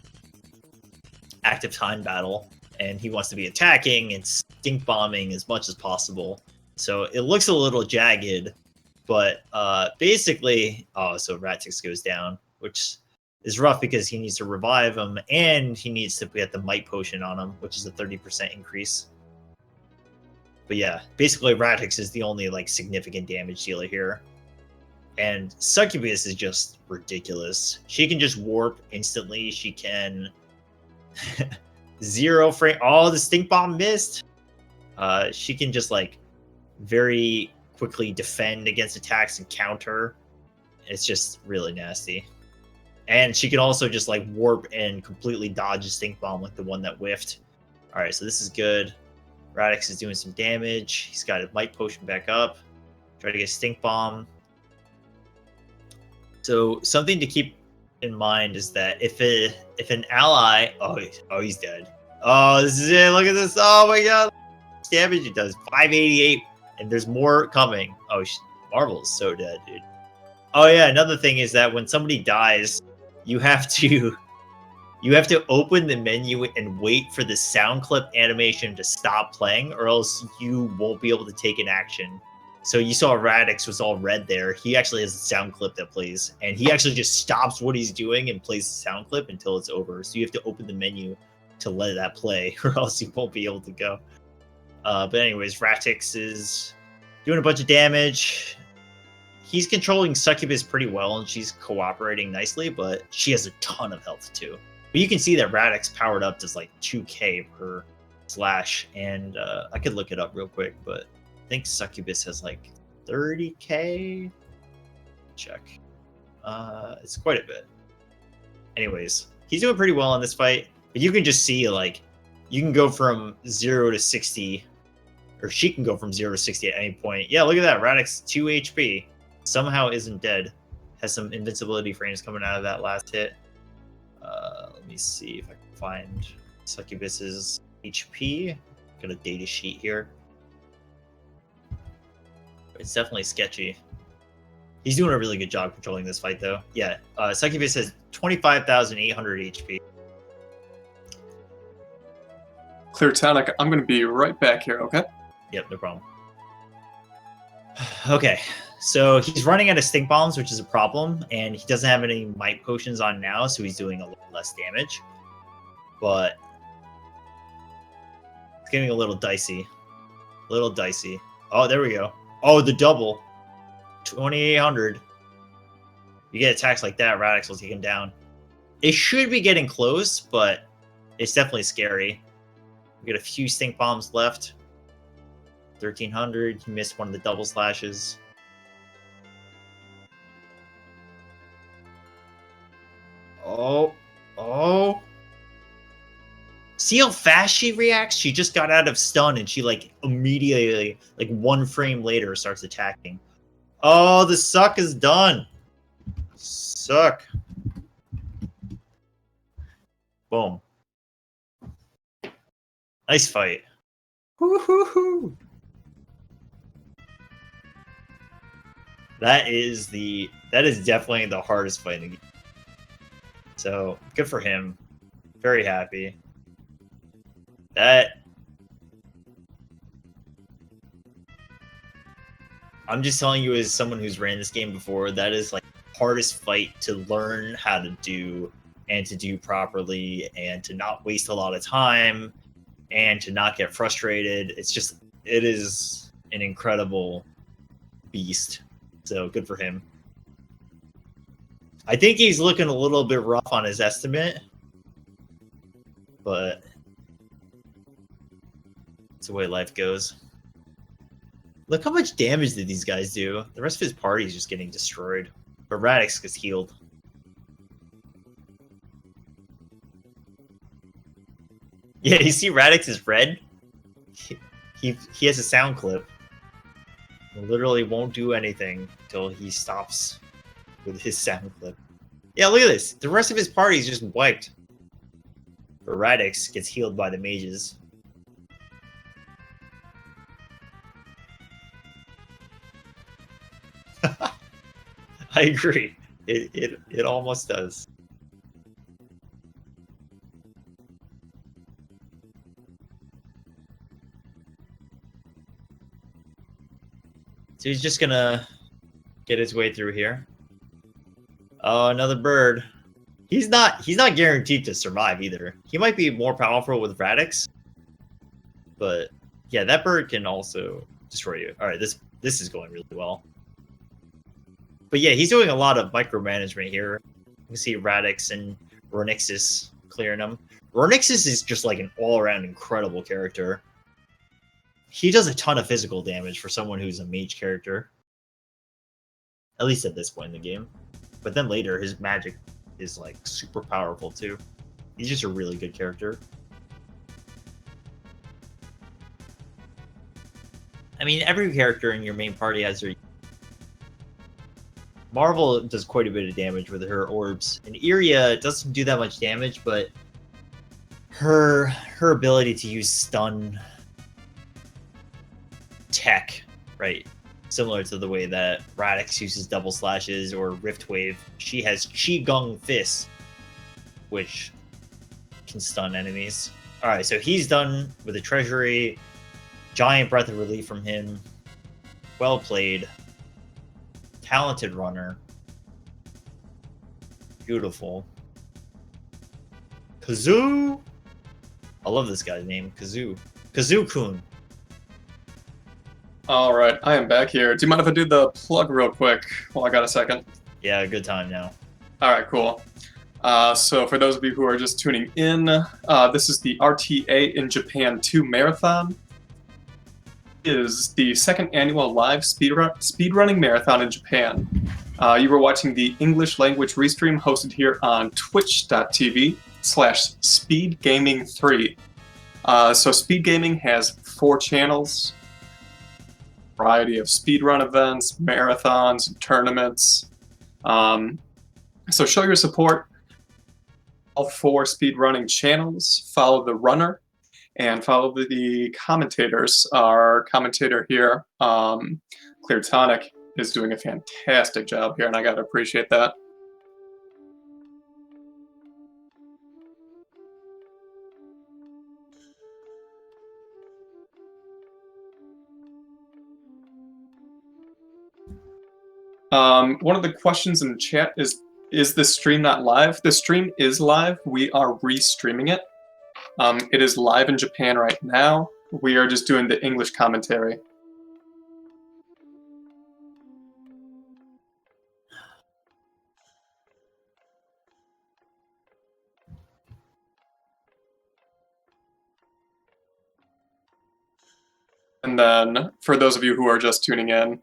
active time battle, and he wants to be attacking and stink bombing as much as possible. So it looks a little jagged, but basically, so Ratix goes down, which is rough because he needs to revive him and he needs to get the might potion on him, which is a 30% increase. But yeah, basically Ratix is the only like significant damage dealer here. And Succubus is just ridiculous. She can just warp instantly. She can zero frame. Oh, the stink bomb missed. She can just like very quickly defend against attacks and counter. It's just really nasty. And she can also just like warp and completely dodge a stink bomb like the one that whiffed. All right, so this is good. Radix is doing some damage. He's got his might potion back up. Try to get stink bomb. So something to keep in mind is that if an ally, oh he's dead. Oh, this is it. Look at this. Oh my god. Damage it does. 588. And there's more coming. Oh, Marvel's so dead, dude. Oh yeah, another thing is that when somebody dies, you have to open the menu and wait for the sound clip animation to stop playing, or else you won't be able to take an action. So you saw Radix was all red there. He actually has a sound clip that plays, and he actually just stops what he's doing and plays the sound clip until it's over. So you have to open the menu to let that play, or else you won't be able to go. But anyways, Radix is doing a bunch of damage. He's controlling Succubus pretty well, and she's cooperating nicely, but she has a ton of health too. But you can see that Radix powered up to like 2k per slash, and I could look it up real quick, but I think Succubus has like 30k. Check. It's quite a bit. Anyways, he's doing pretty well in this fight, but you can just see like you can go from 0 to 60, or she can go from 0 to 60 at any point. Yeah, look at that. Radix 2 HP. Somehow isn't dead. Has some invincibility frames coming out of that last hit. Let me see if I can find Succubus's HP. Got a data sheet here. It's definitely sketchy. He's doing a really good job controlling this fight, though. Yeah, Succubus has 25,800 HP. Clear Tonic, I'm going to be right back here, okay? Yep, no problem. Okay, so he's running out of stink bombs, which is a problem, and he doesn't have any might potions on now, so he's doing a little less damage. But it's getting a little dicey. A little dicey. Oh, there we go. Oh, the double. 2,800. You get attacks like that, Radix will take him down. It should be getting close, but it's definitely scary. We got a few stink bombs left. 1,300. He missed one of the double slashes. Oh. Oh. See how fast she reacts? She just got out of stun and she like immediately, like 1 frame later, starts attacking. Oh, the suck is done. Suck. Boom. Nice fight. Woo-hoo-hoo. That is definitely the hardest fight in the game. So good for him. Very happy. I'm just telling you, as someone who's ran this game before, that is like the hardest fight to learn how to do and to do properly and to not waste a lot of time and to not get frustrated. It is an incredible beast. So good for him. I think he's looking a little bit rough on his estimate, but it's the way life goes. Look how much damage did these guys do. The rest of his party is just getting destroyed. But Radix gets healed. Yeah, you see Radix is red? He has a sound clip. He literally won't do anything until he stops with his sound clip. Yeah, look at this. The rest of his party is just wiped. But Radix gets healed by the mages. I agree. It almost does. So he's just gonna get his way through here. Oh, another bird. He's not guaranteed to survive either. He might be more powerful with Radix, but yeah, that bird can also destroy you. All right, this is going really well. But yeah, he's doing a lot of micromanagement here. You can see Radix and Ronixis clearing him. Ronixis is just like an all-around incredible character. He does a ton of physical damage for someone who's a mage character. At least at this point in the game. But then later, his magic is like super powerful too. He's just a really good character. I mean, every character in your main party has their... Marvel does quite a bit of damage with her orbs. And Iria doesn't do that much damage, but her ability to use stun tech, right? Similar to the way that Radix uses double slashes or Rift Wave. She has Qigong Fist, which can stun enemies. Alright, so he's done with the treasury. Giant breath of relief from him. Well played. Talented runner. Beautiful. Kazoo! I love this guy's name, Kazoo. Kazoo-kun. All right, I am back here. Do you mind if I do the plug real quick while I got a second? Yeah, good time now. All right, cool. So for those of you who are just tuning in, this is the RTA in Japan 2 Marathon. It is the second annual live speedrunning marathon in Japan. You were watching the English language restream hosted here on twitch.tv/speedgaming3. So Speed Gaming has 4 channels, variety of speedrun events, marathons, and tournaments. So show your support. All 4 speedrunning channels. Follow the runner and follow the commentators. Our commentator here, Clear Tonic, is doing a fantastic job here, and I gotta appreciate that. One of the questions in the chat is this stream not live? The stream is live. We are restreaming it. It is live in Japan right now. We are just doing the English commentary. And then, for those of you who are just tuning in, we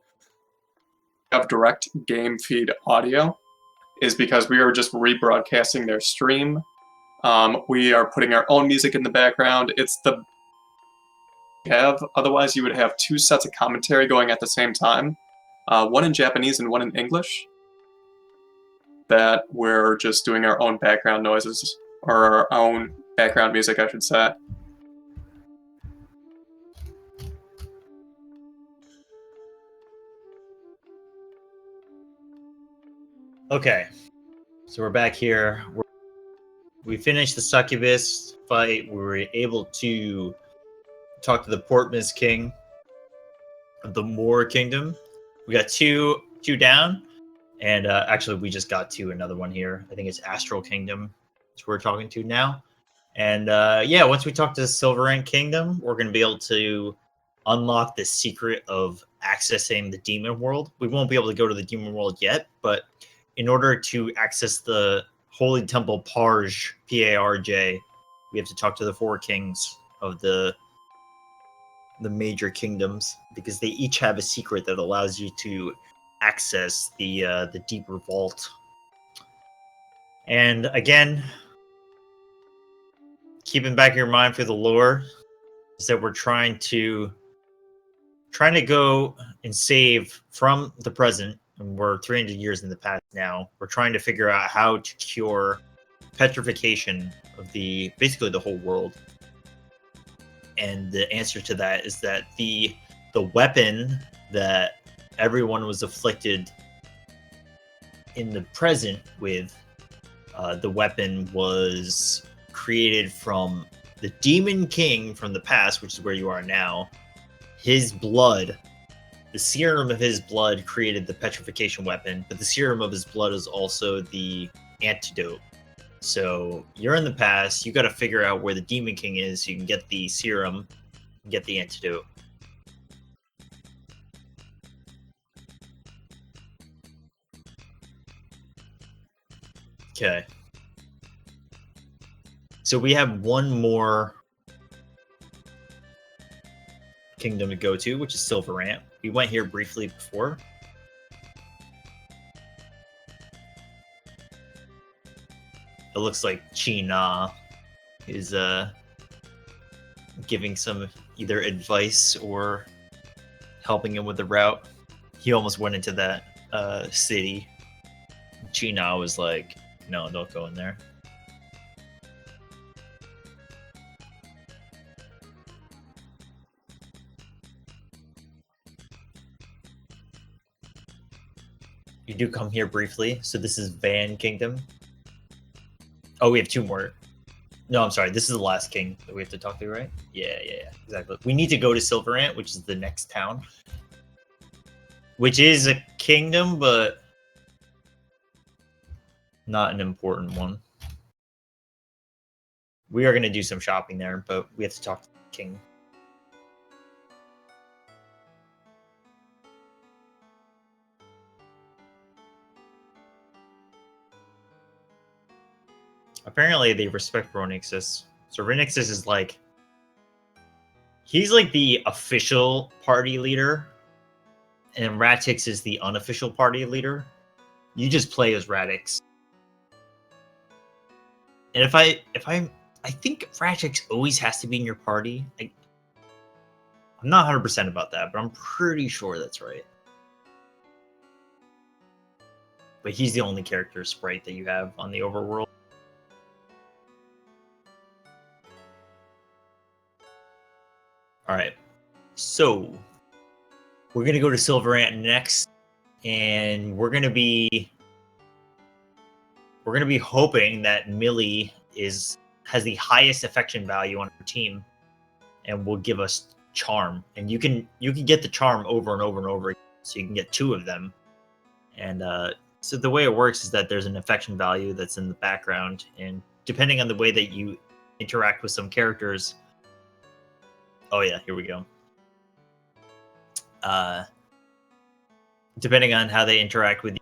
have direct game feed audio, is because we are just rebroadcasting their stream. We are putting our own music in the background. It's the otherwise you would have 2 sets of commentary going at the same time, one in Japanese and one in English. That we're just doing our own background noises, or our own background music, I should say. Okay, so we're back here. We finished the Succubus fight. We were able to talk to the Portmas King of the Moor Kingdom. We got two down, and actually we just got to another one here. I think it's Astral Kingdom, which we're talking to now. And yeah, once we talk to the Silverant Kingdom, we're going to be able to unlock the secret of accessing the Demon World. We won't be able to go to the Demon World yet, but in order to access the Holy Temple Parched, P-A-R-J, we have to talk to the 4 kings of the major kingdoms, because they each have a secret that allows you to access the deeper vault. And again, keep in back of your mind for the lore is that we're trying to go and save from the present, and we're 300 years in the past now. We're trying to figure out how to cure petrification of basically the whole world. And the answer to that is that the weapon that everyone was afflicted in the present with, the weapon was created from the Demon King from the past, which is where you are now. His blood, the serum of his blood created the petrification weapon, but the serum of his blood is also the antidote. So you're in the past, you got to figure out where the Demon King is so you can get the serum and get the antidote. Okay. So we have one more kingdom to go to, which is Silverant. We went here briefly before. It looks like Chi-Na is giving some either advice or helping him with the route. He almost went into that city. Chi-Na was like, no, don't go in there. You do come here briefly. So this is Van Kingdom. Oh, we have 2 more. No, I'm sorry. This is the last king that we have to talk to, right? Yeah, exactly. We need to go to Silverant, which is the next town. Which is a kingdom, but not an important one. We are going to do some shopping there, but we have to talk to the king. Apparently, they respect Ronixus. So Ronixus is like... He's like the official party leader, and Ratix is the unofficial party leader. You just play as Radix. And I think Ratix always has to be in your party. I'm not 100% about that, but I'm pretty sure that's right. But he's the only character sprite that you have on the overworld. Alright, so we're going to go to Silverant next, and we're going to be hoping that Millie has the highest affection value on her team and will give us charm. And you can get the charm over and over and over, so you can get 2 of them. And so the way it works is that there's an affection value that's in the background, and depending on the way that you interact with some characters... Oh yeah, here we go. Depending on how they interact with you,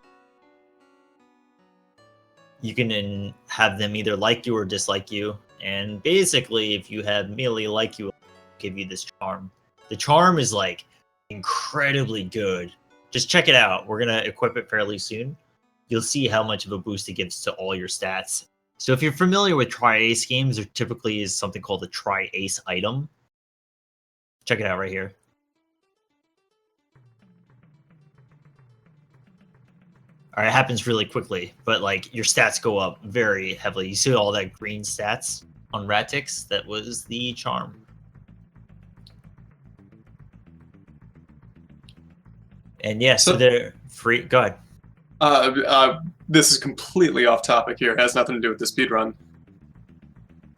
you can have them either like you or dislike you. And basically, if you have Millie like you, it'll give you this charm. The charm is like incredibly good. Just check it out. We're gonna equip it fairly soon. You'll see how much of a boost it gives to all your stats. So if you're familiar with Tri-Ace games, there typically is something called a Tri-Ace item. Check it out right here. All right, it happens really quickly, but like your stats go up very heavily. You see all that green stats on Ratix? That was the charm. And yeah, so they're free. Go ahead. This is completely off topic here. It has nothing to do with the speedrun.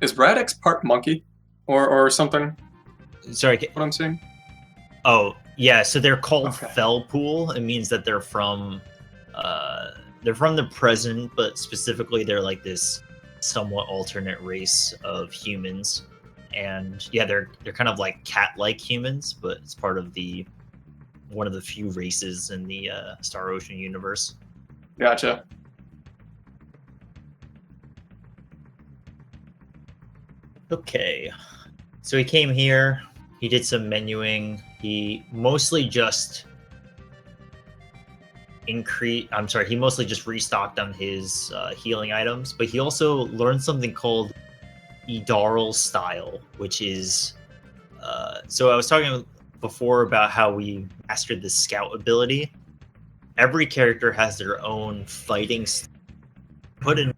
Is Radix part monkey or something? Sorry, what I'm saying? Oh, yeah, so they're called Felpool. It means that they're from the present, but specifically they're like this somewhat alternate race of humans. And yeah, they're kind of like cat-like humans, but it's part of one of the few races in the Star Ocean universe. Gotcha. Okay, so he came here. He did some menuing. He mostly just he mostly just restocked on his healing items, but he also learned something called Edaral Style, which is so I was talking before about how we mastered the scout ability. Every character has their own fighting put in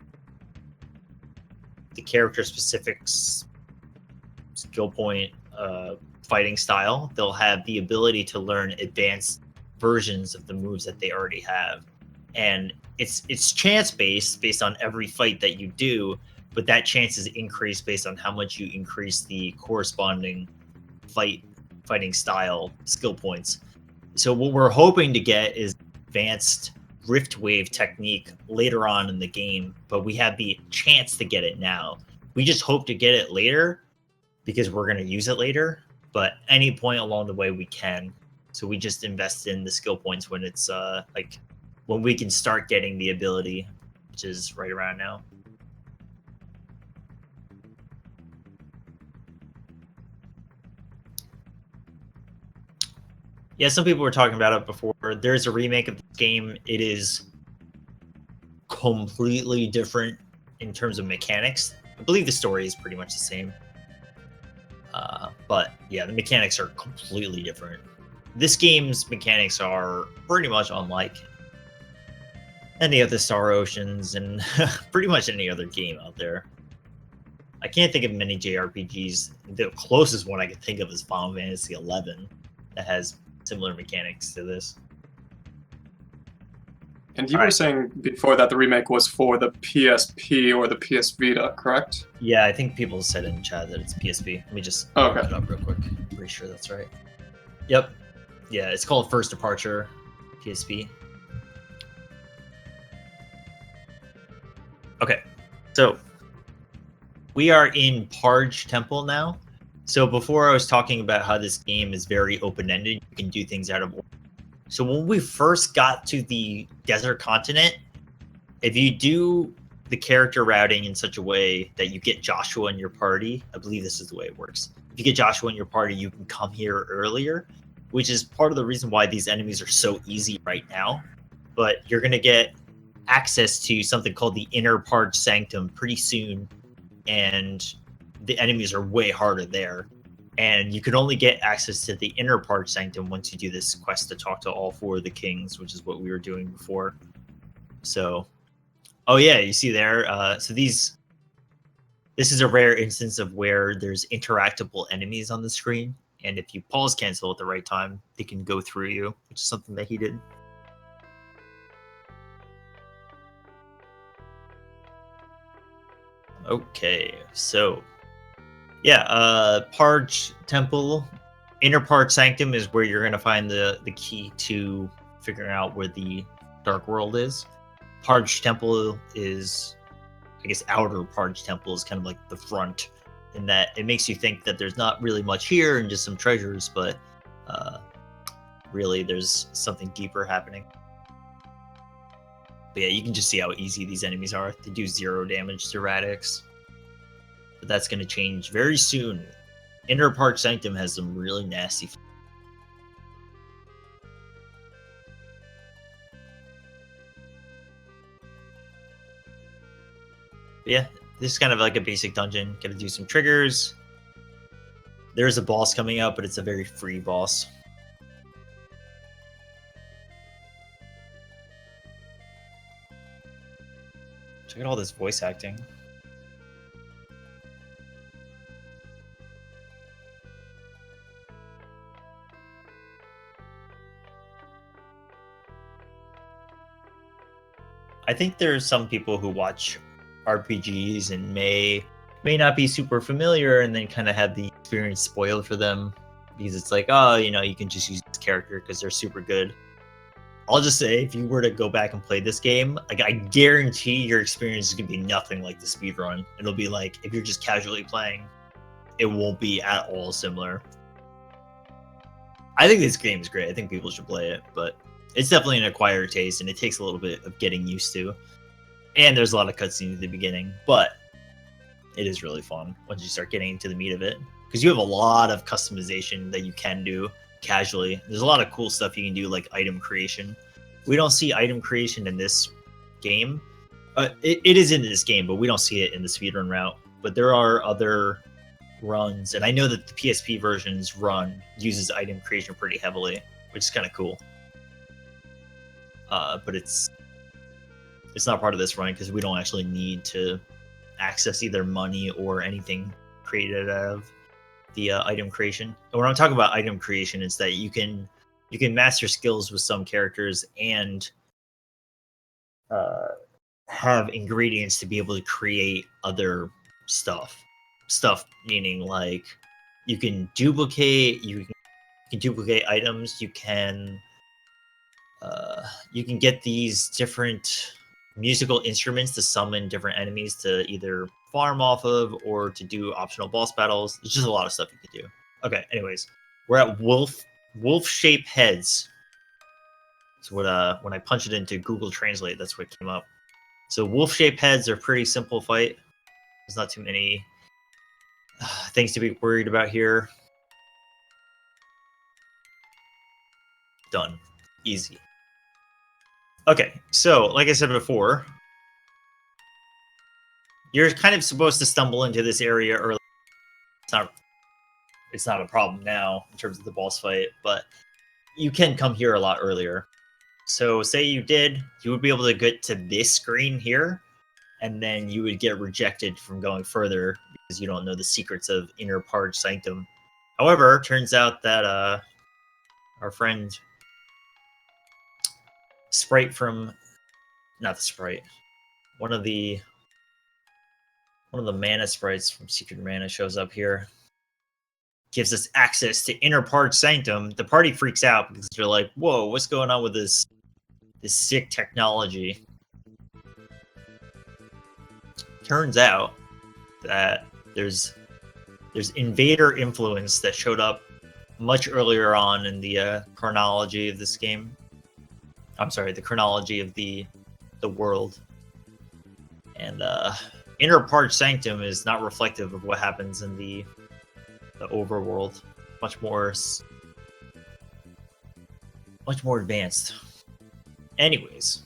the character specific skill point fighting style. They'll have the ability to learn advanced versions of the moves that they already have, and it's chance based on every fight that you do, but that chance is increased based on how much you increase the corresponding fighting style skill points. So what we're hoping to get is advanced rift wave technique later on in the game, but we have the chance to get it now. We just hope to get it later because we're going to use it later, but any point along the way we can. So we just invest in the skill points when it's like when we can start getting the ability, which is right around now. Yeah, some people were talking about it before. There's a remake of this game. It is completely different in terms of mechanics. I believe the story is pretty much the same. But yeah, the mechanics are completely different. This game's mechanics are pretty much unlike any of the Star Oceans and pretty much any other game out there. I can't think of many JRPGs. The closest one I can think of is Final Fantasy XI that has similar mechanics to this. And you were saying before that the remake was for the PSP or the PS Vita, correct? Yeah, I think people said in chat that it's PSP. Let me just look it up real quick. I'm pretty sure that's right. Yep. Yeah, it's called First Departure, PSP. Okay, so we are in Parched Temple now. So before I was talking about how this game is very open-ended, you can do things out of order. So when we first got to the desert continent, if you do the character routing in such a way that you get Joshua in your party, I believe this is the way it works. If you get Joshua in your party, you can come here earlier, which is part of the reason why these enemies are so easy right now. But you're going to get access to something called the Inner Parched Sanctum pretty soon, and the enemies are way harder there. And you can only get access to the Inner Parched Sanctum once you do this quest to talk to all 4 of the kings, which is what we were doing before. So, oh yeah, you see there. So this is a rare instance of where there's interactable enemies on the screen, and if you pause cancel at the right time, they can go through you, which is something that he did. Okay, so yeah, Parched Temple, Inner Parched Sanctum is where you're gonna find the key to figuring out where the Dark World is. Parched Temple is, I guess, Outer Parched Temple is kind of like the front, in that it makes you think that there's not really much here and just some treasures, but really there's something deeper happening. But yeah, you can just see how easy these enemies are. They do 0 damage to Radix. But that's going to change very soon. Inner Parched Sanctum has some really nasty... But yeah, this is kind of like a basic dungeon. Got to do some triggers. There's a boss coming up, but it's a very free boss. Check out all this voice acting. I think there's some people who watch RPGs and may not be super familiar, and then kind of have the experience spoiled for them because it's like, oh, you know, you can just use this character because they're super good. I'll just say, if you were to go back and play this game, like, I guarantee your experience is gonna be nothing like the speedrun. It'll be like, if you're just casually playing, it won't be at all similar. I think this game is great. I think people should play it, but it's definitely an acquired taste, and it takes a little bit of getting used to. And there's a lot of cutscenes at the beginning, but it is really fun once you start getting into the meat of it, because you have a lot of customization that you can do casually. There's a lot of cool stuff you can do, like item creation. We don't see item creation in this game. It is in this game, but we don't see it in the speedrun route. But there are other runs, and I know that the PSP version's run uses item creation pretty heavily, which is kind of cool. But it's not part of this run because we don't actually need to access either money or anything created out of the item creation. And when I'm talking about item creation, it's that you can master skills with some characters and have ingredients to be able to create other stuff. Stuff meaning like you can duplicate items. You can get these different musical instruments to summon different enemies to either farm off of or to do optional boss battles. There's just a lot of stuff you can do. Okay, anyways, we're at wolf-shaped heads. So when I punch it into Google Translate, that's what came up. So wolf-shaped heads are pretty simple fight. There's not too many things to be worried about here. Done. Easy. Okay, so like I said before, you're kind of supposed to stumble into this area early. It's not a problem now in terms of the boss fight, but you can come here a lot earlier. So say you did, you would be able to get to this screen here, and then you would get rejected from going further because you don't know the secrets of Inner Parched Sanctum. However, turns out that our friend Sprite from not the sprite. One of the mana sprites from Secret Mana shows up here. Gives us access to Inner Parched Sanctum. The party freaks out because they're like, "Whoa, what's going on with this sick technology?" Turns out that there's invader influence that showed up much earlier on in the chronology of this game. I'm sorry, the chronology of the world. And Inner Parched Sanctum is not reflective of what happens in the overworld. Much more advanced. Anyways,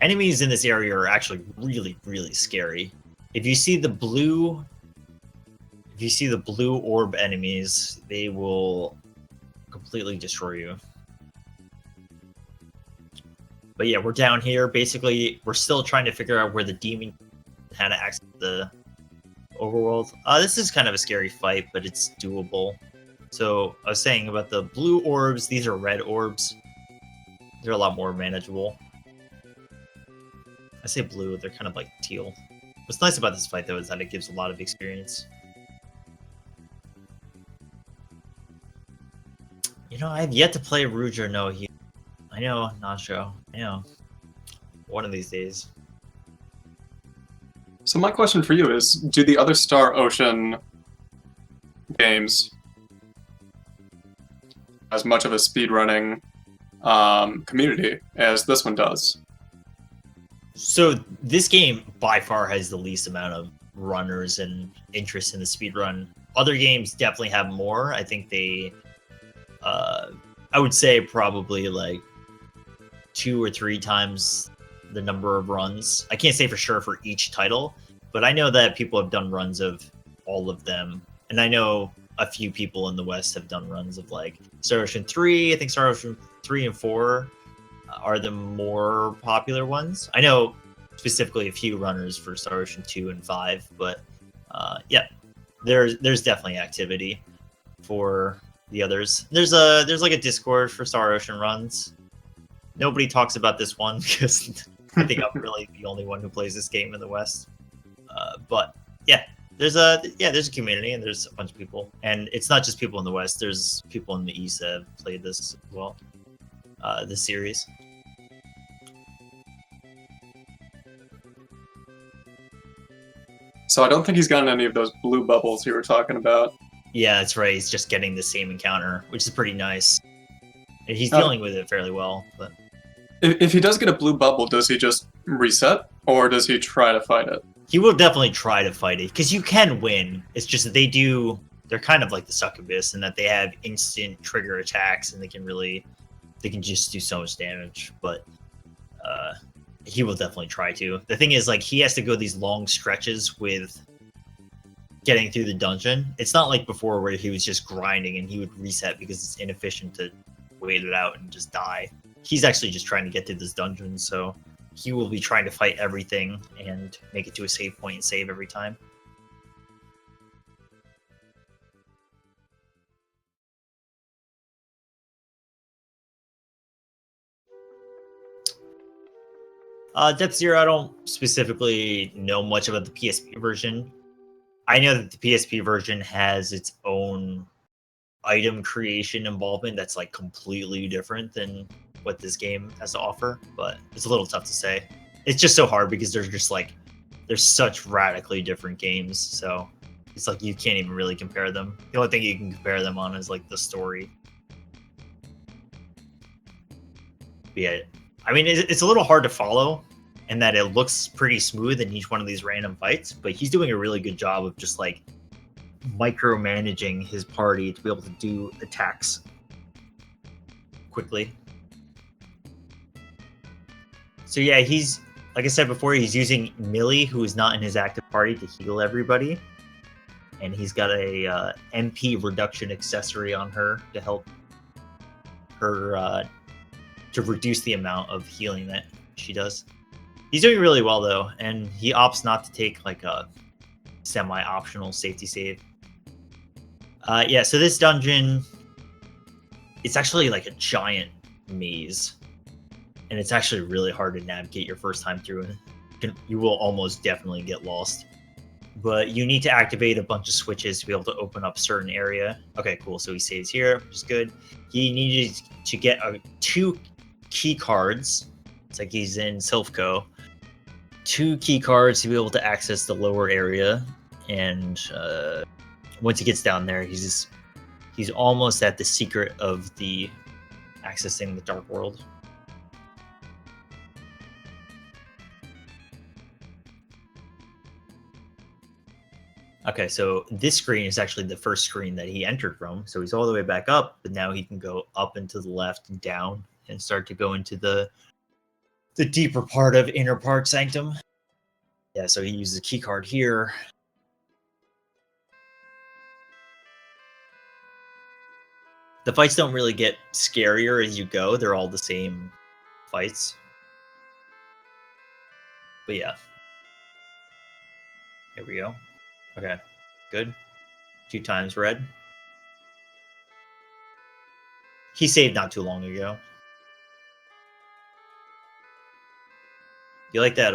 enemies in this area are actually really, really scary. If you see the blue orb enemies, they will completely destroy you. But yeah, we're down here. Basically, we're still trying to figure out where the demon had to access the overworld. This is kind of a scary fight, but it's doable. So I was saying about the blue orbs, these are red orbs. They're a lot more manageable. I say blue, they're kind of like teal. What's nice about this fight, though, is that it gives a lot of experience. You know, I have yet to play Rouge or No Heal. I know, Nacho. I know. One of these days. So my question for you is, do the other Star Ocean games as much of a speedrunning community as this one does? So this game by far has the least amount of runners and interest in the speedrun. Other games definitely have more. I think they, I would say probably like 2 or 3 times the number of runs. I can't say for sure for each title, but I know that people have done runs of all of them. And I know a few people in the West have done runs of like Star Ocean 3. I think Star Ocean 3 and 4 are the more popular ones. I know specifically a few runners for Star Ocean 2 and 5, but yeah, there's definitely activity for the others. There's like a Discord for Star Ocean runs. Nobody talks about this one because I think I'm really the only one who plays this game in the West. But yeah, there's a community and there's a bunch of people, and it's not just people in the West. There's people in the East that have played this as well. This series. So I don't think he's gotten any of those blue bubbles you were talking about. Yeah, that's right. He's just getting the same encounter, which is pretty nice. And he's dealing with it fairly well. But if he does get a blue bubble, does he just reset, or does he try to fight it? He will definitely try to fight it, because you can win. It's just that they're kind of like the Succubus in that they have instant trigger attacks, and they can just do so much damage. But he will definitely try to. The thing is, like, he has to go these long stretches with getting through the dungeon. It's not like before where he was just grinding and he would reset because it's inefficient to wait it out and just die. He's actually just trying to get through this dungeon, so he will be trying to fight everything and make it to a save point and save every time. Depth Zero, I don't specifically know much about the PSP version. I know that the PSP version has its own item creation involvement that's like completely different than what this game has to offer, but it's a little tough to say. It's just so hard because they're such radically different games, so it's like you can't even really compare them. The only thing you can compare them on is like the story. But yeah, I mean, it's a little hard to follow in that it looks pretty smooth in each one of these random fights, but he's doing a really good job of just like micromanaging his party to be able to do attacks quickly. So yeah, he's, like I said before, he's using Millie, who is not in his active party, to heal everybody. And he's got a MP reduction accessory on her to help her to reduce the amount of healing that she does. He's doing really well, though, and he opts not to take like a semi-optional safety save. Yeah, so this dungeon, it's actually like a giant maze. and it's actually really hard to navigate your first time through it. You will almost definitely get lost. But you need to activate a bunch of switches to be able to open up certain area. Okay, cool. So he saves here, which is good. He needed to get 2 key cards. It's like he's in Silphco. 2 key cards to be able to access the lower area. And once he gets down there, he's almost at the secret of the accessing the dark world. Okay, so this screen is actually the first screen that he entered from. So he's all the way back up, but now he can go up and to the left and down and start to go into the deeper part of Inner Park Sanctum. Yeah, so he uses a key card here. The fights don't really get scarier as you go. They're all the same fights. But yeah. Here we go. Okay, good. 2 times red. He saved not too long ago. You like that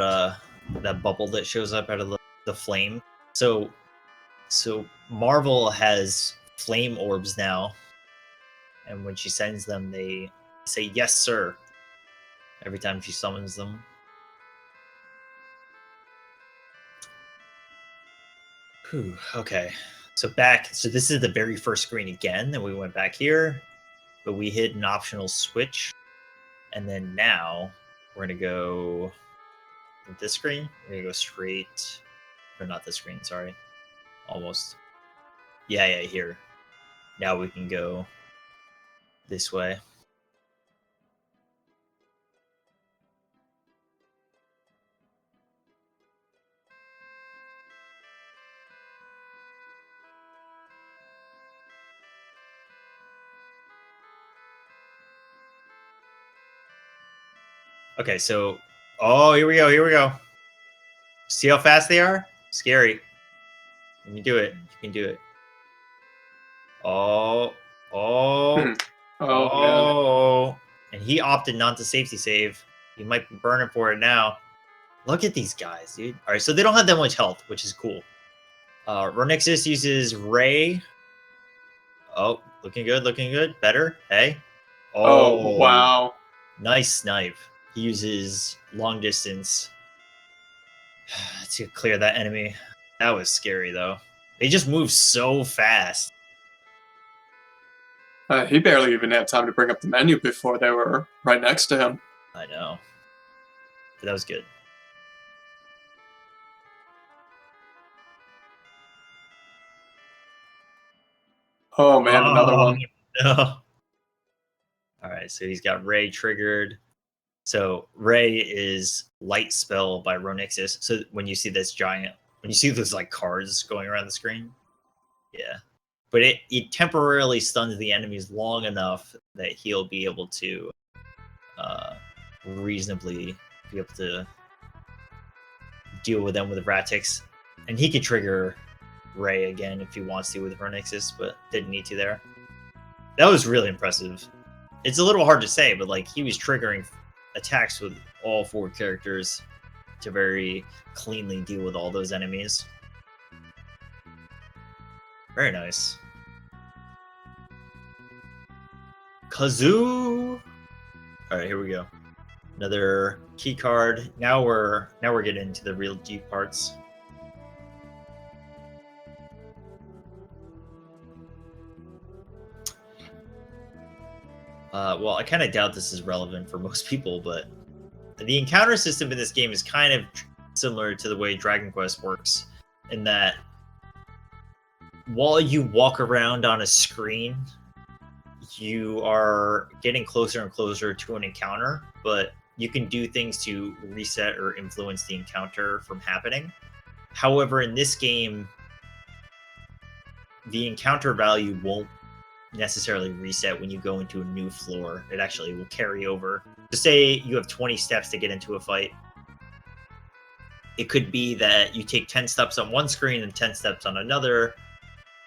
that bubble that shows up out of the flame? So Marvel has flame orbs now, and when she sends them, they say yes, sir, every time she summons them. Whew, okay. So this is the very first screen again, and we went back here, but we hit an optional switch, and then now we're gonna go with this screen. We're gonna go straight, or not this screen, sorry. Almost. Yeah, here. Now we can go this way. Okay, so here we go. See how fast they are? Scary. You can do it. You can do it. Oh. Man. And he opted not to safety save. He might be burning for it now. Look at these guys, dude. All right, so they don't have that much health, which is cool. Ronixus uses Ray. Oh, looking good. Better. Hey. Oh, wow. Nice snipe. He uses long distance to clear that enemy. That was scary, though. They just move so fast. He barely even had time to bring up the menu before they were right next to him. I know. But that was good. Oh, man, another one. No. All right, so he's got Ray triggered. So Ray is light spell by Ronixus. So when you see this giant, when you see those like cards going around the screen, yeah. But it temporarily stuns the enemies long enough that he'll be able to reasonably be able to deal with them with Ratix. And he could trigger Ray again if he wants to with Ronixus, but didn't need to there. That was really impressive. It's a little hard to say, but like he was triggering attacks with all 4 characters to very cleanly deal with all those enemies. Very nice. Kazoo! Alright, here we go. Another key card. Now we're getting into the real deep parts. Well, I kind of doubt this is relevant for most people, but the encounter system in this game is kind of similar to the way Dragon Quest works, in that while you walk around on a screen, you are getting closer and closer to an encounter, but you can do things to reset or influence the encounter from happening. However, in this game, the encounter value won't necessarily reset when you go into a new floor. It actually will carry over. To say you have 20 steps to get into a fight, it could be that you take 10 steps on one screen and 10 steps on another,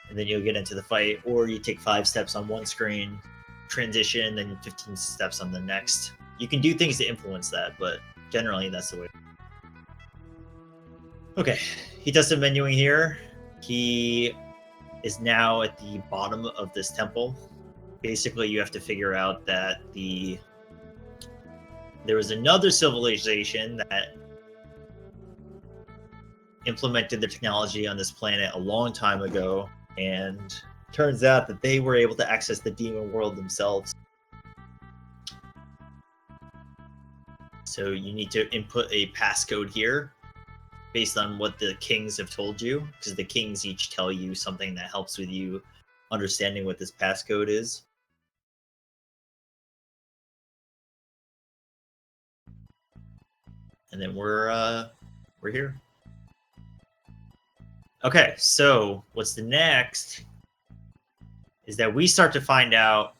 and then you'll get into the fight, or you take 5 steps on one screen, transition, then 15 steps on the next. You can do things to influence that, but generally that's the way. Okay, he does some menuing here. He is now at the bottom of this temple. Basically, you have to figure out that there was another civilization that implemented the technology on this planet a long time ago, and turns out that they were able to access the demon world themselves. So you need to input a passcode here based on what the kings have told you, because the kings each tell you something that helps with you understanding what this passcode is. And then we're here. Okay, so what's the next is that we start to find out.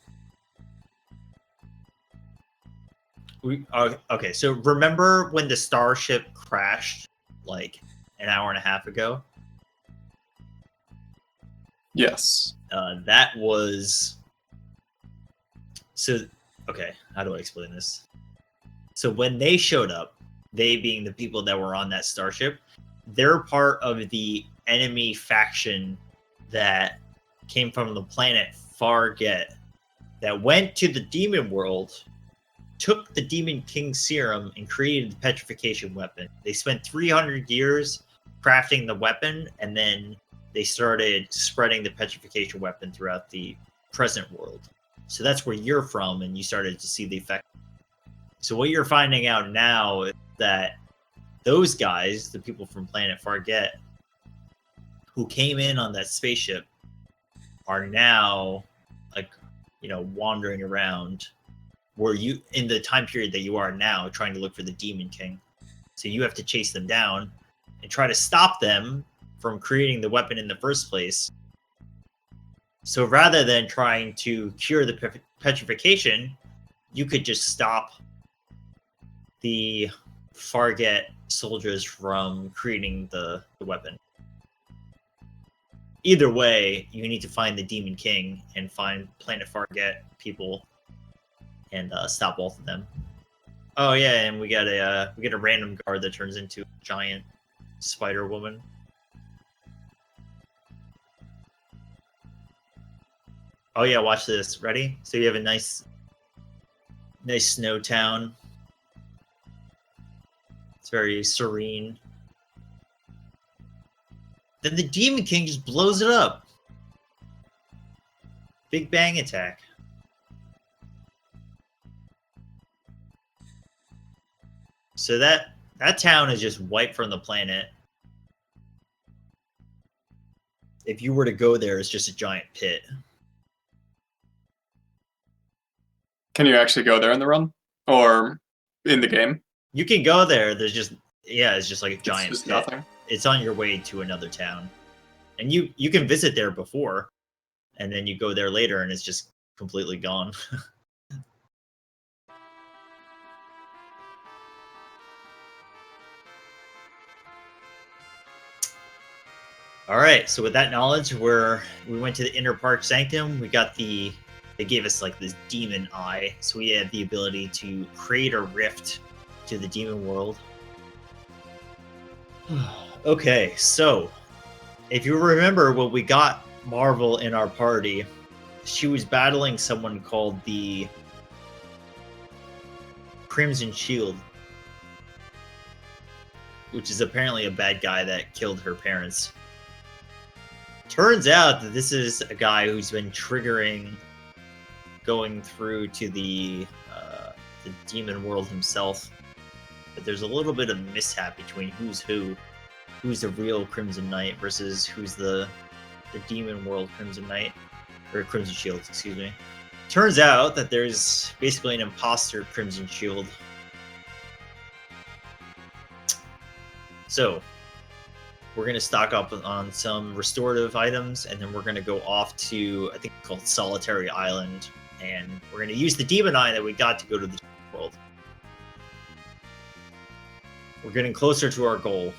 Okay, so remember when the starship crashed like an hour and a half ago? Yes. That was... So, okay, how do I explain this? So when they showed up, they being the people that were on that starship, they're part of the enemy faction that came from the planet Farget, that went to the demon world, took the Demon King serum, and created the petrification weapon. They spent 300 years crafting the weapon, and then they started spreading the petrification weapon throughout the present world. So that's where you're from, and you started to see the effect. So what you're finding out now is that those guys, the people from planet Farget, who came in on that spaceship, are now, like, wandering around where you, in the time period that you are now, trying to look for the Demon King. So you have to chase them down and try to stop them from creating the weapon in the first place. So rather than trying to cure the petrification, you could just stop the Farget soldiers from creating the weapon. Either way, you need to find the Demon King and find Planet Farget people and stop both of them. Oh yeah, and we get a random guard that turns into a giant spider woman. Oh yeah, watch this. Ready? So you have a nice snow town. It's very serene. Then the Demon King just blows it up. Big bang attack. So that town is just wiped from the planet. If you were to go there, it's just a giant pit. Can you actually go there in the run? Or in the game? You can go there. There's just... Yeah, it's just like a giant It's just pit. nothing. It's on your way to another town. And you can visit there before, and then you go there later, and it's just completely gone. All right, so with that knowledge, we went to the inner park sanctum. We got they gave us like this demon eye, so we had the ability to create a rift to the demon world. Okay, so if you remember when we got Marvel in our party, she was battling someone called the Crimson Shield, which is apparently a bad guy that killed her parents. Turns out that this is a guy who's been triggering going through to the demon world himself. But there's a little bit of mishap between who's the real Crimson Knight versus who's the demon world Crimson Knight, or Crimson Shield, excuse me. Turns out that there's basically an imposter Crimson Shield. So we're going to stock up on some restorative items, and then we're going to go off to, I think it's called Solitary Island, and we're going to use the demon eye that we got to go to the world. We're getting closer to our goal.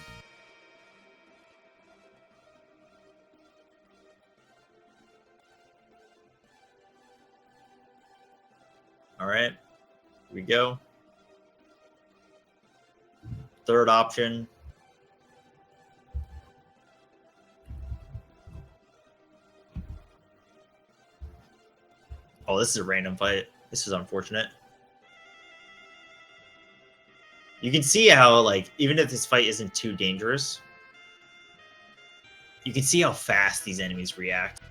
All right, here we go. third option. Oh, this is a random fight. This is unfortunate. You can see how, like, even if this fight isn't too dangerous, you can see how fast these enemies react.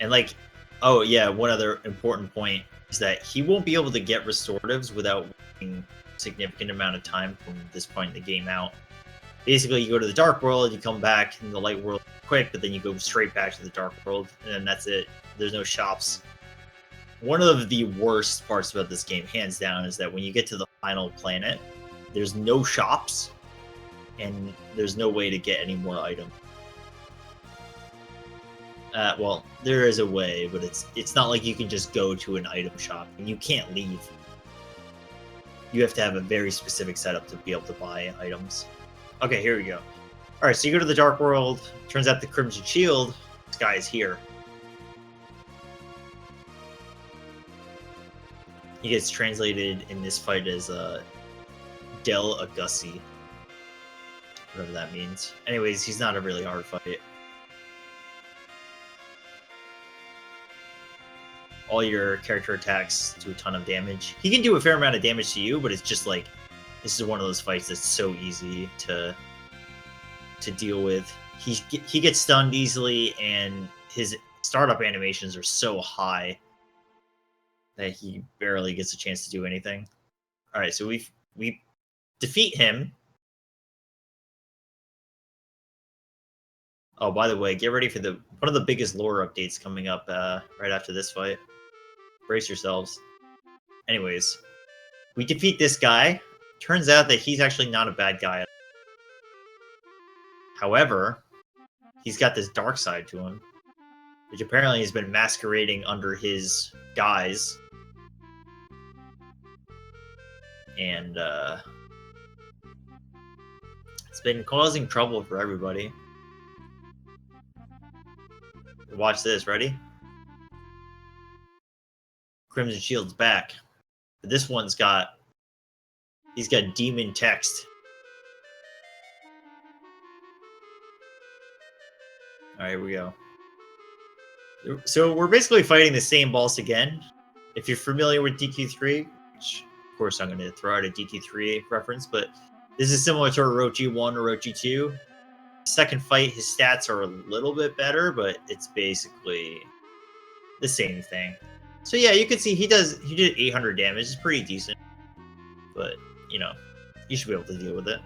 And, like, oh, yeah, one other important point is that he won't be able to get restoratives without waiting a significant amount of time from this point in the game out. Basically, you go to the Dark World, you come back in the Light World quick, but then you go straight back to the Dark World, and then that's it. There's no shops. One of the worst parts about this game, hands down, is that when you get to the final planet, there's no shops, and there's no way to get any more items. Well, there is a way, but it's not like you can just go to an item shop, and you can't leave. You have to have a very specific setup to be able to buy items. Okay, here we go. All right, so you go to the Dark World. Turns out the Crimson Shield, this guy is here. He gets translated in this fight as Del Augussi, whatever that means. Anyways, he's not a really hard fight. All your character attacks do a ton of damage. He can do a fair amount of damage to you, but it's just like, this is one of those fights that's so easy to deal with. He gets stunned easily, and his startup animations are so high that he barely gets a chance to do anything. All right, so we defeat him. Oh, by the way, get ready for one of the biggest lore updates coming up right after this fight. Brace yourselves. Anyways, we defeat this guy. Turns out that he's actually not a bad guy. However, he's got this dark side to him, which apparently has been masquerading under his guise. And it's been causing trouble for everybody. Watch this, ready? Crimson Shield's back. But this one's he's got demon text. Alright, here we go. So we're basically fighting the same boss again. If you're familiar with DQ3, which of course I'm going to throw out a DQ3 reference, but this is similar to Orochi 1 or Orochi 2. Second fight, his stats are a little bit better, but it's basically the same thing. So yeah, you can see he did 800 damage. It's pretty decent, but you know, you should be able to deal with it.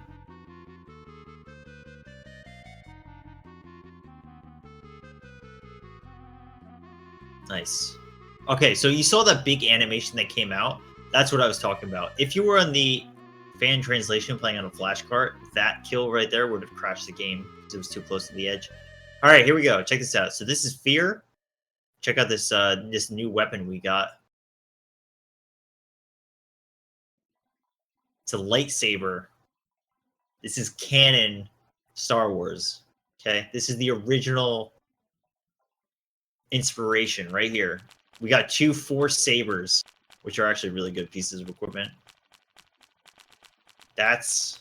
Nice. Okay, so you saw that big animation that came out. That's what I was talking about. If you were on the fan translation playing on a flash cart, that kill right there would have crashed the game because it was too close to the edge. All right, here we go. Check this out. So this is Fear. Check out this this new weapon we got. It's a lightsaber. This is canon Star Wars. Okay, this is the original inspiration right here. We got 2 Force sabers, which are actually really good pieces of equipment. That's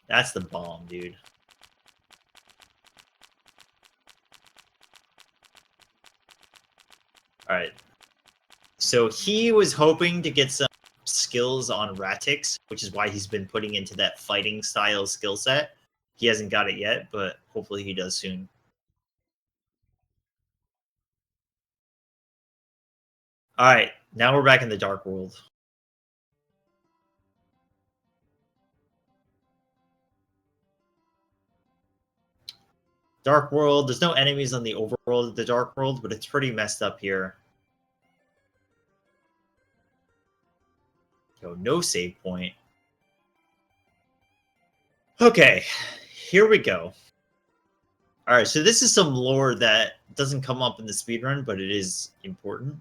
the bomb, dude. All right. So he was hoping to get some skills on Ratix, which is why he's been putting into that fighting style skill set. He hasn't got it yet, but hopefully he does soon. All right, now we're back in the Dark World. Dark World, there's no enemies on the overworld of the Dark World, but it's pretty messed up here. Yo, no save point. Okay, here we go. All right, so this is some lore that doesn't come up in the speedrun, but it is important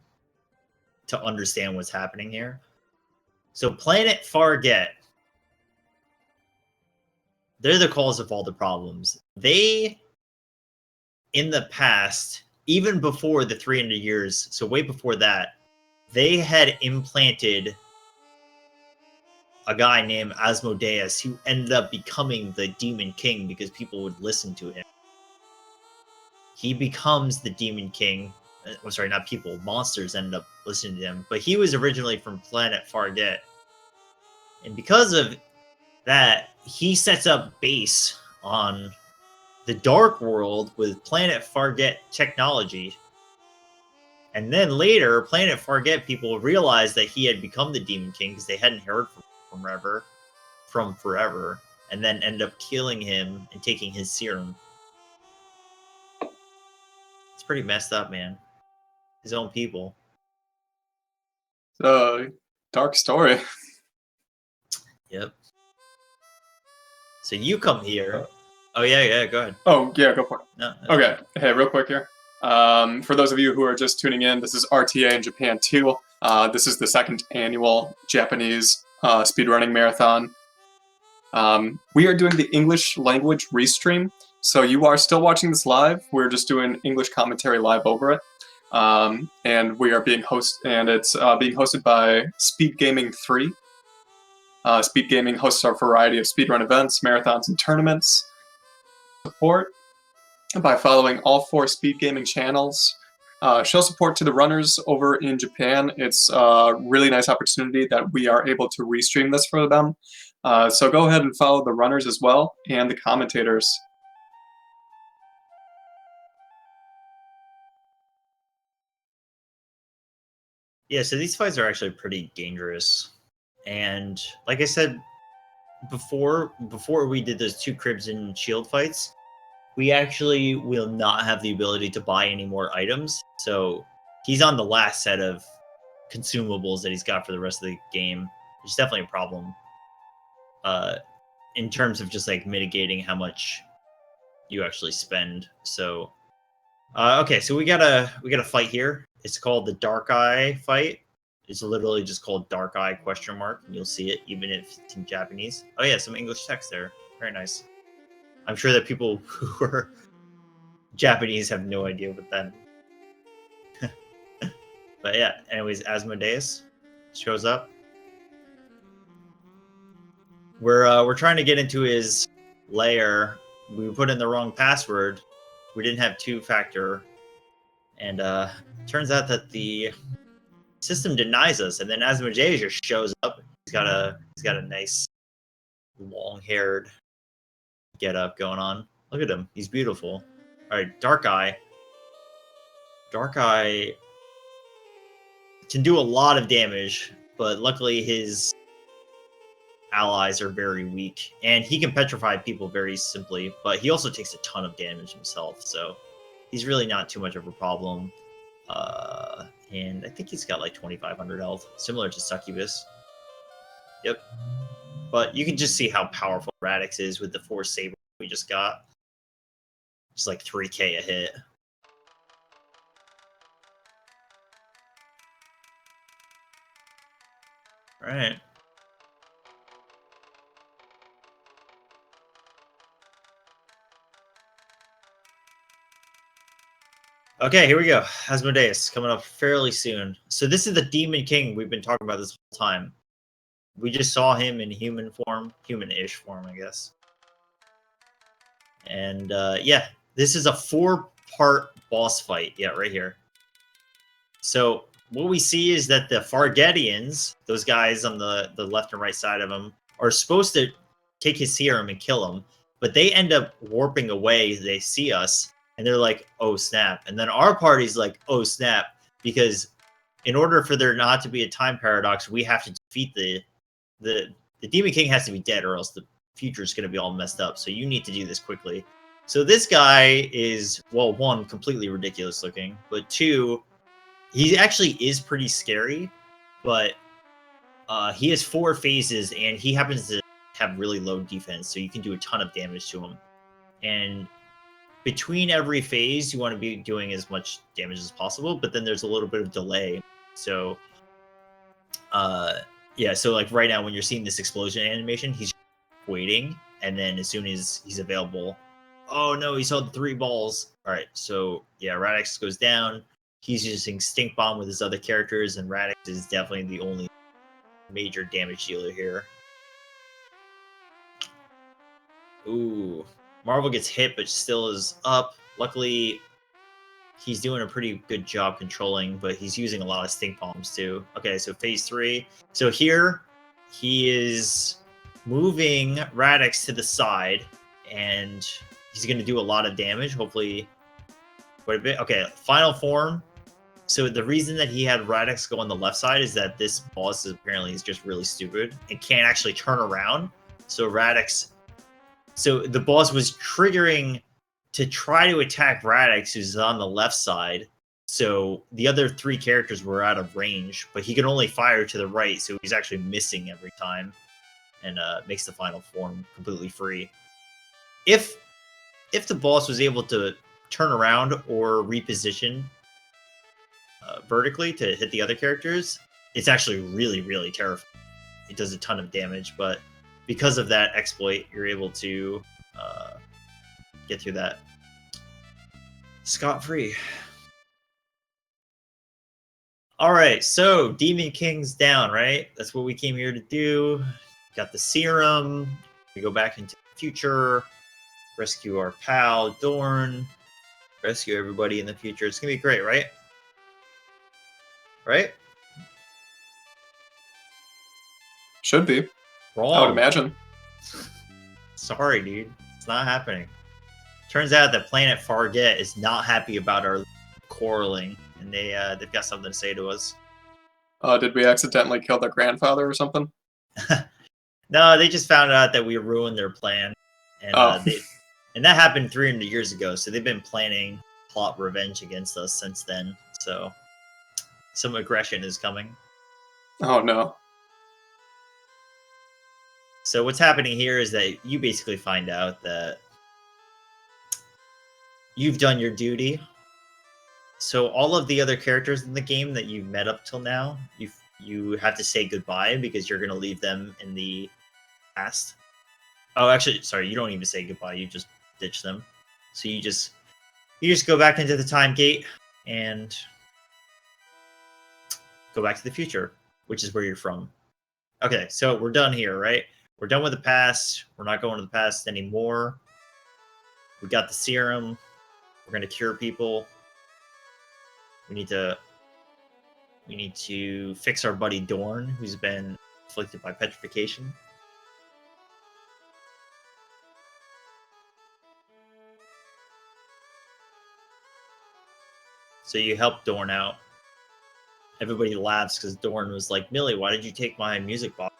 to understand what's happening here. So Planet Farget, they're the cause of all the problems. They, in the past, even before the 300 years, so way before that, they had implanted a guy named Asmodeus who ended up becoming the Demon King because people would listen to him. He becomes the Demon King. I'm sorry, not people. Monsters ended up listening to him. But he was originally from planet Farget. And because of that, he sets up base on the Dark World with planet Farget technology. And then later, planet Farget people realized that he had become the Demon King because they hadn't heard from forever, and then end up killing him and taking his serum. It's pretty messed up, man. His own people. Dark story. Yep. So you come here. Oh, yeah, go ahead. Oh, yeah, go for it. No. Okay, hey, real quick here. For those of you who are just tuning in, this is RTA in Japan too. This is the second annual Japanese speedrunning marathon. We are doing the English language restream, so you are still watching this live. We're just doing English commentary live over it. And we are being it's being hosted by Speed Gaming 3. Speed Gaming hosts a variety of speedrun events, marathons, and tournaments. Support by following all 4 Speed Gaming channels. Show support to the runners over in Japan. It's a really nice opportunity that we are able to restream this for them. So go ahead and follow the runners as well, and the commentators. Yeah, so these fights are actually pretty dangerous. And like I said before we did those 2 cribs and shield fights, we actually will not have the ability to buy any more items. So he's on the last set of consumables that he's got for the rest of the game, which is definitely a problem. In terms of just like mitigating how much you actually spend. So okay, so we got a fight here. It's called the Dark Eye fight. It's literally just called Dark Eye ? And you'll see it even if it's in Japanese. Oh yeah, some English text there. Very nice. I'm sure that people who are Japanese have no idea what that is. But yeah, anyways, Asmodeus shows up. We're trying to get into his lair. We put in the wrong password. We didn't have 2-factor, and turns out that the system denies us. And then Asmodeus just shows up. He's got a nice long-haired get-up going on. Look at him. He's beautiful. All right, Dark Eye. Dark Eye can do a lot of damage, but luckily his allies are very weak, and he can petrify people very simply, but he also takes a ton of damage himself, so he's really not too much of a problem. And I think he's got like 2,500 health, similar to Succubus. Yep. But you can just see how powerful Radix is with the 4 saber we just got. It's like 3k a hit. All right. Okay, here we go. Asmodeus coming up fairly soon. So this is the Demon King we've been talking about this whole time. We just saw him in human form, human-ish form, I guess. And yeah, this is a 4-part boss fight. Yeah, right here. So what we see is that the Fargetians, those guys on the left and right side of him, are supposed to take his serum and kill him, but they end up warping away. They see us, and they're like, oh, snap. And then our party's like, oh, snap, because in order for there not to be a time paradox, we have to defeat the Demon King has to be dead, or else the future is going to be all messed up. So you need to do this quickly. So this guy is, well, 1, completely ridiculous looking, but 2, he actually is pretty scary, but he has 4 phases, and he happens to have really low defense, so you can do a ton of damage to him. And between every phase, you want to be doing as much damage as possible, but then there's a little bit of delay. So, yeah, so like right now when you're seeing this explosion animation, he's waiting, and then as soon as he's available, oh no, he saw the 3 balls. All right, so yeah, Radix goes down. He's using Stink Bomb with his other characters, and Radix is definitely the only major damage dealer here. Ooh. Marvel gets hit, but still is up. Luckily, he's doing a pretty good job controlling, but he's using a lot of stink bombs too. Okay, so phase 3. So here, he is moving Radix to the side, and he's going to do a lot of damage. Hopefully, quite a bit. Okay, final form. So the reason that he had Radix go on the left side is that this boss apparently is just really stupid and can't actually turn around. So Radix... So the boss was triggering to try to attack Radix, who's on the left side. So the other 3 characters were out of range, but he could only fire to the right, so he's actually missing every time, and makes the final form completely free. If the boss was able to turn around or reposition vertically to hit the other characters, it's actually really, really terrifying. It does a ton of damage, but because of that exploit, you're able to get through that scot-free. All right, so Demon King's down, right? That's what we came here to do. Got the serum. We go back into the future, rescue our pal Dorn, rescue everybody in the future. It's gonna be great, right? Right? Should be. Wrong. I would imagine. Sorry, dude. It's not happening. Turns out that Planet Farget is not happy about our quarreling, and they've got something to say to us. Did we accidentally kill their grandfather or something? No, they just found out that we ruined their plan, and and that happened 300 years ago. So they've been planning plot revenge against us since then. So some aggression is coming. Oh no. So what's happening here is that you basically find out that you've done your duty. So all of the other characters in the game that you've met up till now, you have to say goodbye because you're going to leave them in the past. Oh, actually, sorry, you don't even say goodbye. You just ditch them. So you just go back into the time gate and go back to the future, which is where you're from. Okay, so we're done here, right? We're done with the past. We're not going to the past anymore. We got the serum. We're going to cure people. We need to fix our buddy Dorn, who's been afflicted by petrification. So you help Dorn out. Everybody laughs because Dorn was like, Millie, why did you take my music box?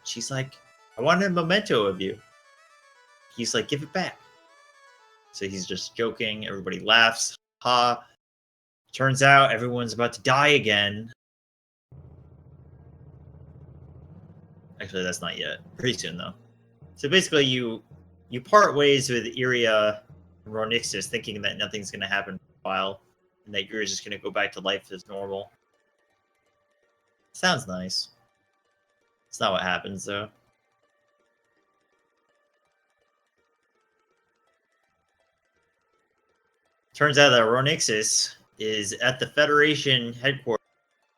She's like, I wanted a memento of you. He's like, give it back. So he's just joking. Everybody laughs. Ha. Turns out everyone's about to die again. Actually, that's not yet. Pretty soon, though. So basically, you part ways with Iria and Ronixus, thinking that nothing's going to happen for a while, and that you're just going to go back to life as normal. Sounds nice. It's not what happens, though. Turns out that Ronixus is at the Federation headquarters.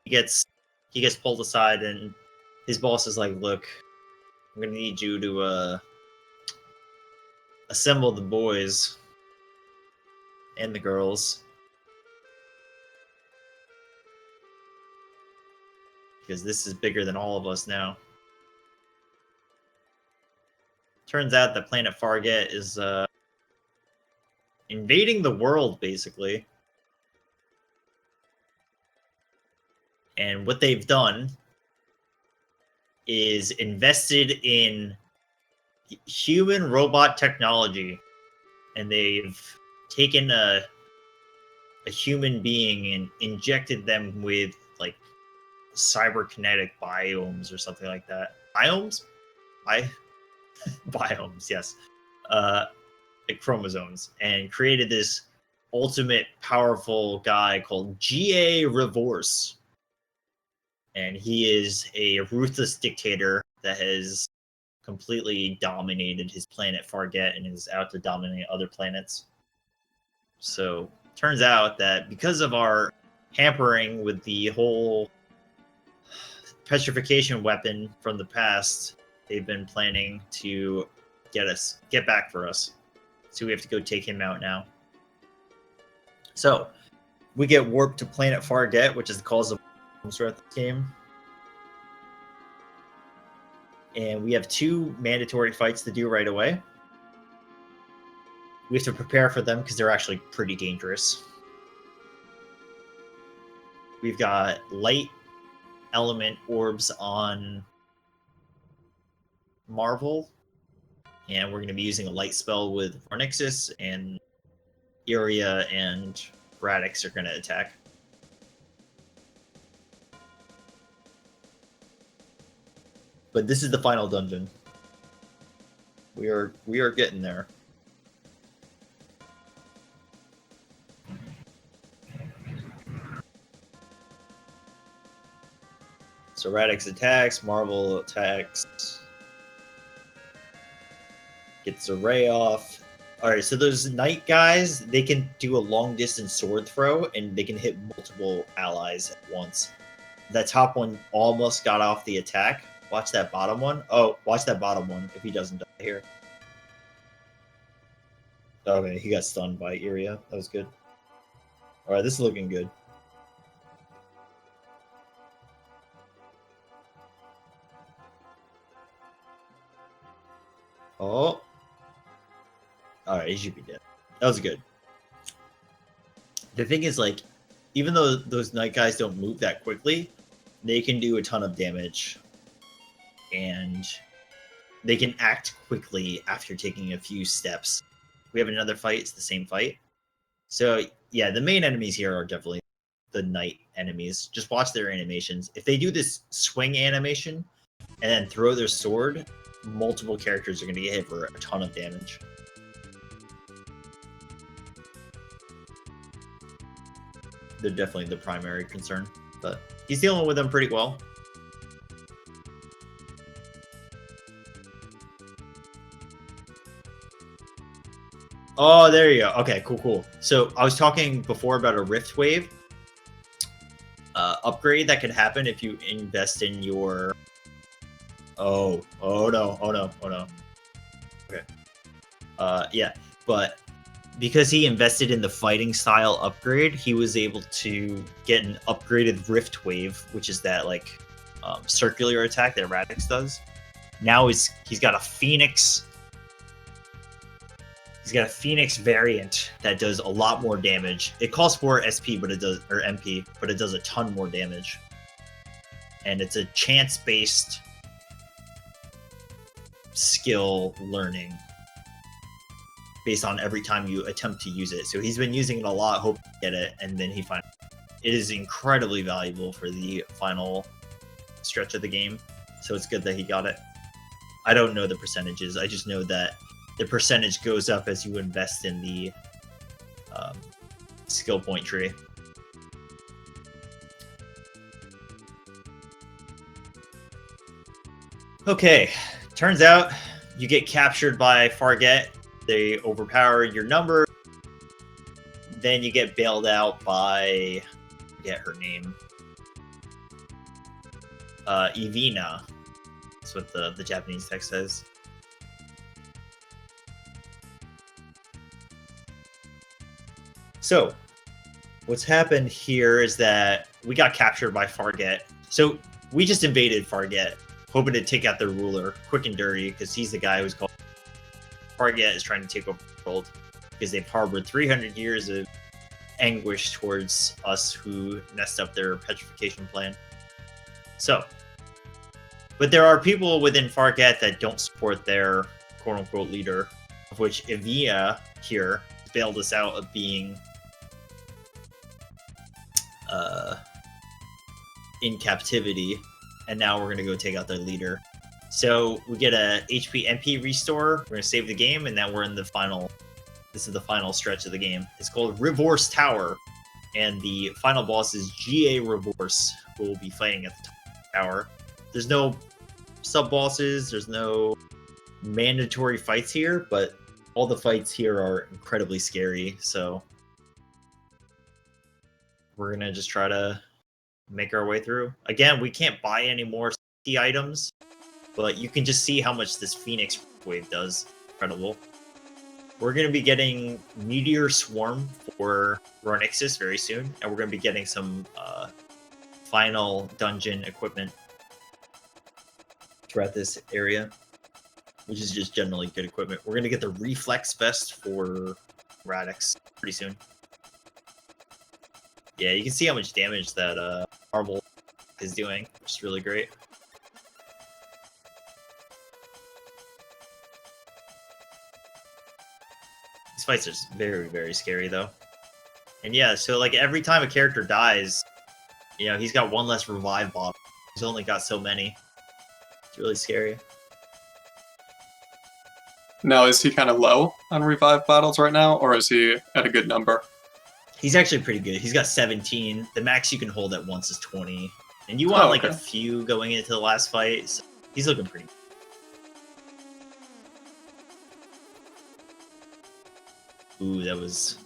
He gets pulled aside, and his boss is like, "Look, I'm gonna need you to assemble the boys and the girls because this is bigger than all of us now." Turns out that Planet Farget is invading the world, basically. And what they've done is invested in human robot technology. And they've taken a human being and injected them with, like, cyberkinetic biomes or something like that. Biomes? Biomes, yes. Like chromosomes, and created this ultimate powerful guy called Gaea Reverse. And he is a ruthless dictator that has completely dominated his planet Farget and is out to dominate other planets. So turns out that because of our hampering with the whole petrification weapon from the past, they've been planning to get back for us. So we have to go take him out now. So we get warped to planet Farget, which is the cause of problems throughout this game. And we have 2 mandatory fights to do right away. We have to prepare for them because they're actually pretty dangerous. We've got light element orbs on Marvel. And we're going to be using a light spell with Varnixus, and Iria and Radix are going to attack. But this is the final dungeon. We are getting there. So Radix attacks, Marvel attacks, gets a ray off. All right, so those knight guys, they can do a long distance sword throw, and they can hit multiple allies at once. That top one almost got off the attack. Watch that bottom one. Oh, watch that bottom one if he doesn't die here. Okay, he got stunned by Iria. That was good. All right, this is looking good. Oh. All right, he should be dead. That was good. The thing is, like, even though those knight guys don't move that quickly, they can do a ton of damage. And they can act quickly after taking a few steps. We have another fight. It's the same fight. So, yeah, the main enemies here are definitely the knight enemies. Just watch their animations. If they do this swing animation and then throw their sword, multiple characters are going to get hit for a ton of damage. They're definitely the primary concern, but he's dealing with them pretty well. Oh, there you go. Okay, cool. So I was talking before about a Rift Wave upgrade that could happen if you invest in your... Oh no. Okay. Yeah, but because he invested in the fighting style upgrade, he was able to get an upgraded Rift Wave, which is that like circular attack that Radix does. Now he's got a Phoenix. He's got a Phoenix variant that does a lot more damage. It costs 4 SP, but it does, or MP, but it does a ton more damage. And it's a chance-based skill learning based on every time you attempt to use it. So he's been using it a lot, hoping to get it, and then he finally... It is incredibly valuable for the final stretch of the game, so it's good that he got it. I don't know the percentages. I just know that the percentage goes up as you invest in the skill point tree. Okay, turns out you get captured by Farget. They overpower your number. Then you get bailed out by, I forget her name, Evina. That's what the Japanese text says. So, what's happened here is that we got captured by Farget. So, we just invaded Farget, hoping to take out their ruler, quick and dirty, because he's the guy who's called... Farget is trying to take over the world, because they've harbored 300 years of anguish towards us who messed up their petrification plan. So, but there are people within Farget that don't support their quote-unquote leader, of which Evia here bailed us out of being in captivity, and now we're going to go take out their leader. So we get a HP MP restore, we're going to save the game, and now we're in the final... This is the final stretch of the game. It's called Reverse Tower, and the final boss is Gaea Reverse, who will be fighting at the top of the tower. There's no sub-bosses, there's no mandatory fights here, but all the fights here are incredibly scary, so we're gonna just try to make our way through. Again, we can't buy any more safety items, but you can just see how much this Phoenix Wave does. incredible. We're going to be getting Meteor Swarm for Ronixus very soon, and we're going to be getting some final dungeon equipment throughout this area, which is just generally good equipment. We're going to get the Reflex Vest for Radix pretty soon. Yeah, you can see how much damage that Marvel is doing, which is really great. These fights are very, very scary, though. And yeah, so like every time a character dies, you know, he's got one less revive bottle. He's only got so many. It's really scary. Now, is he kind of low on revive bottles right now, or is he at a good number? He's actually pretty good. He's got 17. The max you can hold at once is 20. And you want like a few going into the last fight. So he's looking pretty good. Ooh, that was...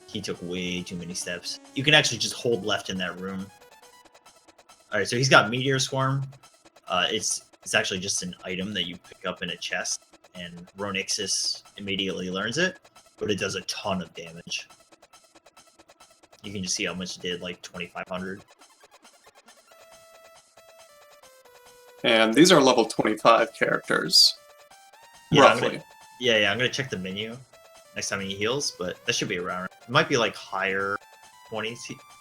He took way too many steps. You can actually just hold left in that room. Alright, so he's got Meteor Swarm. It's actually just an item that you pick up in a chest. And Ronixus immediately learns it. But it does a ton of damage. You can just see how much it did, like 2,500. And these are level 25 characters, yeah, roughly. I'm gonna check the menu next time he heals, but that should be around. It might be like higher 20s,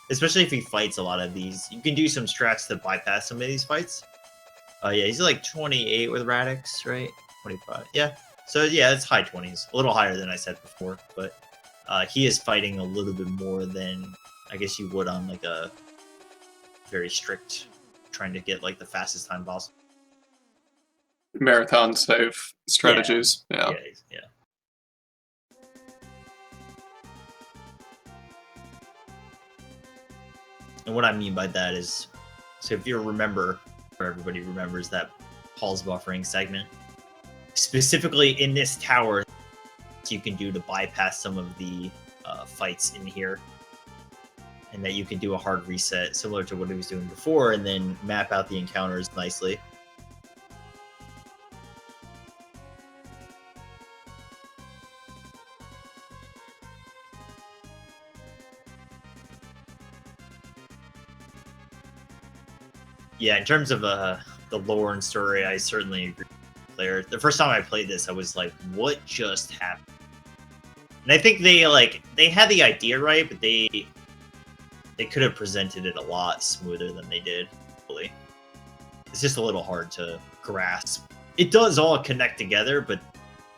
especially if he fights a lot of these. You can do some strats to bypass some of these fights. Yeah, he's like 28 with Radix, right? 25, yeah. So yeah, it's high 20s, a little higher than I said before, but he is fighting a little bit more than I guess you would on like a very strict, trying to get like the fastest time possible. Marathon save strategies. Yeah. And what I mean by that is, so if you remember, or everybody remembers that Paul's buffering segment, specifically in this tower, you can do to bypass some of the fights in here, and that you can do a hard reset similar to what he was doing before, and then map out the encounters nicely. Yeah, in terms of the lore and story, I certainly agree with the player. The first time I played this, I was like, what just happened? And I think they had the idea right, but they could have presented it a lot smoother than they did. Really. It's just a little hard to grasp. It does all connect together, but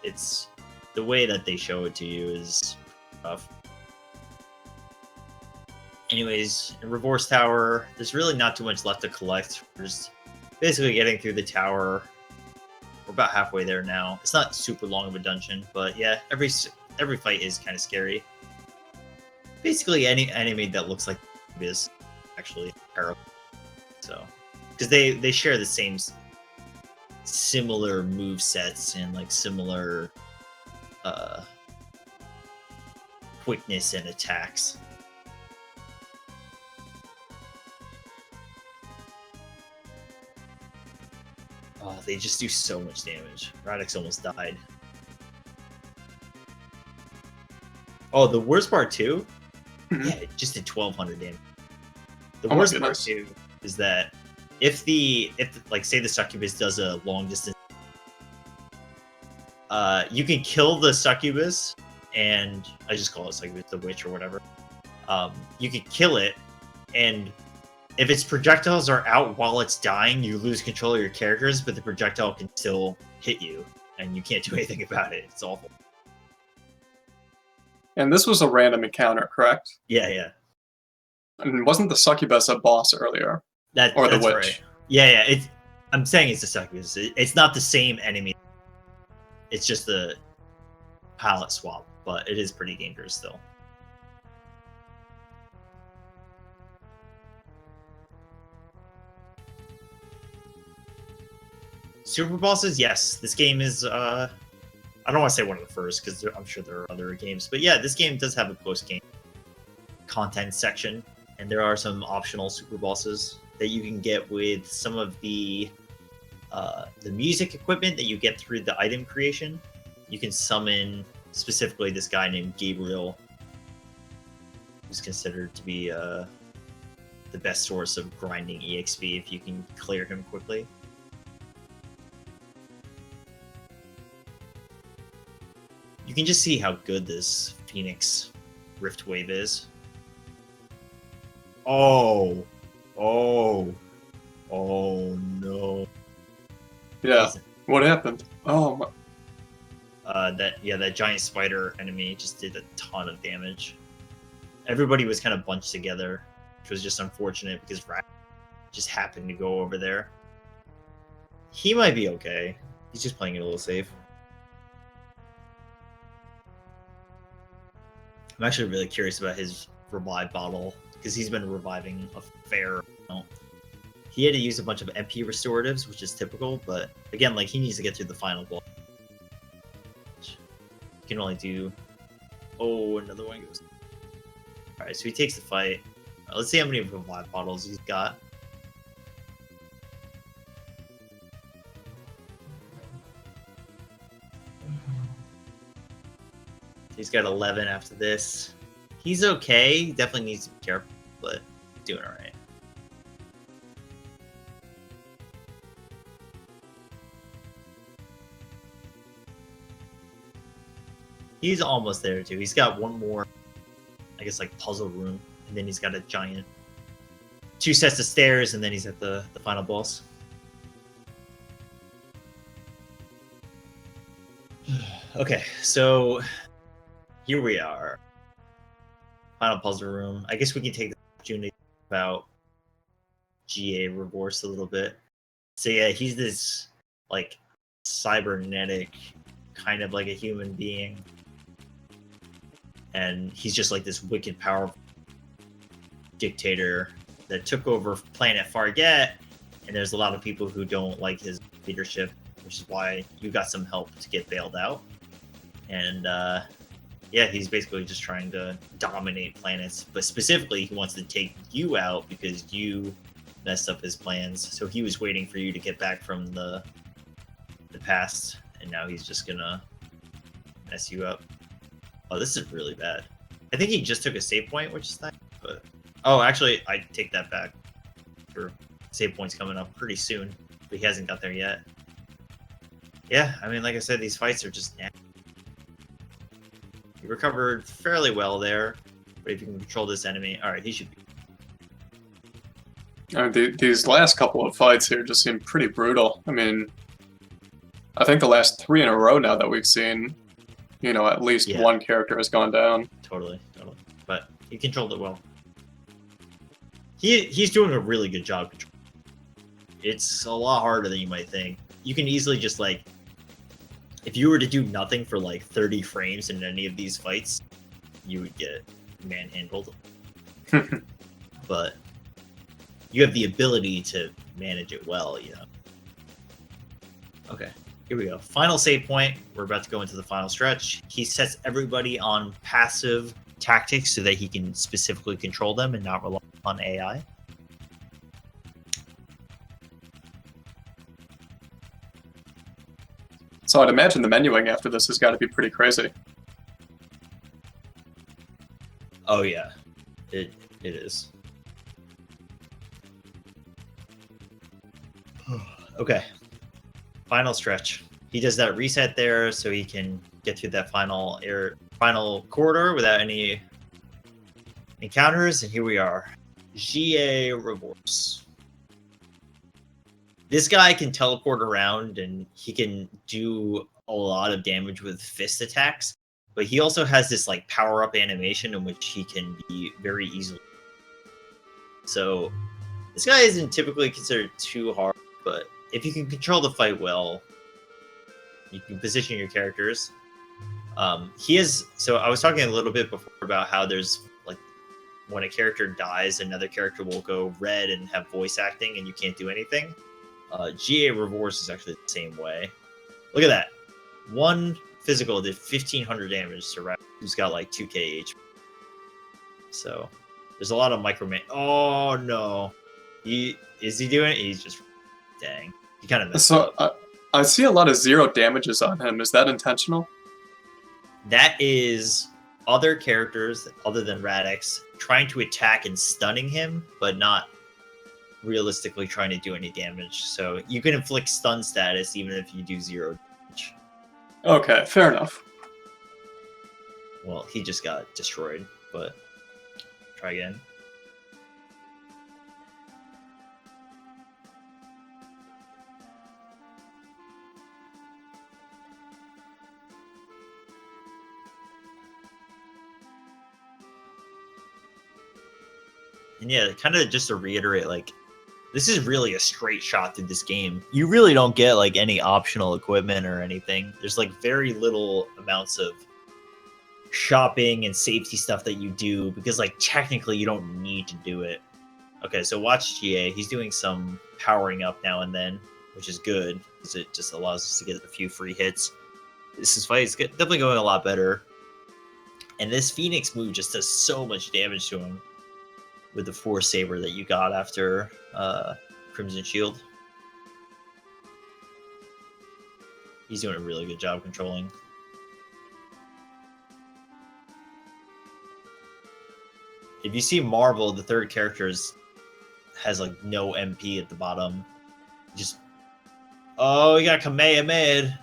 it's the way that they show it to you is rough. Anyways, in Reverse Tower, there's really not too much left to collect. We're just basically getting through the tower. We're about halfway there now. It's not super long of a dungeon, but yeah, every fight is kind of scary. Basically, any enemy that looks like is actually terrible. So, because they share the same similar move sets and like similar quickness and attacks. Oh, they just do so much damage. Radix almost died. Oh, the worst part too? Yeah, it just did 1,200 damage. The worst part too is that if like say the Succubus does a long distance, you can kill the Succubus, and I just call it Succubus, the witch or whatever. You can kill it, and if its projectiles are out while it's dying, you lose control of your characters, but the projectile can still hit you, and you can't do anything about it. It's awful. And this was a random encounter, correct? Yeah. And wasn't the Succubus a boss earlier? Or the witch? Right. Yeah. I'm saying it's the Succubus. It's not the same enemy. It's just the palette swap, but it is pretty dangerous still. Super bosses, yes. This game is, I don't want to say one of the first, because I'm sure there are other games. But yeah, this game does have a post-game content section, and there are some optional super bosses that you can get with some of the music equipment that you get through the item creation. summon specifically this guy named Gabriel, who's considered to be the best source of grinding EXP if you can clear him quickly. You can just see how good this Phoenix Rift Wave is. Oh no. Yeah. What happened? Oh my. That giant spider enemy just did a ton of damage. Everybody was kind of bunched together, which was just unfortunate because Rat just happened to go over there. He might be okay. He's just playing it a little safe. I'm actually really curious about his revive bottle because he's been reviving a fair amount. He had to use a bunch of MP restoratives, which is typical, but again, like, he needs to get through the final boss. He can only do... Oh, another one goes... Alright, so he takes the fight. Let's see how many revive bottles he's got. He's got 11 after this. He's okay. He definitely needs to be careful, but doing alright. He's almost there too. He's got one more, I guess, like puzzle room, and then he's got a giant 2 sets of stairs, and then he's at the final boss. Okay, so here we are. Final puzzle room. I guess we can take the opportunity about Gaea Reverse a little bit. So yeah, he's this like cybernetic, kind of like a human being. And he's just like this wicked powerful dictator that took over planet Farget, and there's a lot of people who don't like his leadership, which is why you got some help to get bailed out. And yeah, he's basically just trying to dominate planets, but specifically he wants to take you out because you messed up his plans. So he was waiting for you to get back from the past, and now he's just gonna mess you up. Oh, this is really bad. I think he just took a save point, which is nice, but... Oh, actually, I take that back. Sure, save point's coming up pretty soon, but he hasn't got there yet. Yeah, I mean, like I said, these fights are just... He recovered fairly well there, but if you can control this enemy... Alright, he should be... These last couple of fights here just seem pretty brutal. I mean, I think the last 3 in a row now that we've seen... You know, at least one character has gone down. Totally. But he controlled it well. He's doing a really good job controlling. It's a lot harder than you might think. You can easily just, like... If you were to do nothing for, like, 30 frames in any of these fights, you would get manhandled. But you have the ability to manage it well, you know. Okay. Here we go. Final save point. We're about to go into the final stretch. He sets everybody on passive tactics so that he can specifically control them and not rely on AI. So I'd imagine the menuing after this has got to be pretty crazy. Oh yeah, it is. Okay. Final stretch. He does that reset there so he can get through that final corridor without any encounters, and here we are. Gaea Reverse. This guy can teleport around and he can do a lot of damage with fist attacks, but he also has this like power-up animation in which he can be very easily. So this guy isn't typically considered too hard, but if you can control the fight well, you can position your characters. So I was talking a little bit before about how there's like when a character dies, another character will go red and have voice acting and you can't do anything. Gaea Reverse is actually the same way. Look at that. One physical did 1500 damage to Rat, who's got like 2k HP. So there's a lot of microman. Oh no. Is he doing it? He's just dang. He kind of messed up. I see a lot of 0 damages on him. Is that intentional? That is other characters other than Radix trying to attack and stunning him, but not realistically trying to do any damage. So you can inflict stun status even if you do 0 damage. Okay, fair enough. Well, he just got destroyed, but try again. And yeah, kind of just to reiterate, like, this is really a straight shot through this game. You really don't get like any optional equipment or anything. There's like very little amounts of shopping and safety stuff that you do because like technically you don't need to do it. Okay, so watch GA. He's doing some powering up now and then, which is good because it just allows us to get a few free hits. This fight is definitely going a lot better. And this Phoenix move just does so much damage to him with the Force Saber that you got after Crimson Shield. He's doing a really good job controlling. If you see Marvel, the third character has like no MP at the bottom. Just he got Kamehameha.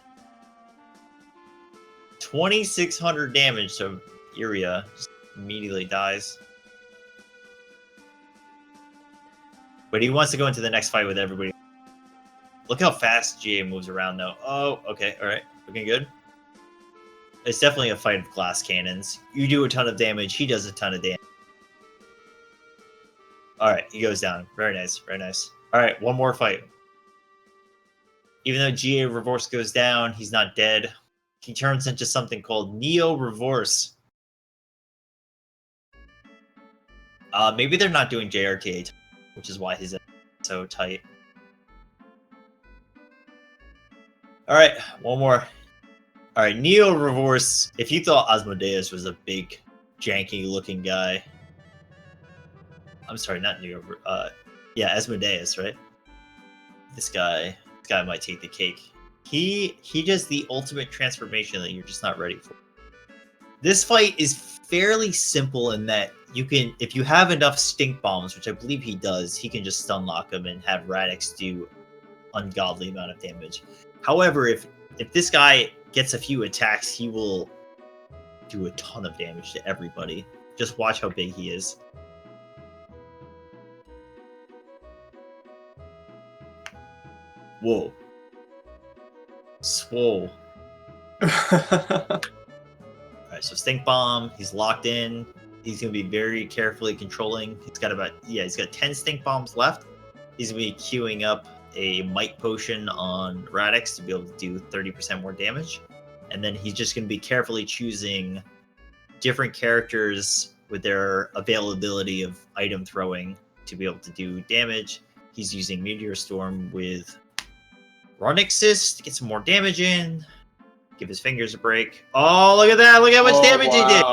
2,600 damage to Iria. Just immediately dies. But he wants to go into the next fight with everybody. Look how fast GA moves around, though. Oh, okay. All right. Looking good. It's definitely a fight of glass cannons. You do a ton of damage. He does a ton of damage. All right. He goes down. Very nice. Very nice. All right. One more fight. Even though Gaea Reverse goes down, he's not dead. He turns into something called Neo Reverse. Maybe they're not doing JRTA, which is why he's so tight. All right, one more. All right, Neo Reverse. If you thought Asmodeus was a big, janky-looking guy, I'm sorry, not Neo. Yeah, Asmodeus, right? This guy might take the cake. He does the ultimate transformation that you're just not ready for. This fight is fairly simple in that you can, if you have enough stink bombs, which I believe he does, he can just stun lock him and have Radix do ungodly amount of damage. However, if this guy gets a few attacks, he will do a ton of damage to everybody. Just watch how big he is. Whoa. Swole. Alright, so Stink Bomb, he's locked in. He's going to be very carefully controlling. He's got 10 Stink Bombs left. He's going to be queuing up a Might Potion on Radix to be able to do 30% more damage. And then he's just going to be carefully choosing different characters with their availability of item throwing to be able to do damage. He's using Meteor Storm with Run Assist to get some more damage in. Give his fingers a break. Oh, look at that. Look how much damage he did.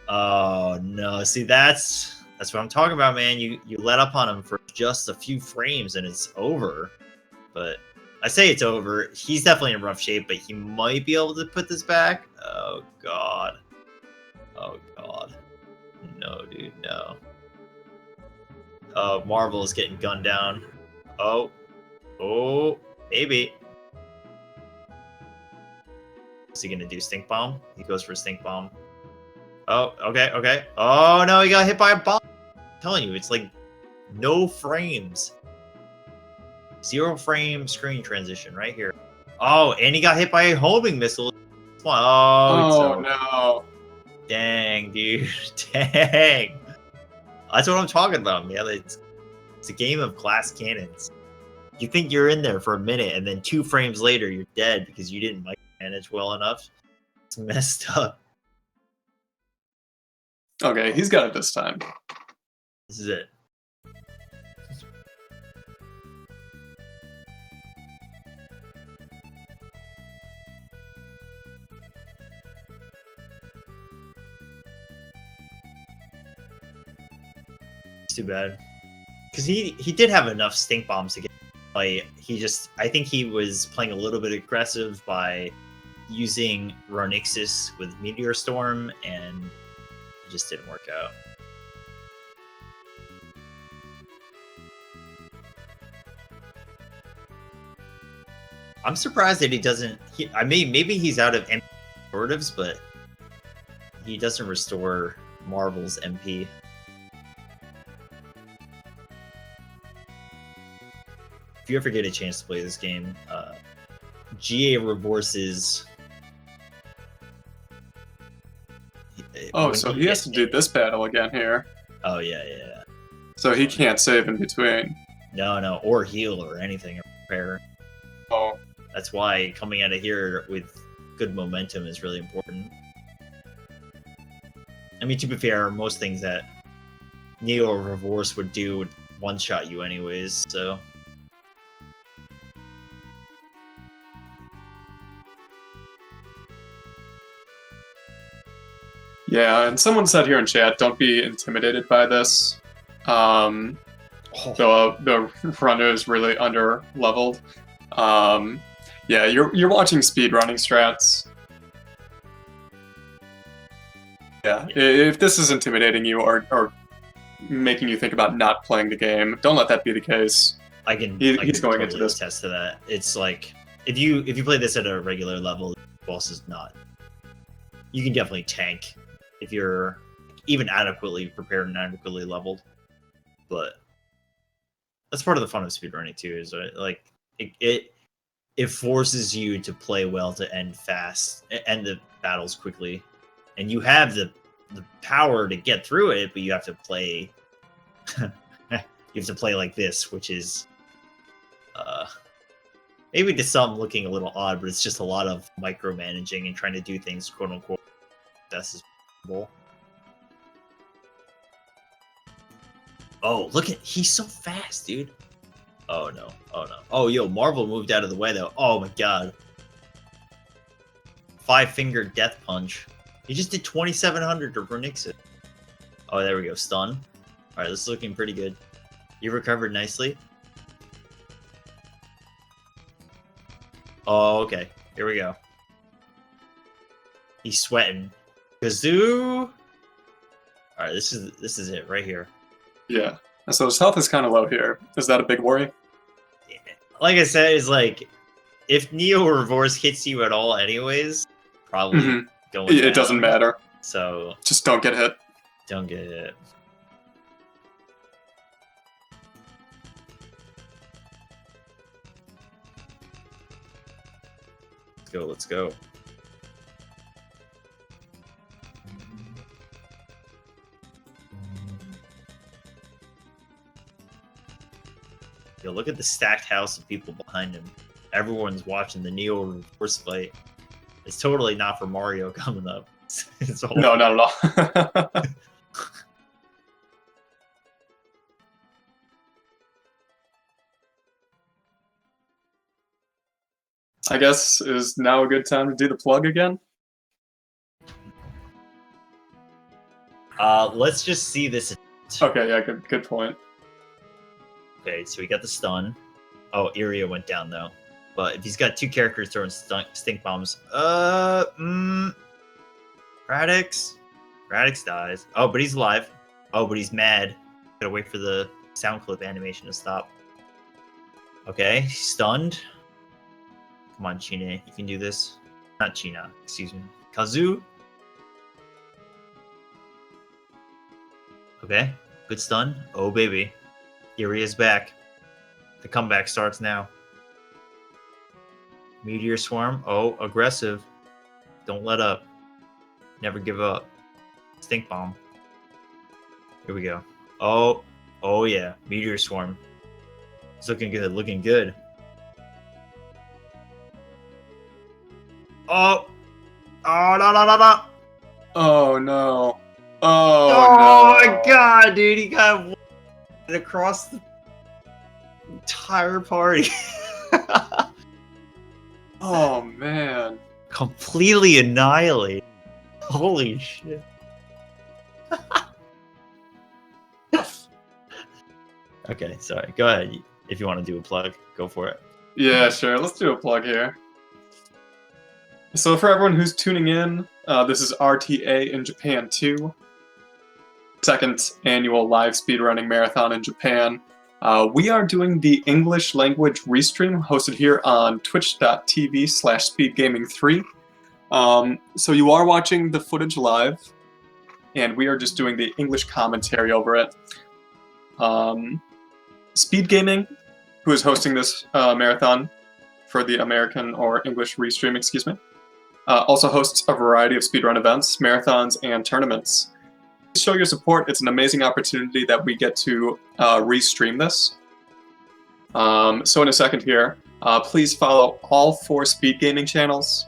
Oh, no. See, that's what I'm talking about, man. You let up on him for just a few frames and it's over. But I say it's over. He's definitely in rough shape, but he might be able to put this back. Oh, God. Oh, God. No, dude, no. Marvel is getting gunned down. Oh, maybe. Is he gonna do Stink Bomb? He goes for Stink Bomb. Oh, okay. Oh no, he got hit by a bomb. I'm telling you, it's like no frames. 0 frame screen transition right here. Oh, and he got hit by a homing missile. Oh no. Dang, dude. Dang. That's what I'm talking about, man. It's a game of glass cannons. You think you're in there for a minute, and then 2 frames later, you're dead because you didn't micromanage well enough. It's messed up. Okay, he's got it this time. This is it. It's too bad. Because he did have enough stink bombs to get. I think he was playing a little bit aggressive by using Ronixis with Meteor Storm, and it just didn't work out. I'm surprised that he doesn't. I mean, maybe he's out of MP restoratives, but he doesn't restore Marvel's MP. If you ever get a chance to play this game, Gaea Reverse's. Oh, so he has to do this battle again here. Oh yeah. So he can't save in between. No, or heal or anything, or repair. Oh. That's why coming out of here with good momentum is really important. I mean, to be fair, most things that Neo Reverse would do would one-shot you anyways, so... Yeah, and someone said here in chat, don't be intimidated by this. The runner is really under-leveled. Yeah, you're watching speedrunning strats. Yeah, if this is intimidating you or making you think about not playing the game, don't let that be the case. He's going into this. Test to that. It's like if you play this at a regular level, the boss is not. You can definitely tank if you're even adequately prepared and adequately leveled, but that's part of the fun of speedrunning too. Is like it forces you to play well to end fast, end the battles quickly, and you have the power to get through it, but you have to play. You have to play like this, which is maybe to some looking a little odd, but it's just a lot of micromanaging and trying to do things quote unquote best as possible. Oh, look at he's so fast, dude. Oh no. Oh, yo, Marvel moved out of the way, though. Oh, my God. 5-finger death punch. He just did 2,700 to Renixit. Oh, there we go. Stun. All right, this is looking pretty good. You recovered nicely. Oh, okay. Here we go. He's sweating. Kazoo. All right, this is it right here. Yeah. So his health is kind of low here. Is that a big worry? Like I said, it's like if Neo Reverse hits you at all, anyways, probably going. It doesn't matter. So just don't get hit. Don't get hit. Let's go. Yo, look at the stacked house of people behind him. Everyone's watching the Neo Reverse fight. It's totally not for Mario coming up. It's all... No, not at all. I guess is now a good time to do the plug again? Let's just see this. Okay, yeah, good point. Okay, so we got the stun. Oh, Iria went down though. But if he's got two characters throwing stink bombs, Radix dies. Oh, but he's alive. Oh, but he's mad. Gotta wait for the sound clip animation to stop. Okay, he's stunned. Come on, Chine, you can do this. Not China, excuse me. Kazoo. Okay, good stun. Oh, baby. Iria's back. The comeback starts now. Meteor Swarm. Oh, aggressive. Don't let up. Never give up. Stink Bomb. Here we go. Oh yeah. Meteor Swarm. It's looking good. Looking good. Oh no. Oh no. Oh my god, dude. He got across the entire party. Oh man. Completely annihilated. Holy shit. Okay, sorry. Go ahead. If you want to do a plug, go for it. Yeah, sure. Let's do a plug here. So for everyone who's tuning in, this is RTA in Japan too. Second annual live speedrunning marathon in Japan. We are doing the English language restream hosted here on twitch.tv/speedgaming3. So you are watching the footage live, and we are just doing the English commentary over it. Speed Gaming, who is hosting this marathon for the American or English restream, excuse me, also hosts a variety of speedrun events, marathons, and tournaments. Please show your support. It's an amazing opportunity that we get to restream this. So in a second here, please follow all 4 Speed Gaming channels.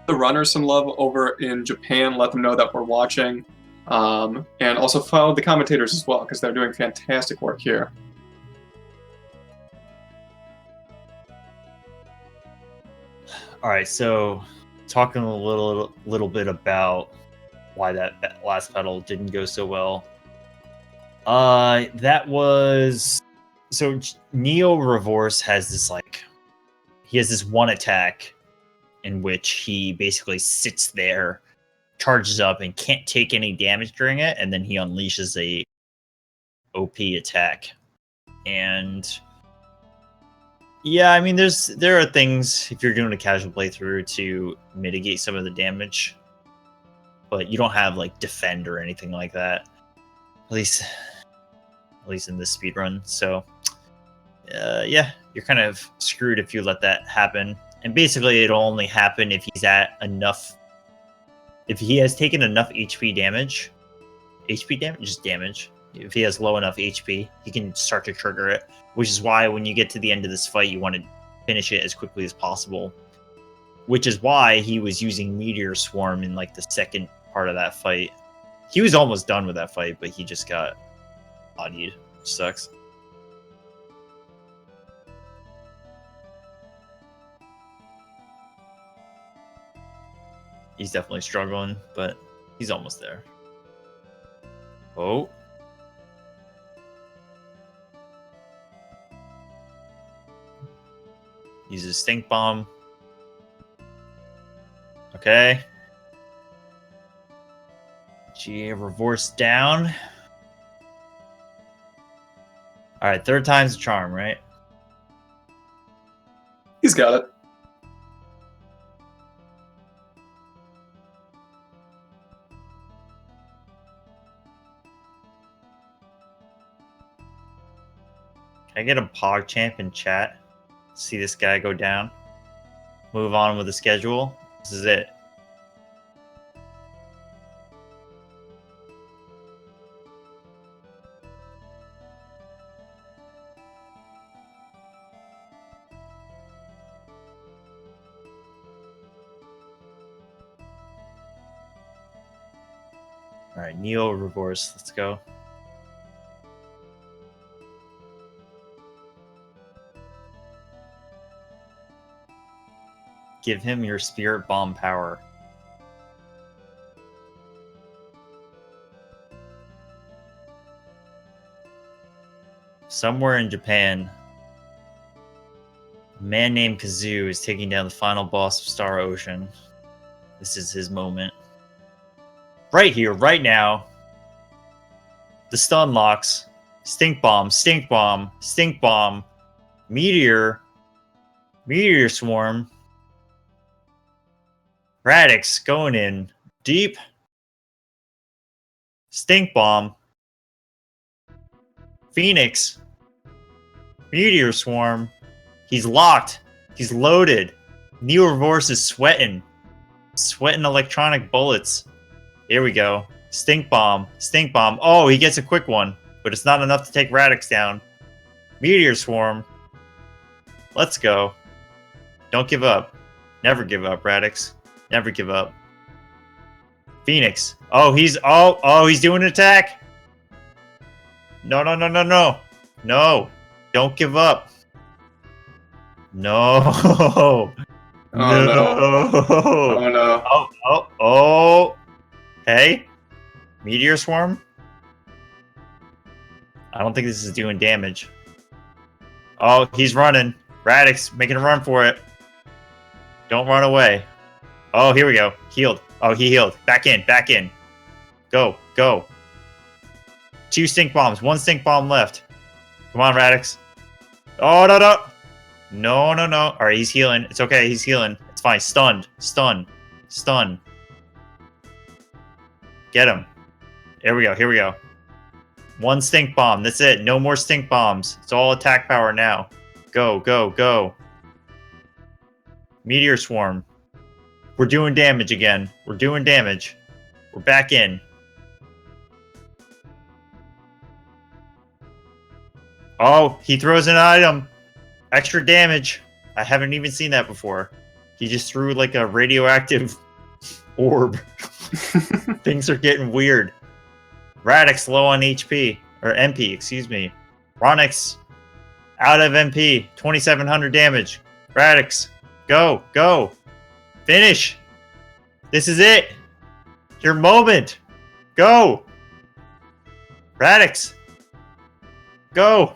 The runners some love over in Japan. Let them know that we're watching. And also follow the commentators as well, because they're doing fantastic work here. All right, so talking a little bit about why that last battle didn't go so well. That was so Neo Reverse has this he has this one attack in which he basically sits there, charges up, and can't take any damage during it, and then he unleashes a OP attack. And yeah, I mean, there are things if you're doing a casual playthrough to mitigate some of the damage, but you don't have defend or anything like that. At least in this speedrun. So yeah, you're kind of screwed if you let that happen. And basically, it'll only happen if he's at enough. If he has taken enough HP damage, just damage. If he has low enough HP, he can start to trigger it. Which is why when you get to the end of this fight, you want to finish it as quickly as possible. Which is why he was using Meteor Swarm in the second part of that fight. He was almost done with that fight, but he just got bodied, which sucks. He's definitely struggling, but he's almost there. Oh. Uses Stink Bomb. Okay. Gaea Reverse down. Alright, 3rd time's the charm, right? He's got it. Can I get a PogChamp in chat? See this guy go down? Move on with the schedule. This is it. Alright, Neo Reverse. Let's go. Give him your Spirit Bomb power. Somewhere in Japan, a man named Kazoo is taking down the final boss of Star Ocean. This is his moment. Right here, right now. The stun locks. Stink Bomb, Stink Bomb, Stink Bomb. Meteor. Meteor Swarm. Radix going in deep. Stink Bomb. Phoenix. Meteor Swarm. He's locked. He's loaded. Neo Reverse is sweating. Sweating electronic bullets. Here we go. Stink Bomb. Stink Bomb. Oh, he gets a quick one. But it's not enough to take Radix down. Meteor Swarm. Let's go. Don't give up. Never give up, Radix. Never give up. Phoenix. Oh, he's doing an attack. No. No. Don't give up. No. Oh, no. Oh, no. Oh. Hey. Meteor Swarm? I don't think this is doing damage. Oh, he's running. Radix making a run for it. Don't run away. Oh, here we go. Healed. Oh, he healed. Back in. Back in. Go. Go. 2 stink bombs. 1 stink bomb left. Come on, Radix. Oh, no, no. No, no, no. All right, he's healing. It's okay. He's healing. It's fine. Stunned. Stun. Stun. Get him. Here we go. Here we go. 1 stink bomb. That's it. No more stink bombs. It's all attack power now. Go, go, go. Meteor swarm. We're doing damage again. We're doing damage. We're back in. Oh, he throws an item. Extra damage. I haven't even seen that before. He just threw like a radioactive orb. Things are getting weird. Radix low on HP. Or MP, excuse me. Ronix out of MP. 2700 damage. Radix. Go. Go. Finish. This is it. Your moment. Go. Radix. Go.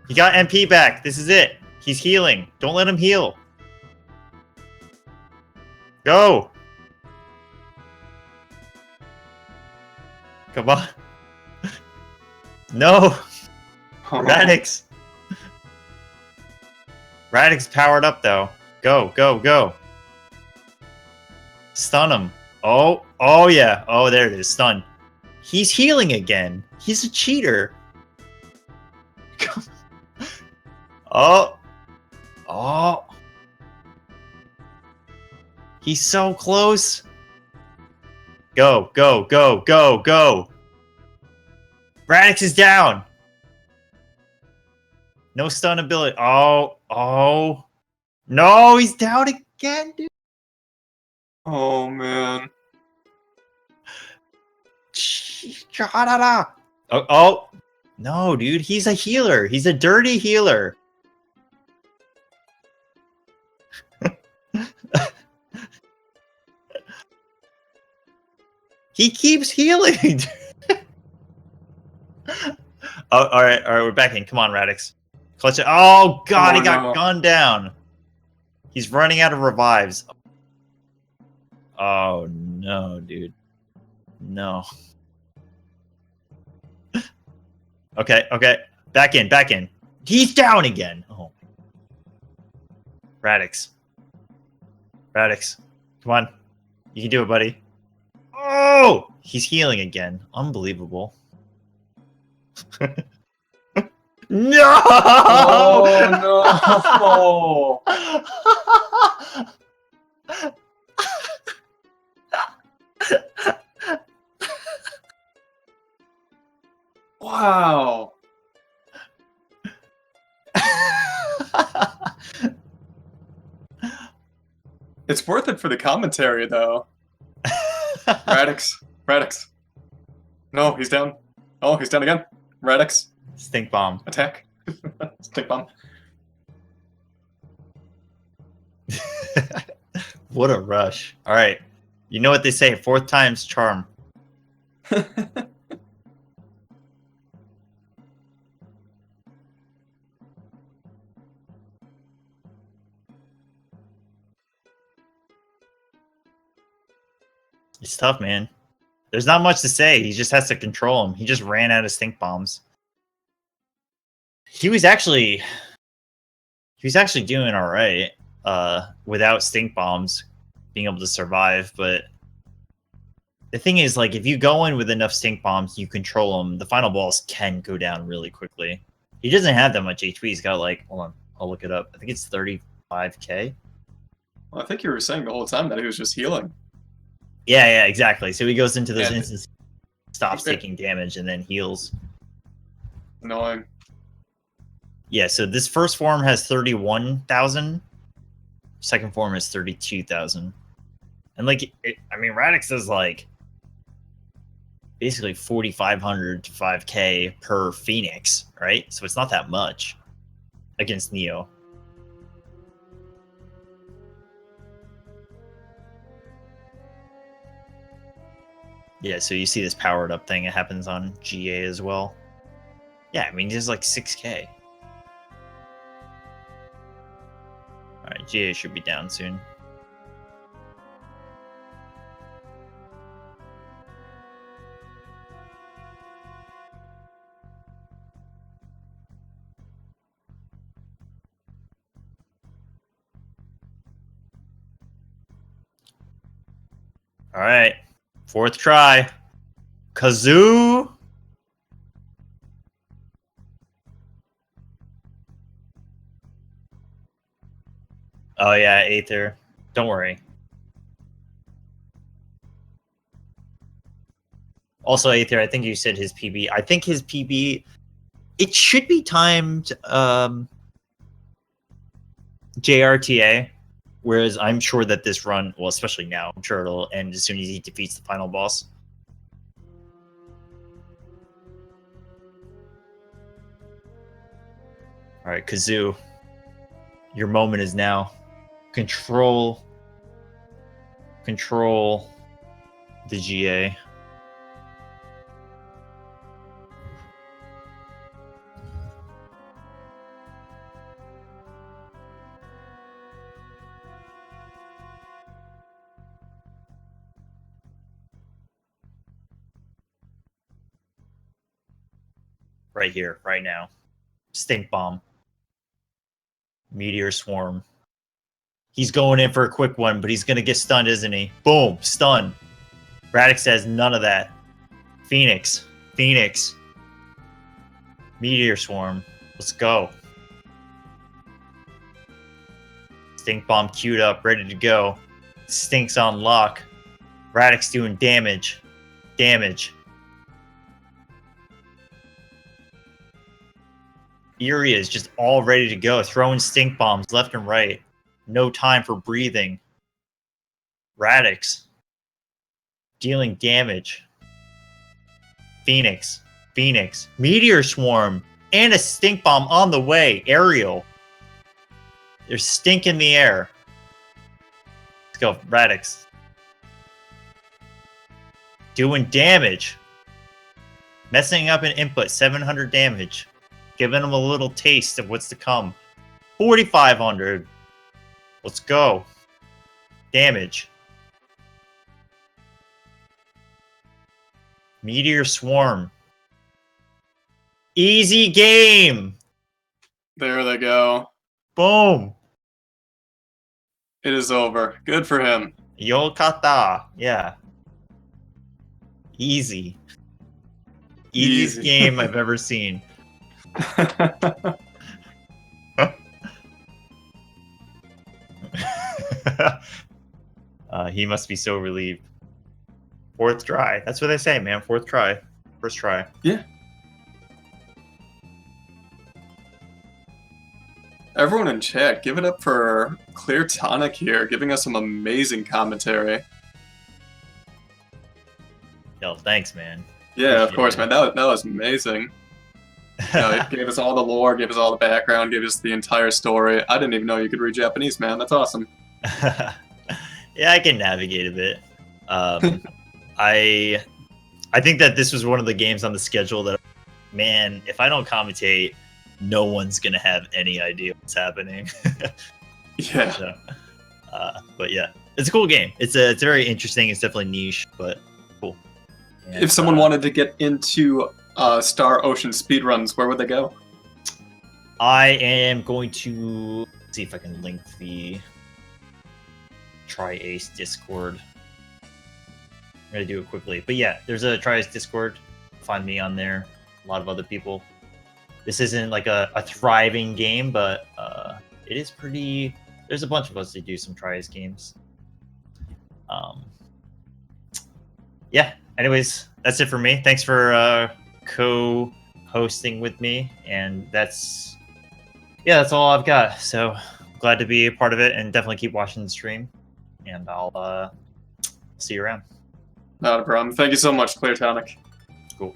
He got MP back. This is it. He's healing. Don't let him heal. Go. Come on. No. Radix. Radix powered up though. Go, go, go. Stun him. Oh, oh yeah. Oh, there it is. Stun. He's healing again. He's a cheater. Oh. Oh. He's so close. Go, go, go, go, go. Radix is down. No stun ability. Oh, oh. No, he's down again, dude. Oh, man. Oh, oh. No, dude. He's a healer. He's a dirty healer. He keeps healing. Oh, all right, we're back in. Come on, Radix. Clutch it. Oh God, he got gunned down. He's running out of revives. Oh no, dude. No. Okay, okay. Back in, back in. He's down again. Oh. Radix. Radix. Come on. You can do it, buddy. Oh! He's healing again. Unbelievable. No! Oh, no! Wow. It's worth it for the commentary, though. Radix. Radix. No, he's down. Oh, he's down again. Radix. Stink bomb. Attack. Stink bomb. What a rush. All right. You know what they say, 4th time's charm. It's tough, man. There's not much to say. He just has to control him. He just ran out of stink bombs. He was actually doing all right without stink bombs, being able to survive. But the thing is, like, if you go in with enough stink bombs, you control them. The final boss can go down really quickly. He doesn't have that much HP. He's got like, hold on, I'll look it up. I think it's 35k. Well, I think you were saying the whole time that he was just healing. Yeah, yeah, exactly. So he goes into those instances, stops taking damage, and then heals. Annoying. Yeah, so this first form has 31,000. Second form is 32,000. And like, I mean, Radix does like basically 4,500 to 5k per Phoenix, right? So it's not that much against Neo. Yeah, so you see this powered up thing. It happens on GA as well. Yeah, I mean, just like 6k. All right, GA should be down soon. All right, 4th try. Kazoo. Oh yeah, Aether. Don't worry. Also, Aether, I think you said his PB. I think his PB, it should be timed JRTA, whereas I'm sure that this run, well, especially now, I'm sure it'll end as soon as he defeats the final boss. All right, Kazoo, your moment is now. Control the GA. Right here, right now. Stink Bomb. Meteor Swarm. He's going in for a quick one, but he's going to get stunned, isn't he? Boom, stun. Radix says none of that. Phoenix. Meteor Swarm. Let's go. Stink Bomb queued up, ready to go. Stink's on lock. Radix doing damage. Eerie is just all ready to go, throwing stink bombs left and right. No time for breathing. Radix dealing damage. Phoenix, Meteor Swarm, and a stink bomb on the way. Aerial. There's stink in the air. Let's go, Radix. Doing damage. Messing up an input, 700 damage. Giving him a little taste of what's to come. 4,500. Let's go. Damage. Meteor Swarm. Easy game. There they go. Boom. It is over. Good for him. Yokata. Yeah. Easy. Easiest game I've ever seen. He must be so relieved. 4th try. That's what they say, man. 4th try. First try. Yeah. Everyone in chat, give it up for Clear Tonic here, giving us some amazing commentary. Yo, thanks, man. Yeah, of course, man. That was amazing. It gave us all the lore, gave us all the background, gave us the entire story. I didn't even know you could read Japanese, man. That's awesome. Yeah, I can navigate a bit. I think that this was one of the games on the schedule that, man, if I don't commentate, no one's gonna have any idea what's happening. Yeah. So, but yeah, it's a cool game. It's very interesting. It's definitely niche, but cool. And, if someone wanted to get into Star Ocean speedruns, where would they go? I am going to see if I can link the Tri-Ace Discord. I'm gonna do it quickly, but yeah, there's a Tri-Ace Discord. Find me on there. A lot of other people. This isn't like a thriving game, but it is pretty. There's a bunch of us that do some Tri-Ace games. Yeah. Anyways, that's it for me. Thanks for co-hosting with me, and that's all I've got. So glad to be a part of it, and definitely keep watching the stream. And I'll see you around. Not a problem. Thank you so much, Clear Tonic. Cool.